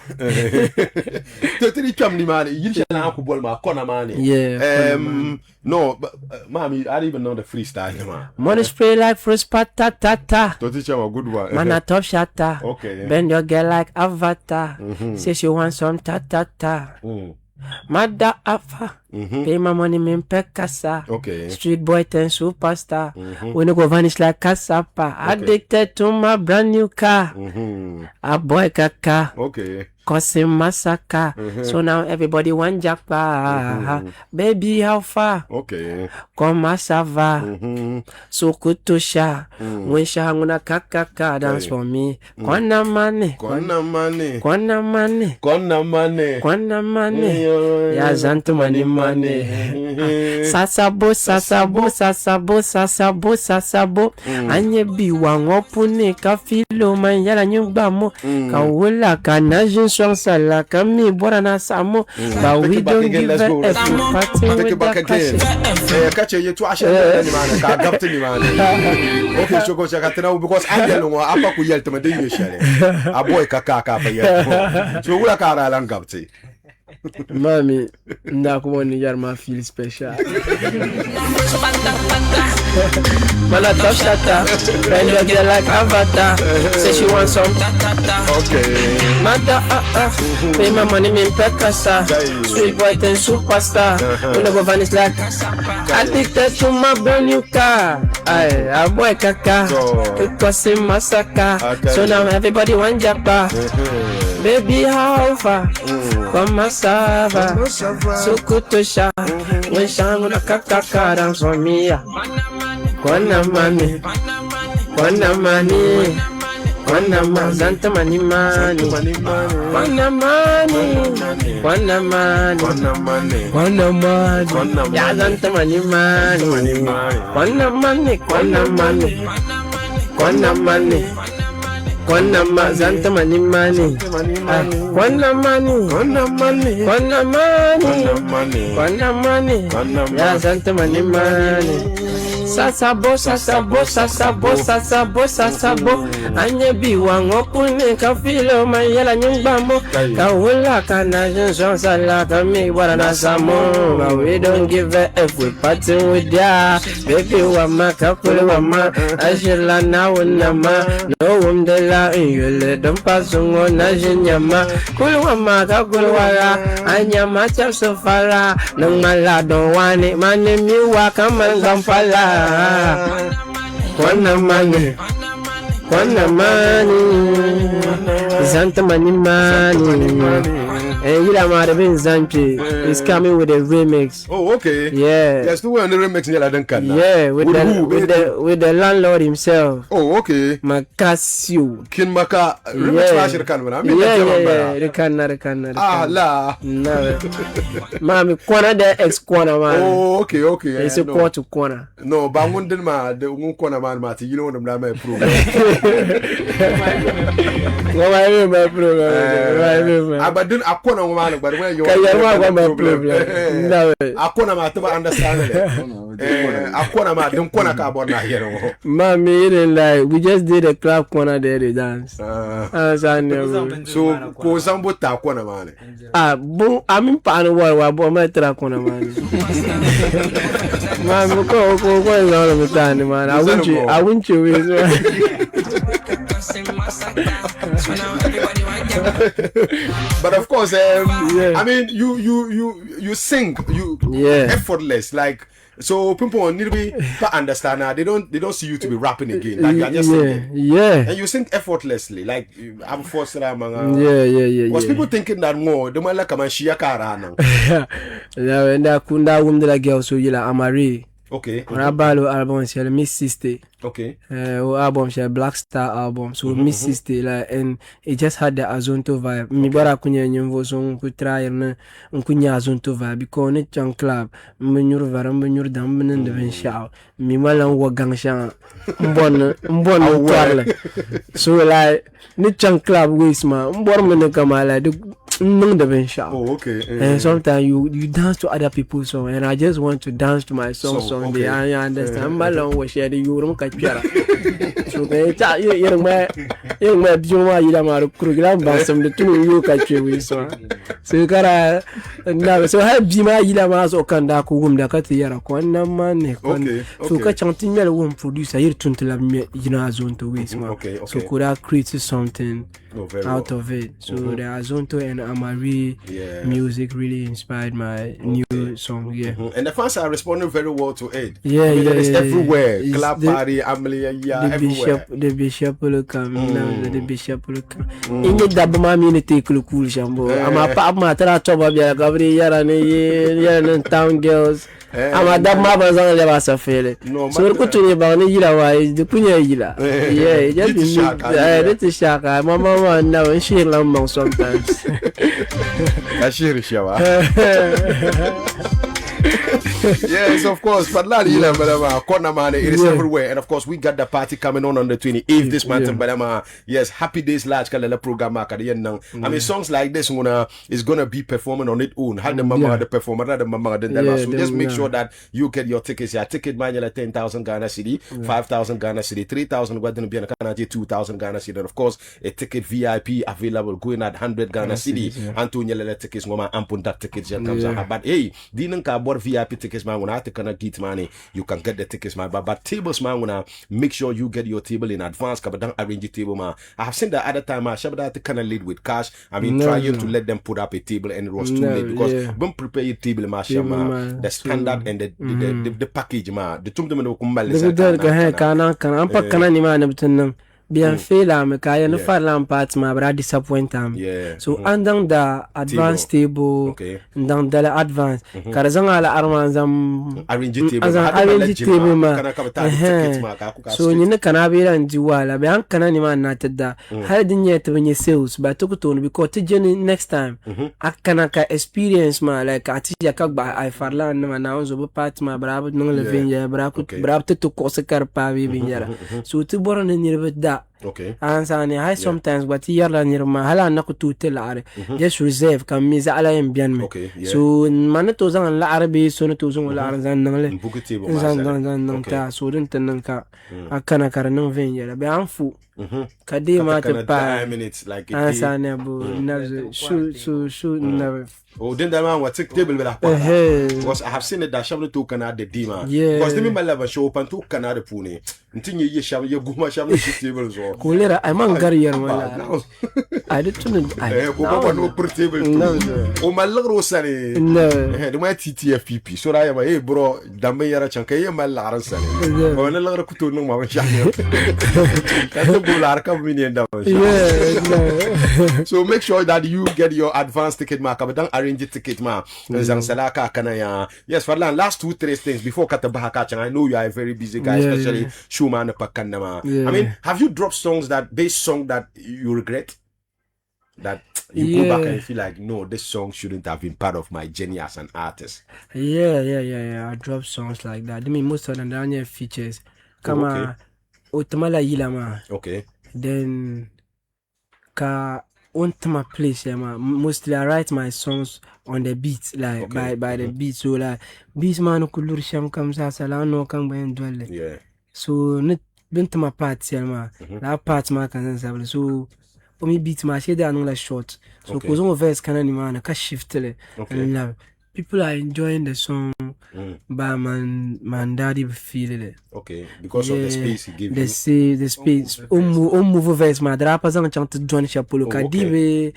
Totally come the money. You shall have Kona money. No, but mommy, I don't even know the freestyle, man. Money spray like first patata. To teach you a good one. Man, a top shatter. Bend your girl like Avatar. Say she wants some ta. Mada afa. Pay my money, me pekasa. Street boy ten superstar. When you go vanish like Kasapa. Addicted to my brand new car. A boy kaka. Cause massacre. So now everybody want japa. Baby, how far? Come sava. So kutosha. When shanguna kakaka dance for me. Kwana money. Ya zanto money. Sasabo. Anye biwa ngopune kafilo manyala nyumba mo. Kawula kanajin sala kami bora na samo. But we don't give a party with the catch you to Asha man. Ka gapti ni man. Okay, so go check out because I don't know apa ku yelta me dey shele. A boy kaka pa yel. So wula kara lang gapti. Mami, ndakumoni yarma feel special. Mana top shata, and you get like avatar. Say she wants some Okay. mata pay my money me pekasa. Sweet boy then superstar. When I go vanish like addicted to my brand new car. I boy kaka. It was in Masaka. So now everybody want japa. Baby how far? From Masava. So kutosha. When shangu na kaka dance for me. Kwana mani. Kwana mani. Kwana mazanta mani mani. Kwana mani. Kwana mani. Kwana mani. Ya zanta mani mani. Kwana mani. Kwana mani. Kwana mani. Kwana mazanta mani mani. Kwana mani. Kwana mani. Kwana mani. Kwana mani. Ya zanta mani mani. Sasabo, sasabo, sasabo, sasabo, sasabo. Anye biwa ngokune kafilo mayela nyumbamo. Kawula kana jinson sala kami wala nasamo. But we don't give a F, we partying with ya. Baby wama kakule wama. Ashila na unama. No umdela yule dompasungo na jinyama. Kulu wama kakule wala. Anyama chap sofala. Nung malado wani. Mani miwa kama ngampala. Kwana mani. Kwana mani. Zanta mani mani. And you know been Zanchi is coming with a remix. Oh, okay. Yeah. There's two on the remix in the Yeah, with the landlord himself. Oh, okay. Makasio. Kin Maka remix last year can I mean Rekana. Ah la. No. Mami corner the ex corner man. Oh, okay. It's a quarter to corner. No, but I wouldn't the one corner man Marty, you know them that my program. Well, I remember program. But then I corner man, but where you are my problem. No. I corner man to understand it. I corner man, don't corner carbon here. Mommy, didn't like we just did a club corner there to dance. So ko sambo ta corner man. Boom, I'm in pan wall, but my track corner man. Man, go all of the time, man. I want you. But of course, I mean, you sing, effortless, like. So people need to be understand now. They don't see you to be rapping again. Like you're just singing. Yeah. And you sing effortlessly. Like I'm forced to Was people thinking that more? They might like a shia karana. Yeah, and I couldn't woman girl so you like Amari. Okay. Rabalo album she Miss Sister. Okay. Album she Black Star album. So Miss Sister like and it just had the Azonto vibe. Mi bara kunya nyimvo so ku try na kunya Azonto vibe because ne chan club mnyur vara mnyur dam mnen de ben shout. Mi malan wo gang shan mbon twala. So like ne chan club ways ma mbor mne kama like Oh, okay. And sometimes you dance to other people's song, and I just want to dance to my song. Okay. I understand. My long was shared. You don't catch so they tell you, young man, you are program, but some the two you catch you so you gotta now. So have Jima Yilamas or Kandaku, whom the Katia, Kwana man, so catch something that won't produce a year to love me, zone to waste. Okay. So could I create something out of it? So the Azonto and Amari music really inspired my new song. And the fans are responding very well to it. It's everywhere. Club party, Amelia, everywhere. The bishop will come. The bishop will come. In the double mammy take cool shambo. I'm a pop matter top of your governor and town girls. I'm a dab mother's on the Vasa Fele. So we're going to about Yila, the Punya Yila. Yeah, just shock. I'm a mama now and she lumber sometimes. That's Yes, of course. But not even, corner man, it is everywhere. And of course, we got the party coming on the 28th this month. Yes, happy days large program. I mean, songs like this is gonna be performing on its own. How the mama, the performer, the mama, so just make sure that you get your tickets. Your ticket manual 10,000 Ghana cedi, 5,000 Ghana cedi, 3,000 Guadeloupe and Canada, 2,000 Ghana cedi. And of course, a ticket VIP available going at 100 Ghana cedi. Antonio Lele tickets, mama, ampun that tickets comes out. But hey, didn't board VIP tickets, man. When I take a get money, you can get the tickets, man. But tables, man, when I make sure you get your table in advance. Don't arrange the table, man. I have seen the other time, I Shabada to kind of lead with cash. I mean, trying to let them put up a table and it was too late because when prepare your table, man, the standard and the package, man. The tum bien fail me kaya no farlam part ma bra disappoint am so andang da advance table ndang da advance karazang ala armanzam arrange table ma so ni na kana bela ndiwala be an kana ni ma na tedda har dinye tbenye sales ba to ko because to journey next time akana ka experience ma like atija ka ba ai farlan ma na onzo part ma bra no le vinja bra to ko se kar pa bi binjara so to boron ni da ansani I sometimes but yalla nirma hala na ko tutel are just reserve kam mi za ala en bien me so man to zan la arabi so to zan la arzan nan le zan ta so din tan ka akana karanan ven yala be anfu kadima te pa ansani bu na shoot never. Oh, then that man was take table with that. Because I have seen it that Shamlo to Canada Dima. Because the member level show up and to Canada Pune. Until you sham you go my sham tables or Colera, I'm on Garrier. I didn't go no per table. Oh, my little Sally. No, my TTFPP. So I am a bro, Damaya Chanka, my Laran Sally. Oh, and a lot of Kutu, my sham. So make sure that you get your advance ticket mark. But arrange the ticket ma Salaka Kanaya. Yes, for last 2-3 things before Katabahaka. I know you are a very busy guy, especially Schumann Pakanama. I mean, have you dropped songs that you regret? That you go back and feel like, no, this song shouldn't have been part of my journey as an artist. I dropped songs like that. I mean, most of them are features. Kama Otamala Yilama. Okay. Then ka on my place, mostly I write my songs on the beat, like by the beat. So like beats man kulur sham comes as no come by and dwell. So not been to my part, that part my can so me beat my shade and all short. So cause on verse can man ka shift and people are enjoying the song, but man daddy feel it. Okay, because of the space he gives the space. Move verse my rappers are chanting John Chapolo Kadive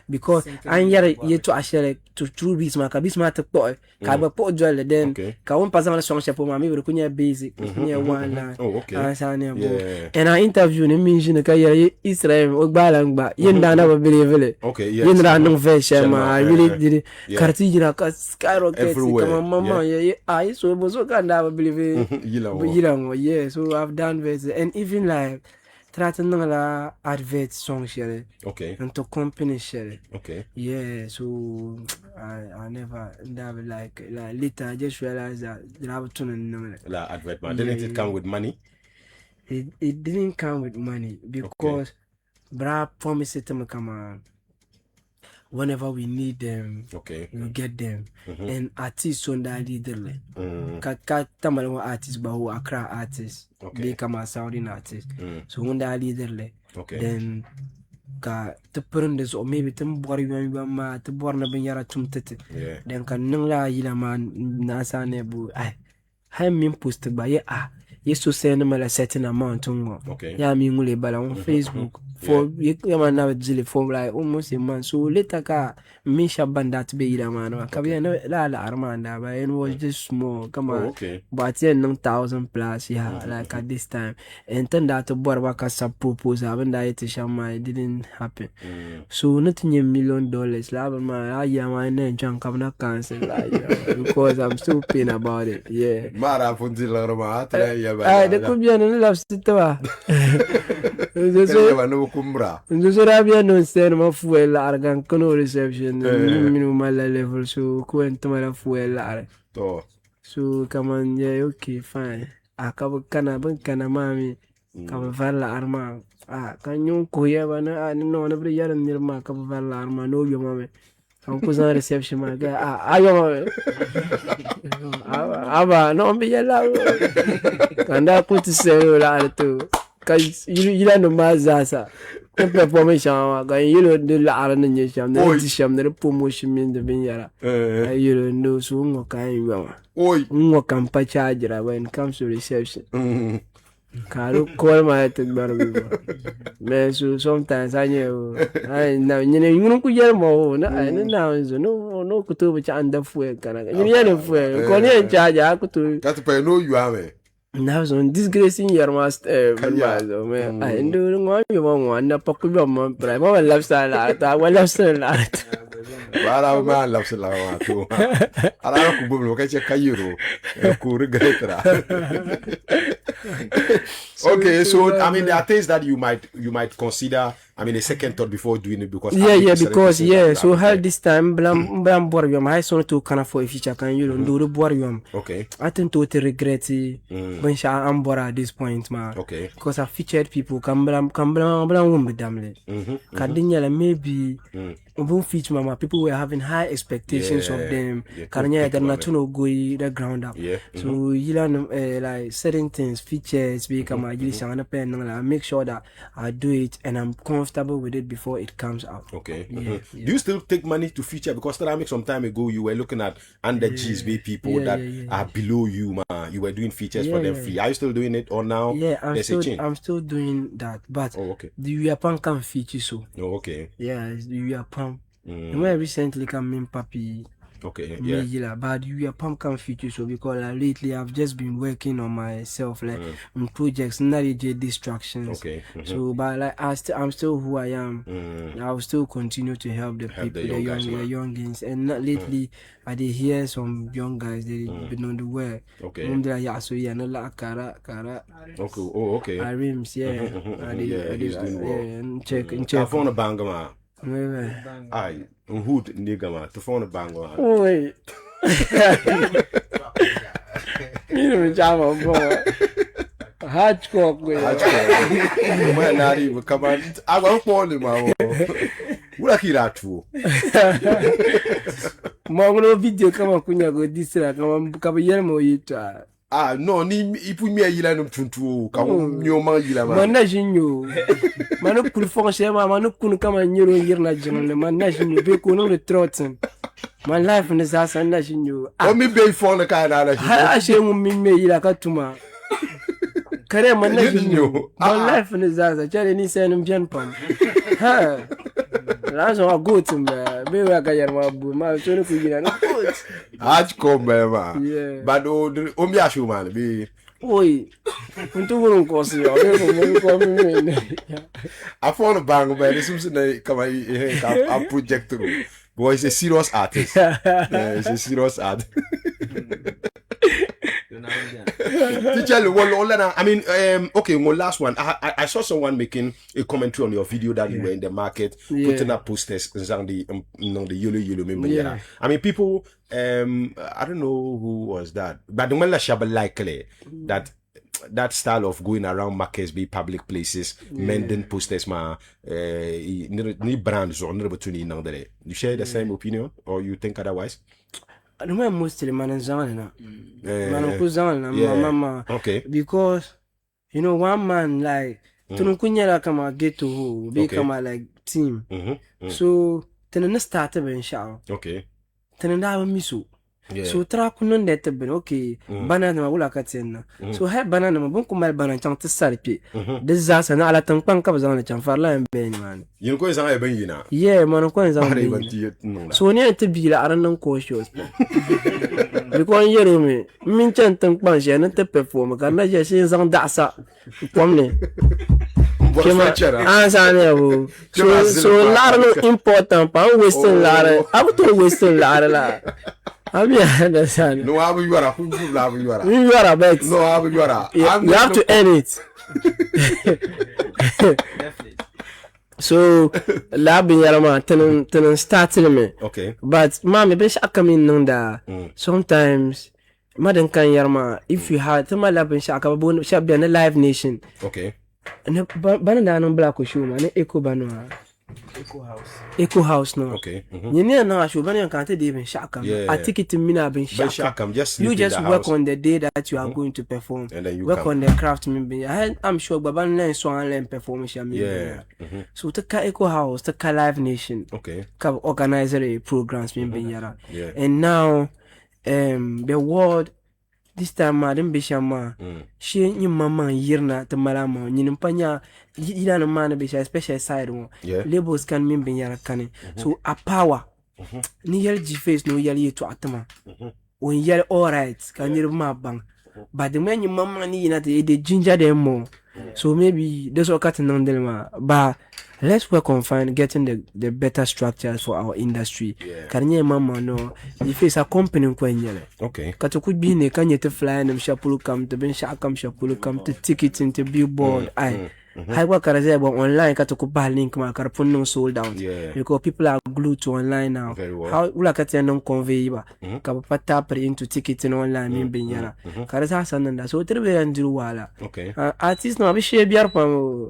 because I'm here to actually to true beats my kabis matter boy. Kaba put jolly then ka one person song chapo mami we kunya basic kunya one line. And I interview him mention ka Israel ogbalang ba yenda na believe it. Okay, yes. Yenda no verse I really did it. Kartijira skyrocket kama mama I so bozo kanda believe it. So I've done verses and even like try to know la advert song share and to company share so I never like later I just realized that I have to know la advert man didn't it come with money? It didn't come with money because bra promised it to me come on. Whenever we need them, we get them. And artists on that leader. Tamale artists, but who Accra artists, they come as Saudi artists. So when that leader, then to put on this or maybe to worry when ma to born a benyara tumtete. Then can nula yila man nasa nebu. I mean posted by yes to send them a certain amount. Yeah, I mean, on Facebook. For you man now for like almost a month. So later ka Misha Bandat be the man. Kabia la Armanda, but it was just small. Come on. But 10,000 plus, like at this time. And turned out to Borwaka sub proposal. Haven't died to Shama, it didn't happen. So nothing $1 million. Lava my my name John Kavana cancel because I'm still pain about it. Yeah. Mara Funzilla there could be an love sitter. Kumbra. So Rabia no stand of fuel argan reception minimal level so quent my fuel. So come on, yeah, okay, fine. Kaba kana mami. Kaba vala arma. Kan yung kuya ba na no na bri yaran nirma kaba vala arma no yo mami. Ang kuzan reception ma ga ayo mami. Aba no mbi yala. Kanda puti se la to. Kai yila no mazasa. Tempe pomi shama ga yilo de la arana nye sham na ti sham na promotion min de bin yara. Yilo no so ngo kan yo. Oi. Ngo kan pa charge when it comes to reception. Karu call my to barbu. Man, so sometimes I know now you know you ku yel mo na now no kutu bi anda fu kana. You yel fu ko ni charge akutu. That pay no you are. Now so disgracing your master man. I do want you want na pakulo mo pra mo lifestyle ta wa lifestyle Wala man lifestyle wa to. Ala ku bu ka che kayiro ku regretra. Okay, so I mean there are things that you might consider. I mean a second thought before doing it because so how this time blam boryum I saw to kana for future can you do the boryum. Okay. I tend to regret when sha ambora at this point man. Okay. Because I featured people can blam with them. Kadinya maybe feature mama people were having high expectations of them. Karanya that not to go the ground up. So you learn like certain things features become I make sure that I do it and I'm comfortable with it before it comes out. Okay. Do you still take money to feature? Because some time ago you were looking at under GSB people that are below you, man. You were doing features for them free. Are you still doing it or now? Yeah, I'm still doing that. But the Japan can feature so. Oh, okay. Yeah, the Japan. When recently come in Papi. Okay, but you pump can feature so because lately I've just been working on myself like on projects, not distractions. So but like I'm still who I am. I'll still continue to help the people, the youngins, and not lately I did hear some young guys they been on the way. So yeah, no la kara. Okay. I rims, I did check. I found a banger, man. Aye, hood nigga man, to phone a bang man. Wait. You know, Java boy. Hatchcock, man, not even come on. I won't fall him, man. What are that for? Mongo video come on, Kunya go this like come yellow eater. No, ni ipu mi ayila no tuntu ka nyo ma yila ma. Mana jinyo. Mano kul fonse ma mano kun kama nyiro yirna jinle mana jinyo be ko no trotten. My life in this house na jinyo. O mi be fon na ka na jinyo. Ha she mu mi me yila ka tuma. Kare mana jinyo. My life in this house chale ni se no bien pam. Ha. Lazo a go to me. Be wa ka yarma bu ma so no ku yila no. Hard come ma. But o mi ashu man be. Oi. Untu won ko si o be ko mi. I found a bang man. This is a project through. Boy, he's a serious artist. He's a serious artist. I mean, okay, one last one. I saw someone making a commentary on your video that you were in the market, putting up posters on the yellow. I mean, people, I don't know who was that, but the one that likely that style of going around markets, be public places, mending posters, ni brands or you share the same opinion or you think otherwise? I don't know mostly man mama. Okay. Because you know one man like tunukunya kama get to who be kama like team. So tenena start ben sha. Okay. Tenena miso. So tra kunun det ben okay banana ma wala katenna. So hay banana ma bon kumal banana chang tsarpi. Deza sana ala tankpan ka bazana chang farla ben man. Yin ko zan ben yina. Yeah man ko zan ben. So ne te bila aranan ko shows. Because yero me min chan tankpan je na te perform ka na je sin zan dasa. Komne. So lar no important pa western lar. Abu to western lar la. Abi understand. No, abu you are who love you are. You are bet. No, abu you are. You have to earn it. So labi yarama tenen starting me. Okay. But mommy be shaka min nunda. Sometimes Madan kan yarma if you had tama labin shaka babun shabya na Live Nation. Okay. Ne bana da nan black show ma ne Echo Banwa. Echo House no. Okay. Nyine na show bana kan te de bin shaka. A ticket mina bin shaka. You just work on the day that you are going to perform. And then you work on the craft me. I'm sure baba na so an learn performance me. So to ka Echo House, to ka Live Nation. Okay. Ka organizer programs me bin yara. Yeah. And now the world this time madam bishama she ni mama yirna to malama ni mpanya ila no man be special side one labels can mean ben yara kane so a power ni yel ji face no yel to atama when yel all right can you ma bang but the man your mama ni na the ginger them more so maybe that's what cutting on them but let's work on getting the better structures for our industry. Karnye mama no, if it's a company kwenyele. Okay. Kato could be ne kanye te fly and shapulu come to ben shakam shapulu come to tickets into billboard. I work at online kato ko buy link ma karpon no sold out. Because people are glued to online now. Very well. How ula kati non convey ba. Kapapa tap into tickets in online min benyana. Karasa sananda. So trebe andiru wala. Okay. Artist no abishe biar pa mo.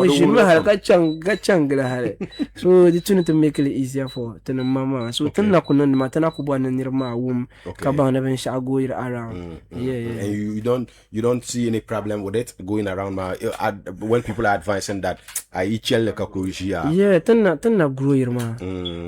We should know how gachangla hare. So the tune to make it easier for tena mama. So tena kuno matana kubwa na nirma wum kaba na ben shago around. Yeah. And you don't see any problem with it going around when people are advising that I eat like a crucia. Yeah, tena grow irma.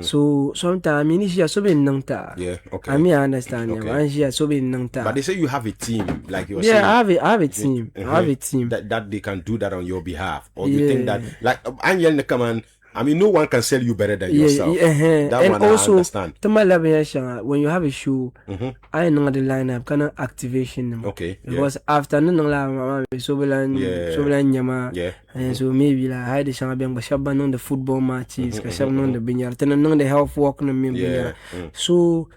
So sometimes initially so be nangta. Yeah, okay. I mean I understand. Okay. So be nangta. But they say you have a team, like you were saying. Yeah, I have a team. I have a team that they can do that on your behalf. Or you think that like Angel come on. I mean, no one can sell you better than yourself. That and one also, I understand. When you have a show, I know the lineup, kind of activation. Okay. Because after no so and so maybe like I the champion, but shaban on the football matches, shaban on the binyar, then on the health walk no me. So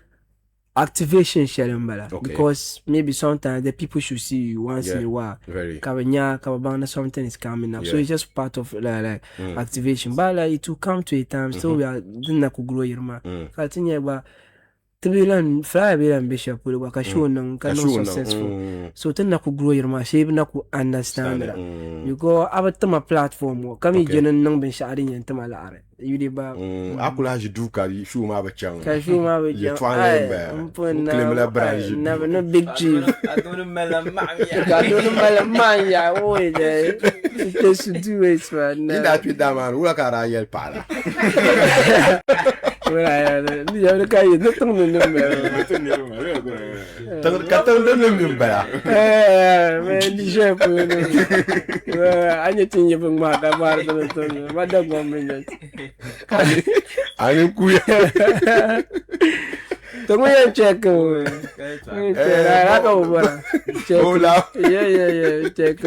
activation shalambala because maybe sometimes the people should see you once in a while. Kabanya something is coming up. So it's just part of like activation. But like it will come to a time so we are doing na grow yirma. Continue ba Tibilan fly bilan bishop will work a show nang successful. So then na grow yirma shape na ku understand that. You go abatama platform kami jenen nang ben sharing and tamalare. You di ba akula jidu ka show ma ba chang ka show ma ba je twan le ba never no big chief adonu mala ya oh de just do it man ina tu da man wala ka ra yel pala wala ni ya ka yi no tong no me mais ni je peux anya tinye bang ma da bar da ma da gombe ani kuya Tunggu ya check. Check.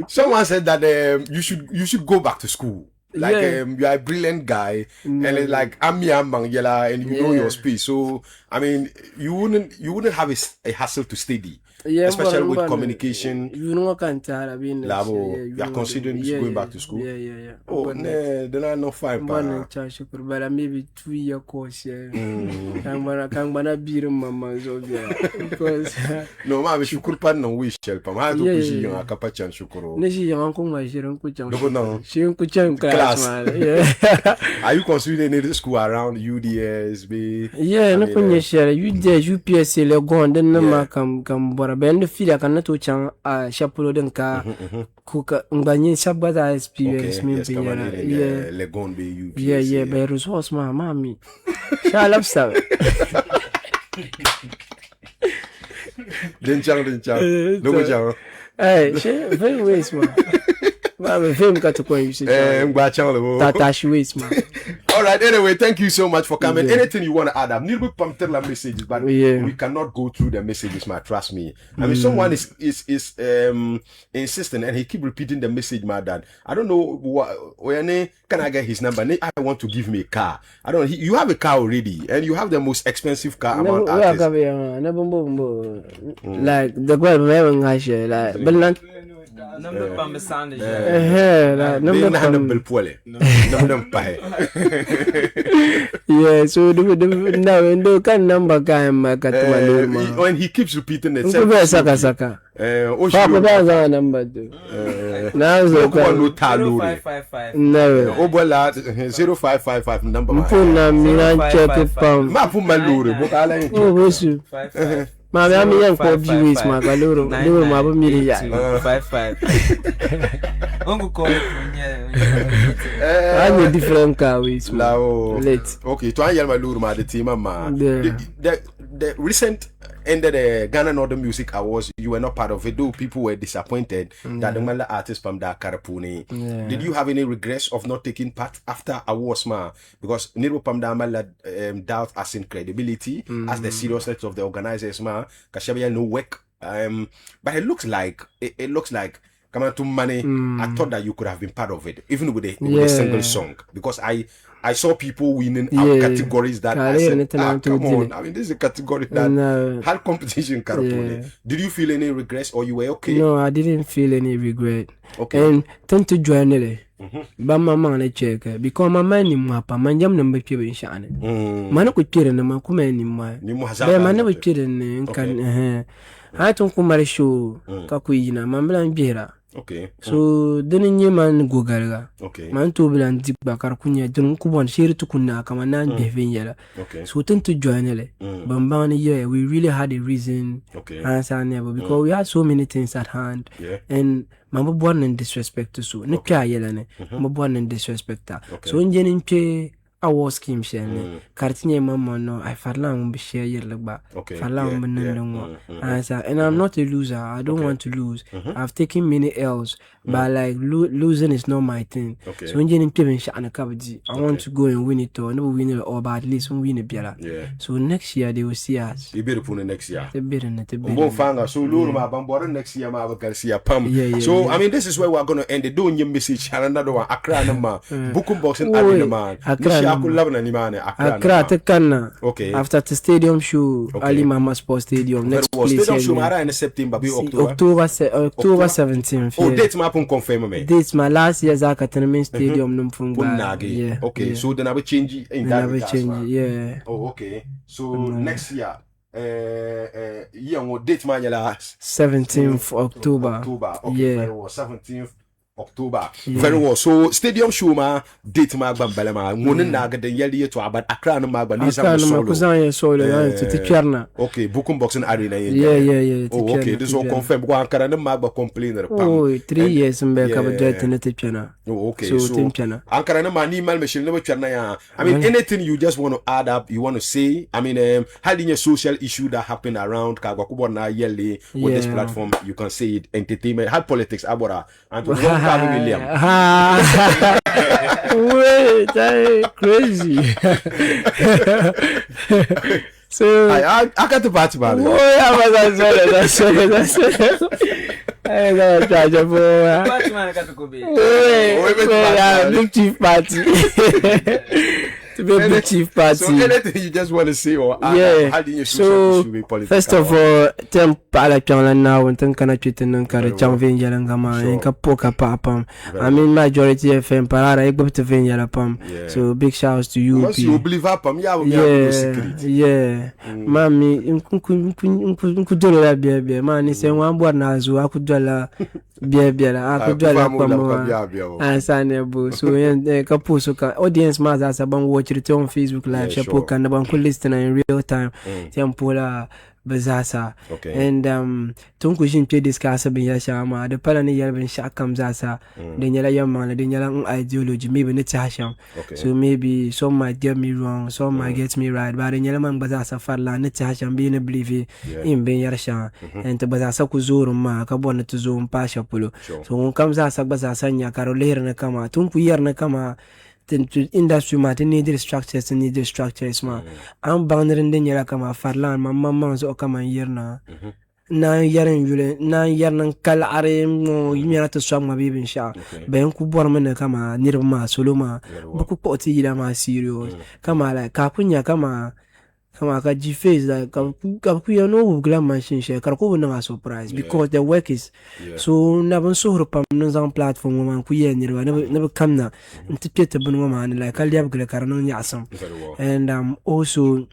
Someone said that you should go back to school. Like you are a brilliant guy, and it's like I'm Yela, and you know your speech. So I mean, you wouldn't have a hassle to study. Especially with communication. You know what can tell I mean. You are considering going back to school. Yeah. Oh, then I know fine. But maybe 2 year course. Can't be mama because no, ma shukur pan no wish help. Ma do kuji yung akapachan shukuro. Nesi yung kung may shirong kuchang. No. Shirong kuchang class. Are you considering any school around UDS? No kunya share UDS UPS le go then na kam bora ben the feel kan to chang shapulo den ka kuka ngbanyi sabata experience me be le gon be UPS. Be resource mami. Shalap sa. Den chang. No chang. Hey, very waste man. Mama film got to go you say. Tatashi waste man. All right. Anyway, thank you so much for coming. Anything you want to add? I'm little bit tell messages, but we cannot go through the messages, man. Trust me. I mean, someone is insisting, and he keep repeating the message, my dad. I don't know when can I get his number? I want to give me a car. I don't. You have a car already, and you have the most expensive car among artists. Like the girl like Number pam sound is number pam bel pole. Number pam. Yeah, so the can number guy when he keeps repeating it. Saka. Papa does number two. Now so no taluri. 555. No. Obola 0555 number. Mpuna mina check pam. Ma pu maluri. Bokala. Oh, wosu. 55. Ma me am yan ko viewers ma ka loro ma bo mi ya. 55. Ongu call it. I'm a different car with late. Okay, to anyel maluri ma the team ma. The recent ended the Ghana Northern Music Awards, you were not part of it, though people were disappointed that the Mala artist from that Karapuni. Did you have any regrets of not taking part after awards, ma? Because Niro Pamda Mala doubt as in credibility, as the seriousness of the organizers, ma. Kashabia no work. But it looks like come on to money. I thought that you could have been part of it, even with a single song, because I saw people winning categories that I said, come on. I mean, this is a category that had competition. Did you feel any regrets or you were okay? No, I didn't feel any regret. Okay. And tend to join it. But my man check because my man in Mapa, my jam number in Shannon. Man could kill in my command in my man never children can. I don't come my show, Kakuina, Mambla and Bira. Okay. So then you man go garga. Okay. Man to be and deep back Arcunia, don't come on share to Kuna, come on and behavior. Okay. So tend to join it. Bambani, yeah, we really had a reason. Okay. Answer never because we had so many things at hand. Yeah. And Mamma born in disrespect to so. No care yelling. Mamma born in disrespect. So in Jenin I was scheme sharing. Cartier mamma no, I falan be share year like back. Okay. Falan answer. And I'm not a loser. I don't want to lose. I've taken many L's, but like losing is not my thing. Okay. So when you're in shot and a cavity, I want to go and win it or never win it or but at least win it better. Yeah. So next year they will see us. You better put it next year. They better not. So Luma Bambora next year, ma Garcia Pam. Yeah. So I mean, this is where we're gonna end it. Doing your message and another one. Accra nama. Bukum box and Arena man. Accra Tekana. Okay. After the stadium show, Ali Mama Sports Stadium. Next place. Stadium show Mara in September. October 17th. Oh, date ma pun confirm me. This my last year's Akataname Stadium Numfunga. Yeah. Okay. So then I will change it in that regard. Yeah. Oh, okay. So next year. Date man 17th October. Okay. Yeah. 17th October. Very well. So stadium show ma date ma gbambele ma ngonin na ga den yeli to abad Accra na ma gba lisa solo to Tierna. Okay, Bukum Boxing Arena. Yeah. Oh, okay. This all confirmed. Go Ankara na ma gba complainer. Oh, 3 years mbe ka budget na Tierna. Oh, okay. So Ankara na ma ni mal machine na Tierna ya. I mean, anything you just want to add up, you want to say, I mean, had in a social issue that happen around Kagwa Kubo na yeli with this platform, you can say it, entertainment, had politics abora and William. Wait, that's crazy. So I got the party about it. Oh, yeah, that's I got a charge of big chief party. To be a big chief party. So anything you just want to say or add, how do you so first of all, pala changla now and kana chitin nkare changvinja ngama nka poka papam. I mean majority FM parara ego to vinja pam. So big shouts to you. Once you believe pam yeah. Mami nkudola bia mani se wambwa nazo akudola bia akudola pam. Ansanebu so kapuso ka audience maza saban watch it on Facebook live shapoka and ban could listen in real time. Tempola Bazasa. Okay. And Tunkushin play discuss a Yashama, the Palani Yalvin Shakam Zasa, the Yala Yaman, the Yalang ideology, maybe Netasham. So maybe some might get me wrong, some might get me right, but in Yalaman Bazasa Farla, Netasham being a believe in Ben Yarsha, and the Bazasa Kuzuruma, Kabona to Zoom Pasha Pulu. So when comes Asa Bazasanya, Carolera Nakama, Tunku Yer Nakama. Industry ma need structures ma am boundary den yara kama farlan mamma zo kama yerna na yaran yule na yarnan kal are mo yimira to swama bibin sha ben ku bor men kama nirma soloma buku ko ti yila ma serious kama la ka kunya kama Kama ka G-Face like ka ku ya no glam machine share kar ko na surprise because the work is so na ban so pam no zan platform man ku ya ni na kamna ntipete bun ma like kal yab gele kar no nyasam and also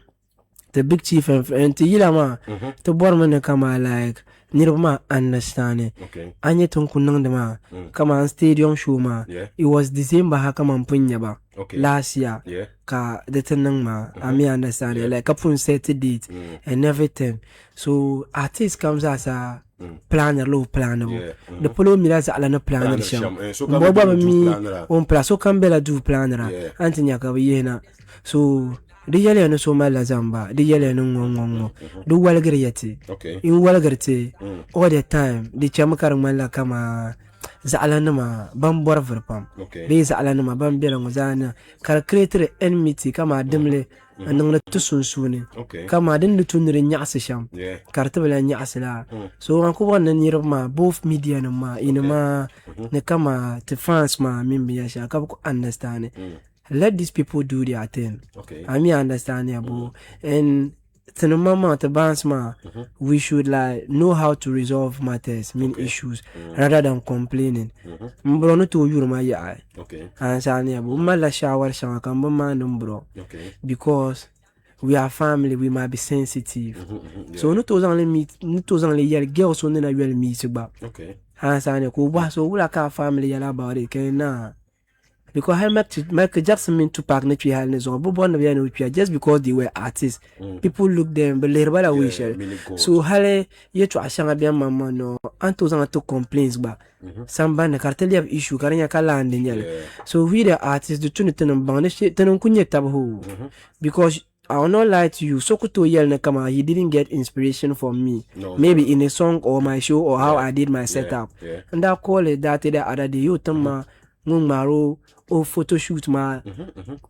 the big chief and to yilama to borman kama like nirma understand it anye ton kunang de ma kama stadium show ma it was December ha kama punya ba last year ka the tenang ma I me understand it like kapun set date and everything so artist comes as a planner low planner the polo miras ala na planner sham boba mi on place so kambela do planner antinya ka yena so di yale no so mala zamba di yale no ngongo do walgari yati in walgarti all the time di chamakar mala kama za'alana ma ban borver pam di za'alana ma ban bela ngozana kar creator enmity kama dimle anang na tusunsuni kama din tunire nyase sham kar tabela nyase la so an ko wannan yiro ma both media na ma inama ne kama te fans ma mimbi ya sha ka ko understand let these people do their thing. I mean, understand ya, bro. And to the mama, to bounce ma, we should like know how to resolve matters, issues, rather than complaining. Bro, no to you, my eye. And Sanya, bro, mala shower, shower, come man, bro. Because we are family, we might be sensitive. So no to only meet, no to only yell girls on the real meet about. And Sanya, go was so we like our family about it, can na. Because I Michael Jackson mean Tupac na twi hal so bo na bia na twi just because they were artists people look them but later bala we share so hale ye to ashanga bia mama no anto zanga to complaints ba samba na cartel have issue karanya kala ande nyale so we the artists the tune tenum ban na tenum kunye tabu because I will not lie to you. Sokoto yell na kama he didn't get inspiration from me. Maybe in a song or my show or how I did my setup. And I call it that the other day. You tama maro or photo shoot ma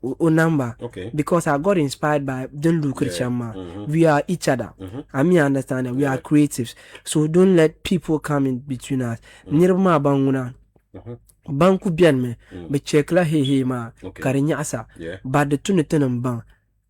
or number because I got inspired by don't look at Chama. We are each other. I mean understand that we are creatives. So don't let people come in between us. Nirma banguna. Banku bien me check la he ma karinya asa but the tunetenum bang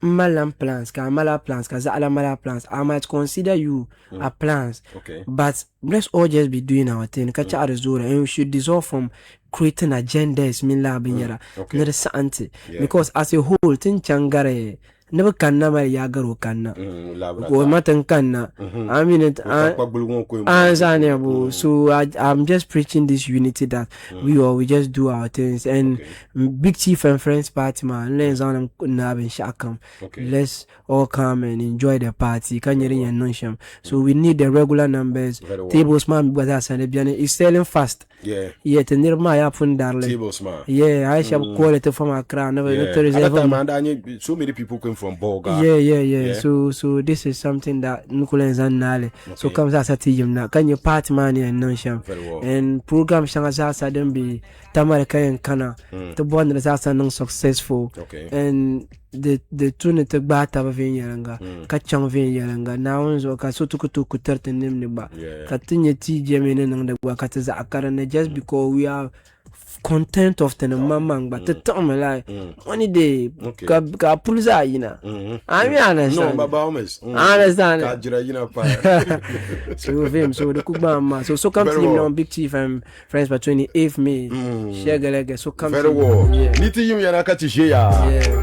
malam plans ka mala plans ka za mala plans I might consider you a plans but let's all just be doing our thing catch out and we should dissolve from creating agendas min la binyara na santi because as a whole tin changare never can na mai ya garo kanna go matan kanna I mean it so I'm just preaching this unity that we just do our things and big chief and friends party man let's on na ben shakam let's all come and enjoy the party kanyeri and nonsham so we need the regular numbers tables man brother sane biane is selling fast te nirma ya fun darle tables man I shall call it from Accra so many people from Boga. So this is something that Nukulen Zanale. So comes as a team now. Can you party money and non-sham? And program Shangaza then be Tamaraka and Kana. The bond is also non successful. And the tune to bata vinyanga, Kachang vinyanga. Now so Kasutuku to 30 nimba. Katinya T. Jemin and the Wakataza Akarana just because we are content of the mamang but the time like one day ka pulza yina I mean understand no baba understand so him so the kubama so come to him now big chief and friends by 28th May share so come very well niti yim yana kati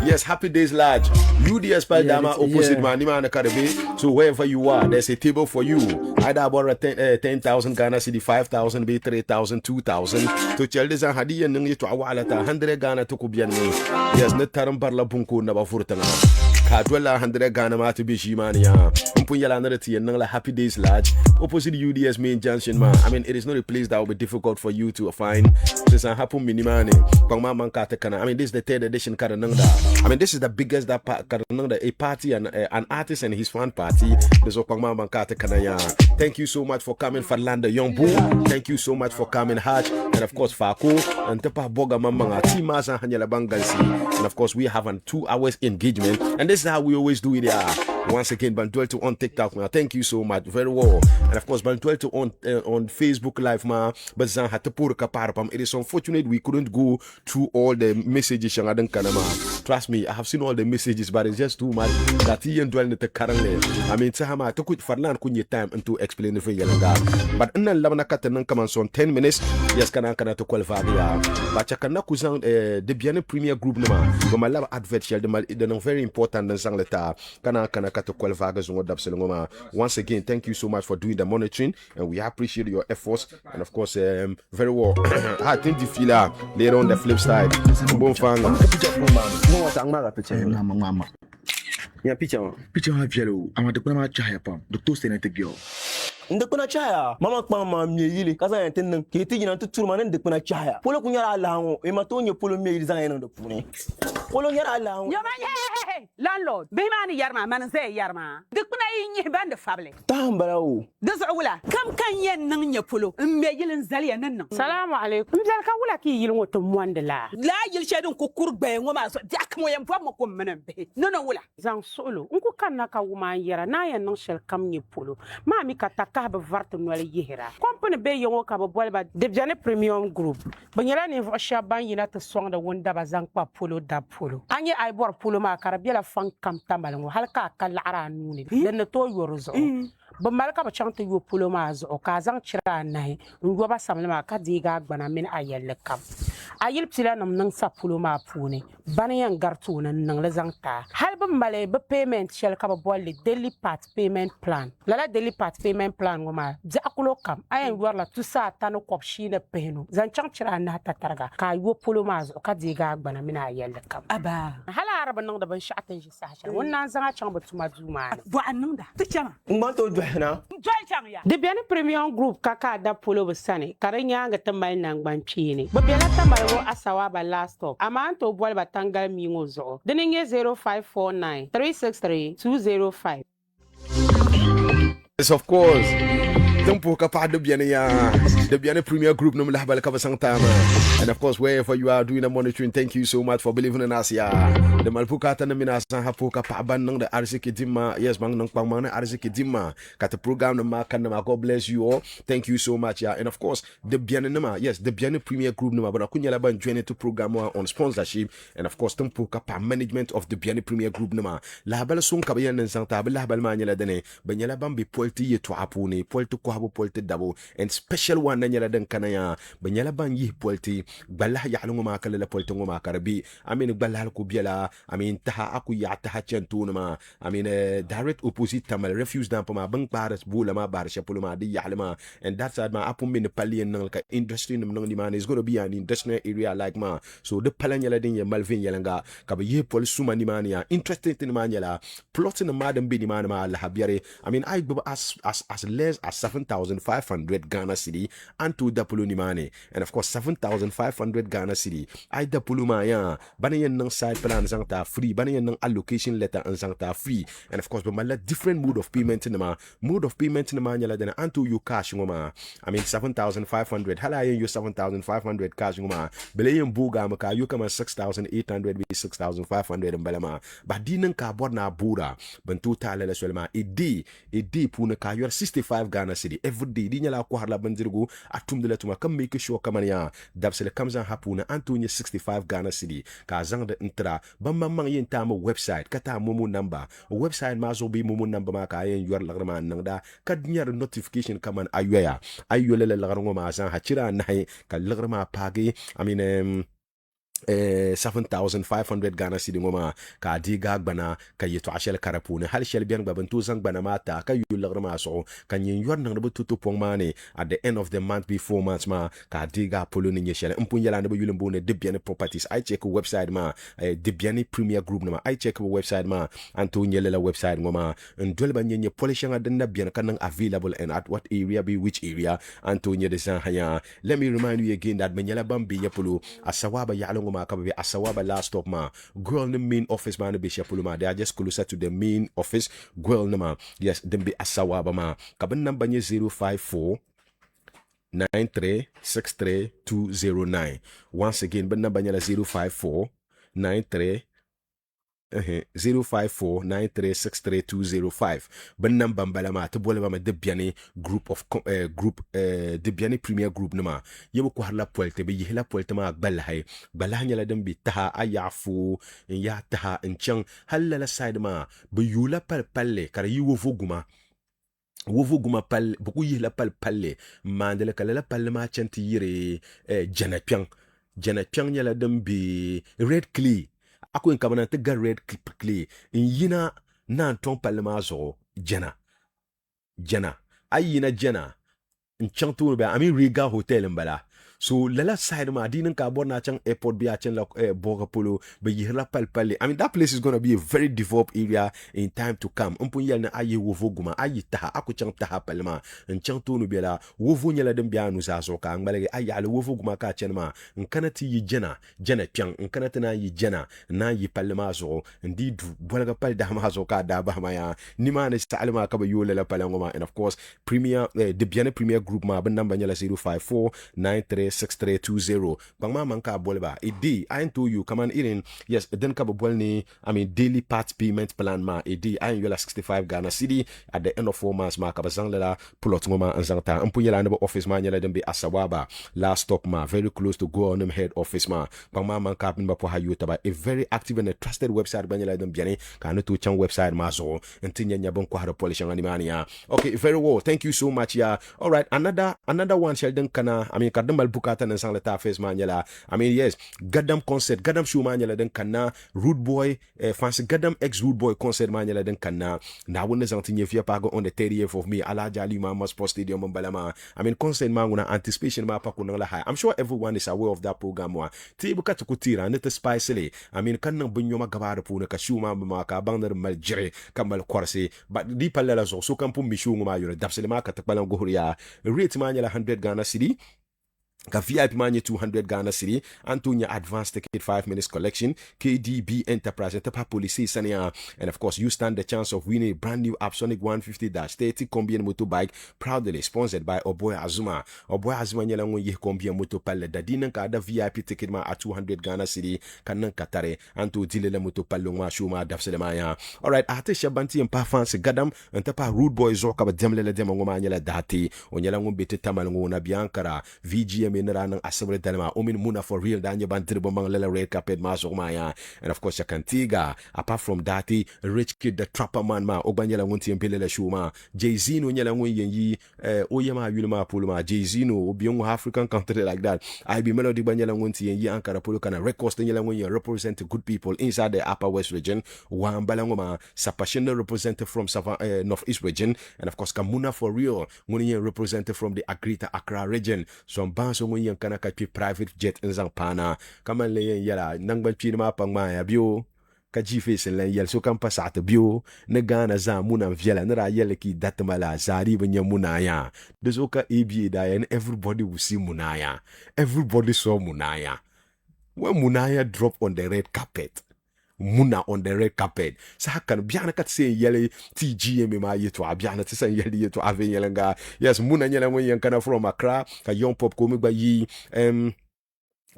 yes happy days large UDS by Dama opposite Manima and Academy so wherever you are there's a table for you either about 10,000 Ghana cedi 5,000 be 3,000 2,000 to children and hadi yan ngi to awala ta 100 Ghana to kubian ni yes ne taram barla bunko na ba furtana ka dola 100 Ghana ma to be shimania umpun yala na ti yan la happy days large opposite UDS main junction man I mean it is not a place that will be difficult for you to find since I happen minimani pangma man ka ta kana I mean this is the third edition karanangda I mean this is the biggest that karanangda a party and an artist and his fan party this is pangma man ka ta kana ya thank you so much for coming Farlanda Young Boo thank you so much for coming Haj and of course Fako and Tepa Boga Mamanga Timasa Hanyala Bangansi and of course we have a 2 hours engagement and this is how we always do it Once again, Bantuelto on TikTok, man. Thank you so much. Very well. And of course, Bantuelto on Facebook Live, man. But Zan had to put a kaparapam. It is unfortunate we couldn't go through all the messages. Trust me, I have seen all the messages, but it's just too much that he and dwelling the currently. I mean, Tahama took it for land couldn't time and to explain the thing. But in the Lamana Katan come on 10 minutes. Yes, can to qualify. But Chakana Kuzan, the Biana Premier Group, no, my lab advert, they're very important and sang letter. Kana to qualify. Once again, thank you so much for doing the monitoring, and we appreciate your efforts. And of course, very well. I think the filler later on the flip side. Yeah, picture have yellow. I'm at the corner of Chayapam, the toast and the girl. Ndekuna chaya mama kpama mieyili kasa yentenen kiti jina tuturu manen ndekuna chaya polo kunyara alango e matonye polo mieyili zanga yeno ndepuni polo nyara alango yamanye landlord bimani yarma man zay yarma ndekuna yinyi bande fable tambara o dazawula kam kan yen nan nye polo mieyili zaliya nan salamu alaikum mjal ka wula ki yilin woto mwandela la yil shedun ko kurbe ngoma so dak mo yam fam ko menen be nono wula zan solo nku kanna ka wuma yara na yan nan shel kam nye polo mami kataka ba vart nwale yihira company be yongo ka ba bolba de jane premium group banyala ni vo shaban yina to sonda wonda ba zan pa polo da polo anye ay bor polo ma karabela fan kam tamal halka kalara nuni den to yorozo ba malka ba chanta yo polo ma zo ka zan chira nai ngo ba samle ma ka diga gbana min ayel kam ayil psila nam nang sa polo ma puni banayan gartu nan la zan ta hal ba male ba payment shel ka ba bolle daily part payment plan la daily part payment plan ngoma jakulo kam ayen warla tusa tanu kopshi na pehnu zan chira na ta targa ka yo polo ma zo ka diga gbana min ayel kam aba hala araba nang da ban shatan ji sa sha wannan zan a can ba tuma juma bo annunda to chama ngbanto dwehna joy chama ya de bien premium group kaka da polo busane karanya ga tamal nan gbanci ne ba bela tamal go asawa ba last stop amanto bol ba tangal mi ngozo deninge 0549 363 205. Yes, of course. Tempo kapag de bien premier group no mla bal kabasang tama. And of course, wherever you are doing the monitoring, thank you so much for believing in us. The malpukata na minasan hapo kapaban ng the RCK Dima. Yes, mang nang pangmang na RCK Dima. Kata program na makan na God bless you all. Thank you so much. And of course, the bien nama. Yes, the bien premier group nama. But akunya laban join to program on sponsorship. And of course, tempo kapa management of the bien premier group nama. Lahabal sung kabayan ng sang tabi lahabal manyala dane. Banyala bambi polti ye to apuni polti ko habo polti dabo. And special one na nyala den kanaya. Banyala ban yi polti. Balah ya lungo makalala polti ngo makarabi. I mean balah ko biela. I mean taha aku ya taha chantu nama. I mean direct opposite tamal refuse na pa ma bang paras bula ma bar siya pulo ma di yahlema. And that's ma apun min pali nang ka industry nang di man is gonna be an industrial area like ma. So the palanyala din ya malvin yalanga kaba ye pol suma ni man ya interested in man yala plotting the madam bi ni man ma la habiare. I mean I as less as 7,500 Ghana cedi and to the pulo ni mane. And of course 7,500 Ghana cedi. I the pulo ma ya banayan nang side plan sang ta free banayan nang allocation letter ang sang ta free. And of course bamala different mode of payment in ma nyala dana anto you cash ngoma. I mean 7,500 halayen you 7,500 cash ngoma. Belayen buga maka you kama 6,800 be 6,500 mbalama. But dinang ka bor na bura bantu tala la swelma edi puna ka you 65 Ghana cedi every day di nyala ko harla bandirgo atum de la tuma kam make sure kamania dabsele kamzan hapuna anto 65 Ghana cedi ka zang de intra bamang yin tama website kata momo number website ma zo be momo number ma ka yen yor lagrama nang da kadnyar notification kaman ayya ayyole lagrama ma zan hachira nai ka lagrama pagi I mean 7,500 Ghana cedi ngoma ka diga gbana ka yeto ashel karapune hal shel bian babantu zang gbana mata ka yulagrama so kan yin yor nang butu to pong mane at the end of the month before months ma ka diga polo ni shel mpun yala ndo yulembo ne de bian properties I check website ma de bian premier group ma I check website ma anto nyelela website ngoma ndol ba nyenye polishanga den na bian kanang available and at what area be which area anto nye de san haya. Let me remind you again that menyela bambi yapolo asawaba yalo makabe asawaba last stop ma girl in the main office man be shapuluma they are just closer to the main office girl nama yes them be asawaba ma kaban number 054 9363209 once again but number 054 93 0549363205 ben nan bambala ma to bolba ma de biane group of de biane premier group nama yebo ko harla polte be yihla polte ma gballa hay gballa nyala dem bi taha ayafu ya taha enchang halla la side ma be yula pal palle kar yiwo voguma wovo guma pal buku yihla pal palle mandele kala la palle ma chanti yire jana piang nyala dem bi red clay ako en kabana te ga red clay in yina nan ton palle ma zo jana ayina jana in chang tour ba ami Riga hotel mbala so lala side ma dinin ka borna chang airport bi a chang la boga polo be yihla pal palle. I mean that place is going to be a very developed area in time to come. Umpun yel na ayi wovo guma ayi taha ako chang taha palma in chang tonu bela wovo nyala dem bia nu sa so ka ngbalege ayi ale wovo guma ka chen ma in kanati yi jana piang in kanati na yi jana na yi palma so ndi du bolga pal da ma so ka da ba ma ya ni ma ne sa alma ka ba yole la palangoma. And of course premier the biane premier group ma ben number nyala 0549363320 bangma manka bolba edi I to you come on in yes den ka bolni I mean daily part payment plan ma edi I yola 65 Ghana cedi at the end of 4 months ma ka bazang la plot ngoma anzangta ampu yela no office ma nyala dem be asawaba last stop ma very close to go on them head office ma bangma manka bin ba po hayuta ba a very active and a trusted website ba nyala dem biane ka no to chan website ma zo entinya nyabon ko haro polish ngani mania. Okay, very well, thank you so much. Yeah, all right, another one sheldon kana I mean kadam mal bukata nan sang leta face manyala I mean yes gadam concert gadam show manyala den kana rude boy fancy gadam ex rude boy concert manyala den kana na wona zantinye via pago on the 30th of May ala jali mama sports stadium mbalama I mean concert manguna anticipation ma pa kunala high. I'm sure everyone is aware of that program wa ti bukata kutira net spicely I mean kanang bunyo magabara pu na ka show ma ka bangner mal jire kamal kwarse but di palala so kampu mishu ma yure dapselema ka takbalan gohriya rate manyala 100 Ghana cedi ka VIP manye 200 Ghana cedi Antonia advanced ticket 5 minutes collection KDB Enterprise Tepa Police Sania. And of course you stand the chance of winning a brand new Apsonic 150-30 Combien motorbike proudly sponsored by Oboy Azuma nyela ngonye Combien moto palle dadina ka ada VIP ticket ma at 200 Ghana cedi kanan katare anto dilele moto palle ma shuma dafselema ya. All right ate shabanti en pa fancy gadam Tepa rude boy zoka ba demlele dem ngoma nyela dati onyela ngombete tamal ngona biankara VGM minera nang asabre dalma umin muna for real danya bantir bomang lela red carpet maso maya. And of course Kantiga apart from that rich kid the trapper man ma ogbanyela ngunti mpelele shuma Jay-Z no nyela ngun yi oyema yulma pulma Jay-Z no obiong African country like that I be melody banyela ngunti yi ankara pulu kana records nyela ngun represent good people inside the upper west region wa mbalangoma sapashina represented from northeast region. And of course Kamuna for real ngun represented from the Agrita Accra region. So so ngun yang kana ka private jet in zang pana kaman le yala nang ban pi ma pang ma ya bio ka jife sen len yel so kan pasata bio ne gana za muna viela na ra yele ki datmala zari banya munaya dus ook EB da and everybody will see munaya, everybody saw munaya when munaya drop on the red carpet. Muna on the red carpet. Sa kan biana kat se yele TGM ma yeto abiana te san yele yeto ave yelenga. Yes, Muna nyela when yan kana from Accra ka young pop ko mi gba yi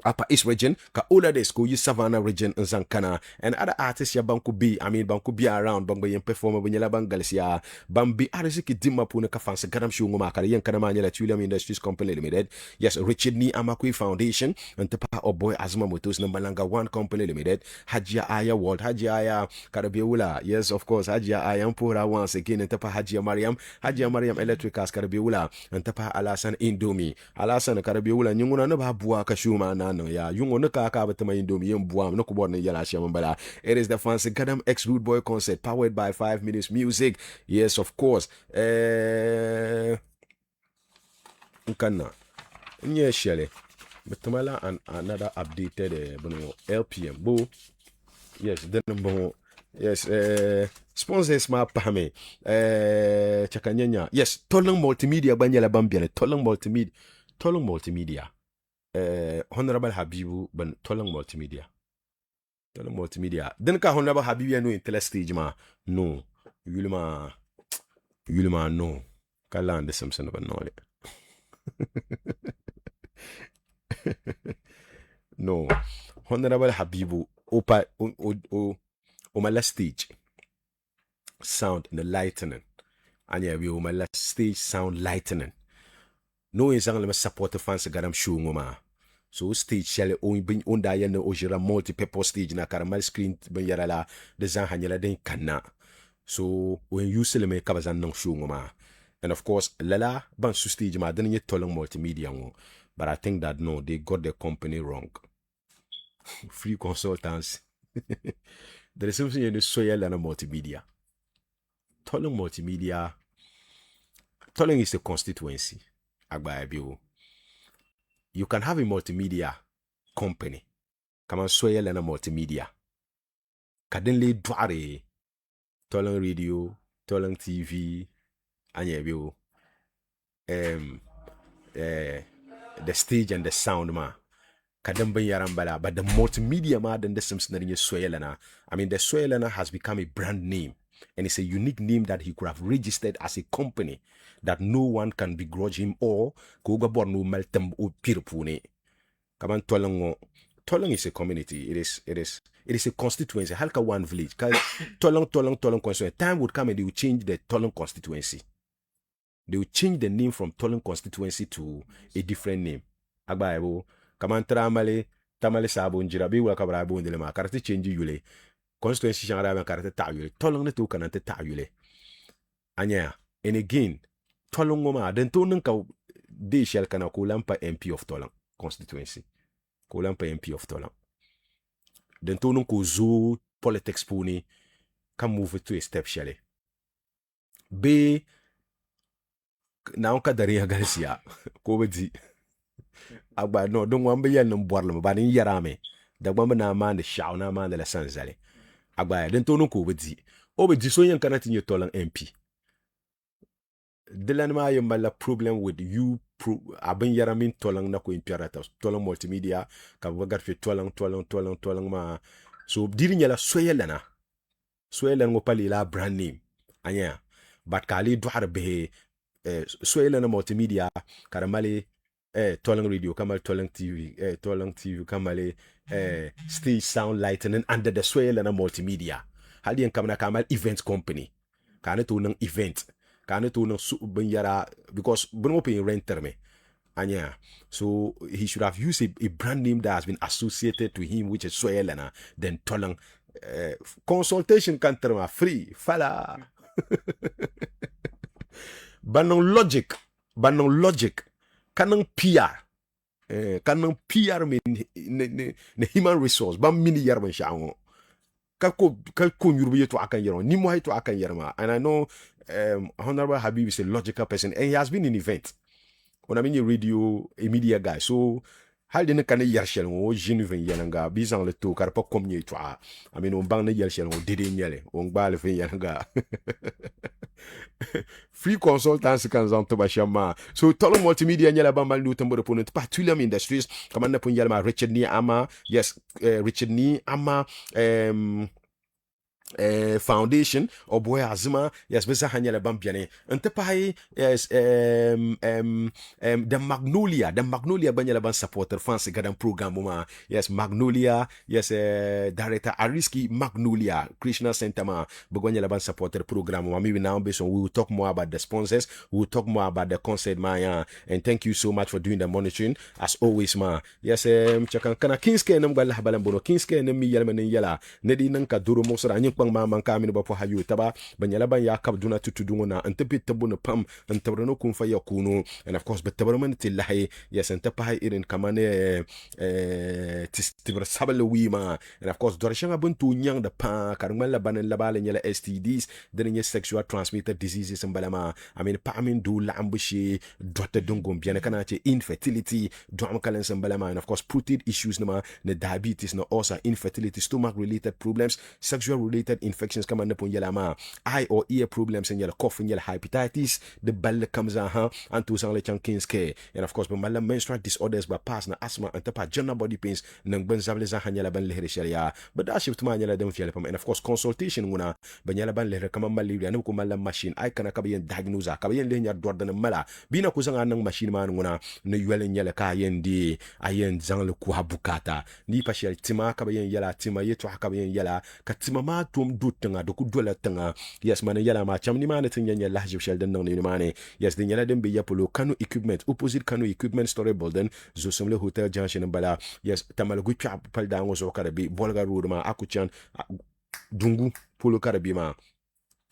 Upper East region, ka Ola de school, you Savannah region in Zankana, and other artists ya banku B, I mean banku B around, bangba yen performer when yela bangalisia, bambi arisiki dimma puna ka fancy gadam shungu makara yen kana manya la Tulium Industries Company Limited. Yes, Richard Ni Amakwi Foundation, and Tepa Oboy Azma Motos Nambalanga One Company Limited, Hajia Aya World, Hajia Aya Karabiula, yes, of course, Hajia Aya Mpura once again, and Tepa Hajia Mariam Electricas Karabiula, and Tepa Alasan Indomie, Alasan Karabiula, Nyunguna no Babua Kashuma. Ya yungo no kaka batama indomi yembuam no kubor ne yala shambala. It is the fancy Gadam X Rude Boy concert powered by 5 Minutes Music. Yes, of course. Nkana nye shele betamala and another updated LPM bo. Yes, then bo. Yes, sponsors ma pame chakanyanya. Yes, Tolong Multimedia banyala bambiane. Tolong Multimedia. Honorable Habibu ban Tolong Multimedia. Then ka Honorable Habibu no in stage ma no. Yulma no. Kaland Samson of no. No. Honorable Habibu opa umala stage sound the lightning anya bi umala stage sound lightning no insang le support fans garam show ngoma so stage shele on bin onda ya no ojira multi-purpose stage na karamal screen ben yara la de zan hanyala den kanna so when you sell me kabazan nang show ngoma and of course lala ban su stage ma den ye tolong multimedia ngo but I think that no they got the company wrong free consultants there is something in the soil and multimedia tolong multimedia tolong is a constituency agba bio you can have a multimedia company come on soil and multimedia kadenle dware tolong radio tolong TV anya bio the stage and the sound ma kadam ban yarambala but the multimedia ma then the something in soilana I mean the soilana has become a brand name and it's a unique name that he could have registered as a company that no one can begrudge him or go born no meltem o pirpune kaman tolong is a community it is a constituency halka one village tolong constituency time would come and they will change the tolong constituency. They will change the name from Tolong constituency to a different name. Agbaebo, kamantara tamale sabo njirabi wa kabra bo ndele ma karate change yule. Constituency shangara ma karate ta yule. Tolong ne to kanante ta yule. Anya, and again, Tolong ngoma den to nka de shel kana ko lampa MP of Tolong constituency. Ko lampa MP of Tolong. Den to nko zo politics puni can move it to a step shele. B na onka dari Garcia ko bedi agba no don wambe yen no borlo ba ni yarame da gbamba na man de shaw na man de la sanzale agba den to no ko bedi o bedi so yen kanati ni tolan MP de lan ma yamba la problem with you abin yaramin tolan na ko imperator tolan multimedia ka bagar fi tolan ma so diri nyala soyelana ngo pali la brand name anya but kali duhar be soyelana multimedia karamale tolang radio kamal tolang TV kamale stage sound lighting under the soyelana multimedia hali en kamana kamal event company kana to nang event kana to nang yara because bunu pay renter me anya so he should have used a brand name that has been associated to him which is soyelana then tolang consultation kan terma free fala banong logic kanang PR me ne human resource ban mini yarban shaango kako nyurbu yeto akan yero ni mo hayto akan yerma and I know Honorable Habib is a logical person and he has been in event on a mini radio a media guy so hal dina kan yarshel ngo jinven yananga bizan le to karpa komnye to I mean on bang ne yarshel ngo dede nyele on gbal fe yananga free consultants kan zanto bashama so tolo multimedia nyela bambal lu tambo ponent particularly industries kamanda pon yalma Richard Ni Ama yes Richard Ni Ama foundation or boy azima yes besa hanyala bambiane ante pai yes the magnolia banyala ban supporter fans gadan program ma yes magnolia yes director Ariski Magnolia Krishna Center ma banyala ban supporter program ma maybe now based on we will talk more about the sponsors, we will talk more about the concert ma and thank you so much for doing the monitoring as always ma yes chakan kana kinske nam galla habalan bono kinske nam mi yalma ne yala nedi nan ka duro mo sara pang man kamin ba po hayu taba banyala ban ya kab duna tutudu na ante bit tabuna pam ante brano kun fa yakunu and of course betabarman tillahi yes ante pa irin kamane tibra sabal wima and of course dorshanga buntu nyang da pa karmal la ban la bala nyala STDs den sexual transmitted diseases mbalama I mean pa amin du la ambushi dote dungum bien kana che infertility do am kalen mbalama and of course protein issues na diabetes na also infertility stomach related problems sexual related infections come upon yelama eye or ear problems and yellow cough and yellow hepatitis the bell comes and to sang le chankins care and of course but menstrual disorders but pass na asthma and tapa general body pains nang ban zable za hanyala ban lehre sharia but that shift man yala dem fiale pam and of course consultation nguna ban yala ban lehre kama malibya ne ko malam machine ay kana kabayen diagnose kabayen le nyar dordan mala bina ko zanga nang machine man nguna ne yele nyala ka yendi ayen zang le ko habukata ni pa shel tima kabayen yala tima yeto kabayen yala katima ma to nom du tanga do ku dola tanga yes man yala ma cham ni man tin nya la jib shel den nang ni man yes den yala den be yapolo Kano equipment opposite Kano equipment store building zo somle hotel junction bala yes tamal gu pya pal da ngo zo karabi bolga road ma akuchan dungu polo karabi ma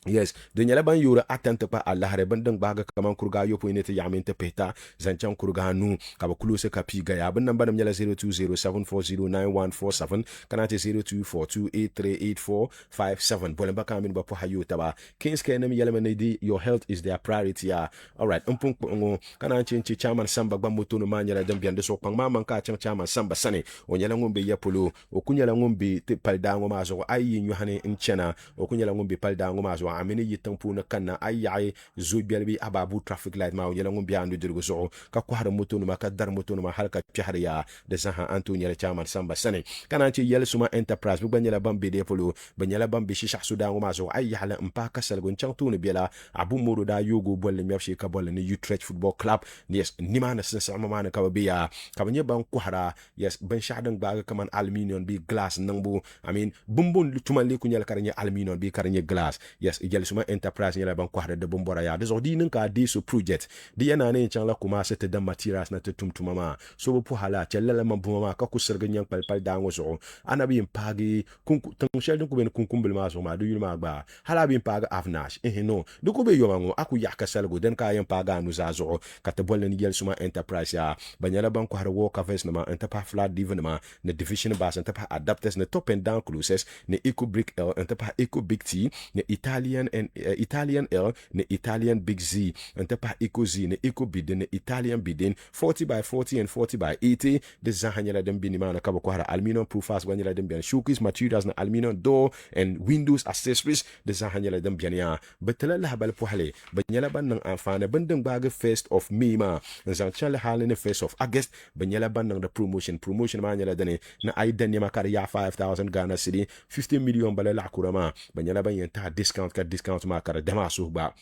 yes de nyala ban yura atante pa Allah re bandang baga kaman kurga yo po inete yamin te peta zanchan kurga nu ka ba kulose ka pi ga ya ban nan banam nyala 0207409147 kanate 0242838457 bolen ba kamin ba po hayo taba kings kenem yala menedi your health is their priority ya alright umpung ngo kana chinchi chairman samba gba moto no manyala dem biande so pang mama ka chang chairman samba sane o nyala ngombe ya polo o kunyala ngombe te palda ngoma so ayi nyuhane nchena o kunyala ngombe palda ngoma so amene yitan puna kana ayai zo bialbi ababu traffic light ma yela ngum biandu dirgo so ka ko har moto no ka dar moto no halka pihariya de saha antonio le chairman samba sane kana ci yel suma enterprise bu banyela bambe de polo banyela bambe shi shahsu da nguma so ay hala mpa kasal gon changtu ne biela abu modo da yogo bolle mefshi ka bolle ni Utrecht football club yes ni mana sen sama mana ka biya ka banye ban ko hara yes ban shadan baga kaman aluminium bi glass nangbu I mean bumbun tuman li kunyal karnya aluminium bi karnya glass yes igel suma enterprise nyala ban kwahda de bombora ya de zodi nin ka di so project di yana ne chan la kuma se te da materials na te tumtuma ma so bu hala chella ma buma ka ku serga nyang pal dango so anabi impagi kun tan shel ku ben kun kumbel ma so ma du yuma gba hala bi impagi afnash no du ko be yo mango aku yakka salgo den ka yan paga nu za zo ka te bolen yel suma enterprise ya banyala ban kwahda wo ka ves na ma enterprise flat diven ma ne division bas enterprise adapters ne top and down closes ne eco brick L enterprise eco big T ne Italian and Italian L ne Italian big Z enterprise eco Z ne eco bidin ne Italian bidin 40 by 40 and 40 by 80 de zahanyala dem binima na kabo kwara aluminum proof as wanyala dem bian showcase materials na aluminum door and windows accessories de zahanyala dem bian ya betala la habal pohale banyala ban nang afana bandang baga first of May ma zan chala halene first of August banyala ban nang the promotion ma nyala dane na aidan ya makar ya 5000 Ghana cedi 50 million balala kurama banyala ban yenta discount ma kara dama suhba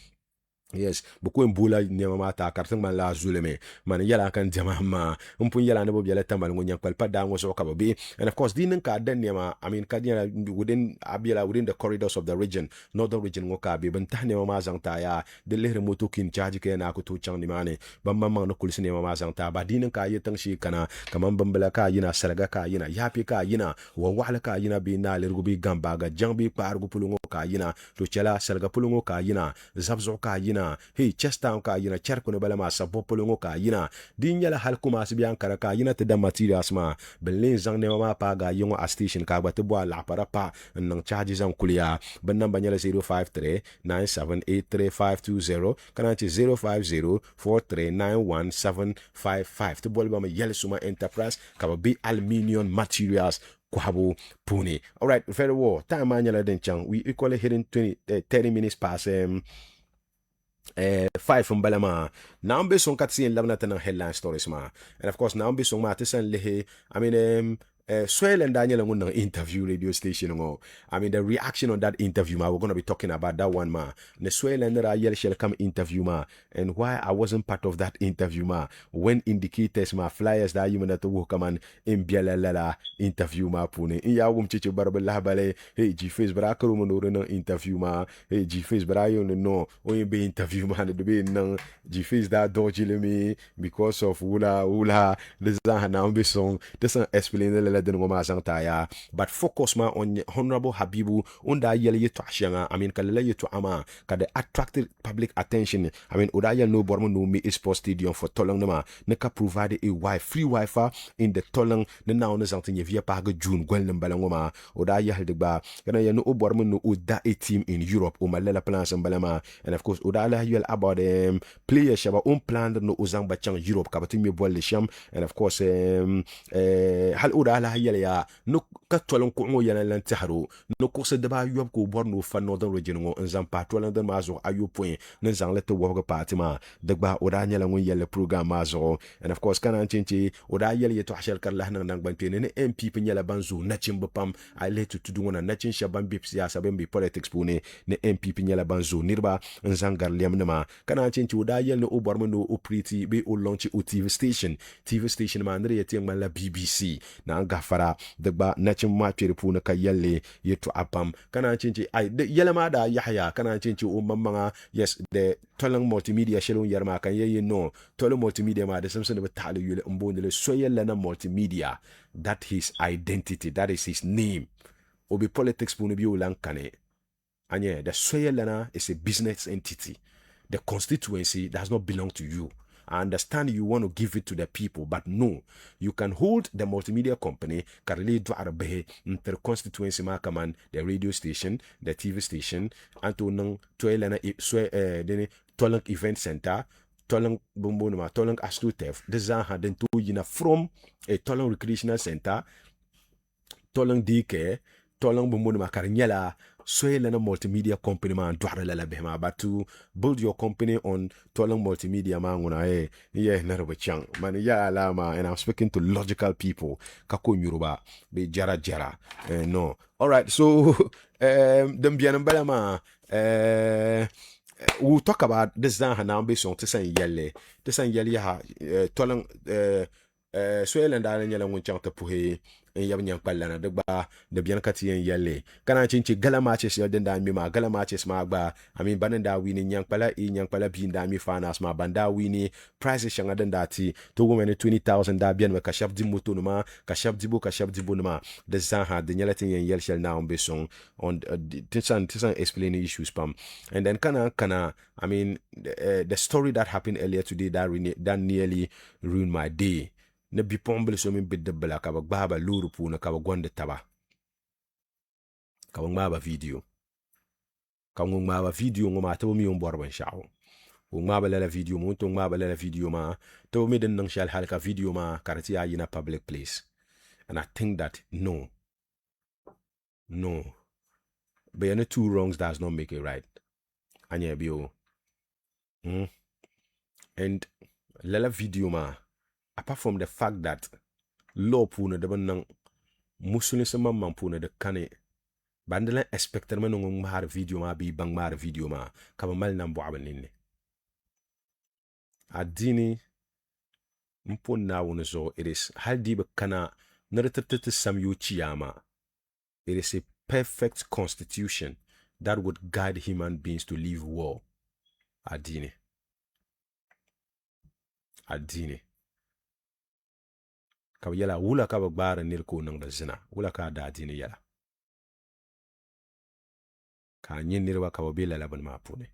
yes buku mbula nema mata kartang man la zuleme man yala kan jama ma umpun yala ne bo yala tamal ngo nyampal pa dango so ka bobi and of course dinin ka den nema I mean ka yala within the corridors of the region northern region ngo ka be ban tahne ma zangta ya de lehre moto kin charge ke na ko to chang ni mane ban mamma no kulsi ne ma zangta ba dinin ka yetang shi kana kaman bambala ka yina sarga ka yina yapi ka yina wa wala ka yina bi na lergo bi gamba ga jambi pargo pulungo ka yina to chala sarga pulungo ka yina zabzo ka yina hey chesta ka yina charko ne bala ma sabo polongo ka yina din yala hal kuma sibian kara ka yina te da materials ma belin zang ne ma pa ga yongo a station ka ba te bo la para pa nang charge zang kulia ban nan banyala 0539783520 kana ci 0504391755 te bol ba ma yele suma enterprise ka ba bi aluminium materials kwabo puni. All right, very well. Time manyala den chang we equally hitting 30 minutes past 5 from Balama. Now be song kat sin labna tan headline stories ma. And of course now be song ma tesan lehe I mean Swell and Daniel on interview radio station ngo. I mean the reaction on that interview ma, we're going to be talking about that one ma. The Swell and Daniel shall come interview ma, and why I wasn't part of that interview ma, when indicators ma flyers that you man to work man in bialalala interview ma pune in ya wum chichi barbala bale hey G face brakaro no no interview ma hey G face brayo no o be interview ma de be no G face that dodgy me because of ula the na be song this explain but focus ma on Honorable Habibu unda yele yetu ashanga I mean kalele yetu ama kade attracted public attention I mean oda yele no bormo no me sports stadium for Tolong nama neka provide a free Wi-Fi in the Tolong na now na zantin ye via paga June gwel mbalangoma oda yele de ba kana ye no bormo no oda a team in Europe o malela plans mbalama and of course oda la yele about players shaba plan no ozang bachang Europe kabati me bol le sham and of course hal oda la yele ya no katolon ko mo yana lan taharo no ko se deba yob ko borno fa northern region ngo nzam patolon de mazo ayo point na zang lete woga patima degba oda nyala ngon yele program mazo and of course kana chinchi oda yele yeto hashal kar lahna nang ban pene ne MP nyala banzu na chimba pam ay letu tudu ngona na chin shaban bi siyasa ben bi politics pune ne MP nyala banzu nirba nzangar lemnama kana chinchi oda yele no bormo no opriti be o launch o TV station ma ndre yeti ngala BBC na gafara de ba na chin ma twere puna ka yalle yetu apam kana chinchi ai de yele ma da yahya kana chinchi o mamma yes de tolang multimedia shelon yarma kan ye no tolang multimedia ma de samson de betale yule mbondele so yele na multimedia, that his identity, that is his name. Obi politics puna bi ulankane anye the so yele na is a business entity. The constituency does not belong to you. I understand you want to give it to the people, but no, you can hold the multimedia company, Karli Dwarabehe, inter constituency makaman, the radio station, the TV station, and to nang toilana tolang event center, tolang bumbunuma, tolang aslutef, the zaha den to yina from a tolang recreational center, tolang dike, tolang bumbunuma karinyela. Soyelana multimedia company man dwara la behma, but to build your company on tolang multimedia man nguna yeah naraba chang man ya alama, and I'm speaking to logical people kako nyuruba be jara no. All right, so dem bianam balama we'll talk about this zan now based on tisan yelle ha tolang soyelanda la nyala ngun chang tapuhe en yab nyang pallana de ba de bien katien yalle kana chinchi gala matches ya den da mi ma gala matches ma gba amin bananda wini nyang pala bi nda mi fanas ma banda wini prices shanga den da ti to go mene 20,000 da bien me kashap di moto no ma kashap di bo no ma de zaha de nyala tin yel shel na on beson on tisan explain issues pam, and then kana I mean the story that happened earlier today that nearly ruined my day. Ne bi pomble so min bidde bla ka ba luru pu na ka gonde taba ka ngba video ngoma to mi on borban shawo o ngba la video mo to ngba la video ma to mi den nang shal halka video ma karati ya in a public place, and I think that no but any two wrongs does not make it right anya bio and la video ma, apart from the fact that law puna de banang musuni sama mampuna de kane bandela expecter men ngong mar video ma bi bang mar video ma kaba mal nan bo abaninne adini mpon na wono so it is haldi be kana naretete sam yu chiyama. It is a perfect constitution that would guide human beings to live well. Adini ka yala wula ka bagbara nir ko nang da zina wula ka da dini yala ka nyin nirwa ka wabila laban ma pune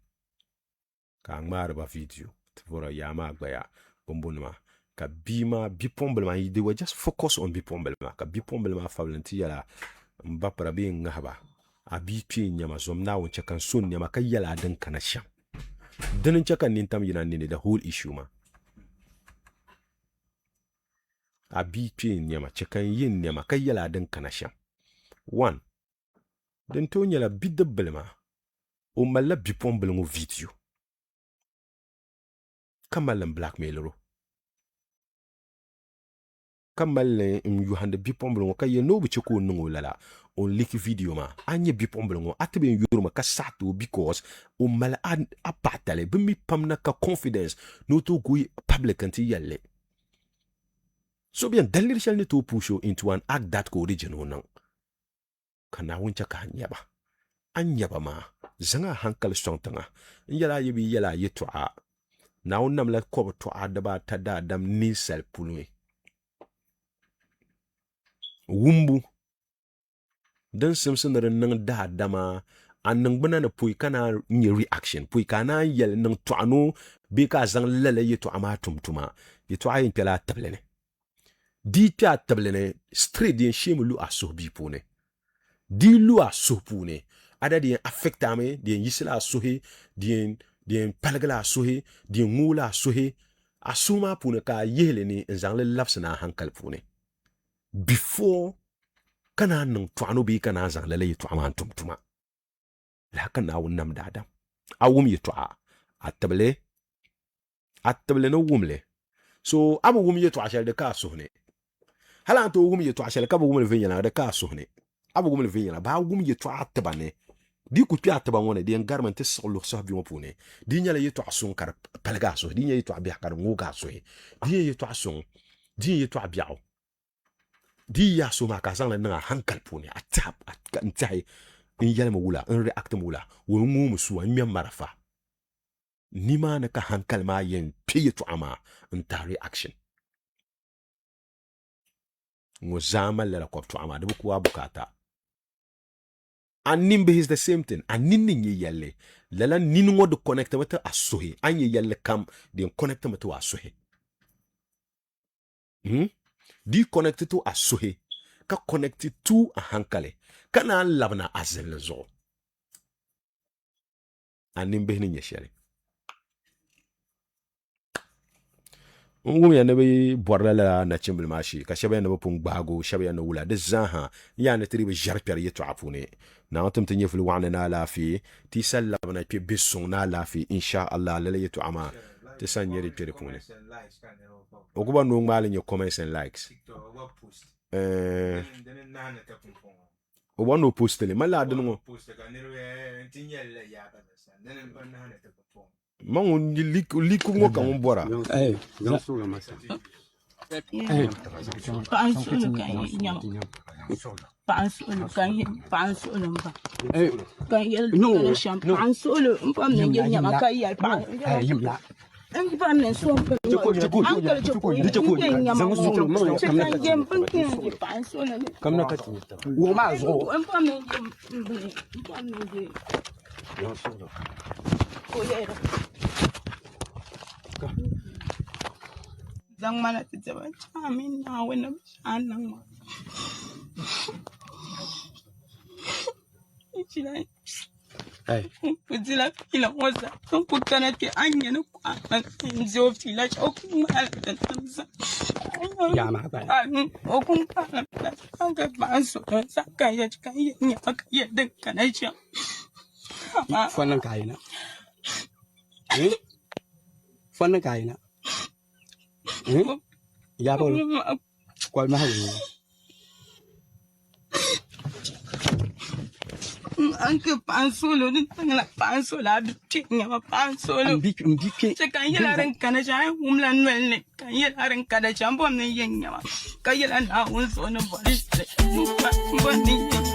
ka ngmar ba video tvora yama gbaya bombonma ka bima bipombel ma, they were just focus on bipombel ma ka bipombel ma fablanti yala mbapra bi ngahaba abi pi nyama zomna won chakan sun nyama ka yala dan kana sham danin chakan nintam yina ni the whole issue ma abi pi nyama chakan yin nyama ka yala dan kana sham. One, den to nyala bidde ma o mala bipombel ngo video kamalan blackmailero kamalle yu hande bipombel ngo ka ye no bi chiko ngo lala on liki video ma anye bipombel ngo atbe yuruma ka sato because o mala a patale bi mi pamna ka confidence no to go public anti yalle. So bien dalir shall to push you into an act that ko original nan kana wuncha ka anyaba ma zanga hankal sontanga yala yibi yala yitu a na wonnam la ko to adaba tada dam ni sel pulwe wumbu dan simsin nan da dama annan bana na pui kana ni reaction pui kana yel nan to anu bi ka zang lele yitu ama tumtuma yitu ayin pela tablene di ta tablene straight din shemulu asobi pune di lu asopune ada di affecta me di yisla sohe di palgala sohe di ngula sohe asuma pune ka yele ni nzangle lapsna hankal pune before kana nan twano bi kana zang lele to amantum tuma la kana wonnam dada awum yitu a atable no wumle so abu wum yitu a shel de ka sohne hala to wum yitu a shel ka bu wum le vinyana de ka sohne abu gum le vinyana ba wum yitu a tabane di ku pi ataba wona di garment solo so bi mo pune di nyala yitu a sun kar palga so di yitu a bi kar nguga so di yitu a sun di yitu a biaw di ya so ma ka zang na hankal puni a tap at ntai in yalma wula in react wula wo mu su an miyan marafa ni ma na ka hankal ma yin piye to ama in ta reaction ngo zama la ko to ama da kuwa bukata anin be is the same thing anin ni yalle lala nin ngo de connect mata asohe an yalle kam de connect mata asohe di connect to asohe ka connect to a hankale kana labna azel zo anin be ni nyeshare ngum ya nabi borla la na chimbul mashi ka shaba na pung bago shaba ya na wula de zaha ya na tribe jarper yetu afune na otum tinye fulu wana na lafi ti salla na pe besson na lafi insha Allah la yetu ama ti sanyeri pere pune okuba no ngale nye comments and likes o wano post le mala adno mangu liku ngo ka mbora Zang mana tijaba chamin na wena anang ma. Ichila. Putila kila moza. Kukutana ke anya no kwa. Nzio fila chokuma tanza. Ya maka. Okumpa. Kanga banso. Saka ya chikaya nyaka ya dekana cha. Fana kaina. Fana kaina. Ya bol. Kwal mahal. Anke pansolo ni tangla pansolo abitinya ma pansolo. Mbike. Kan yela ran kana ja umlan welne. Kan yela ran kana jambo ne yenya. Kan yela na unso no bolish. Mbani.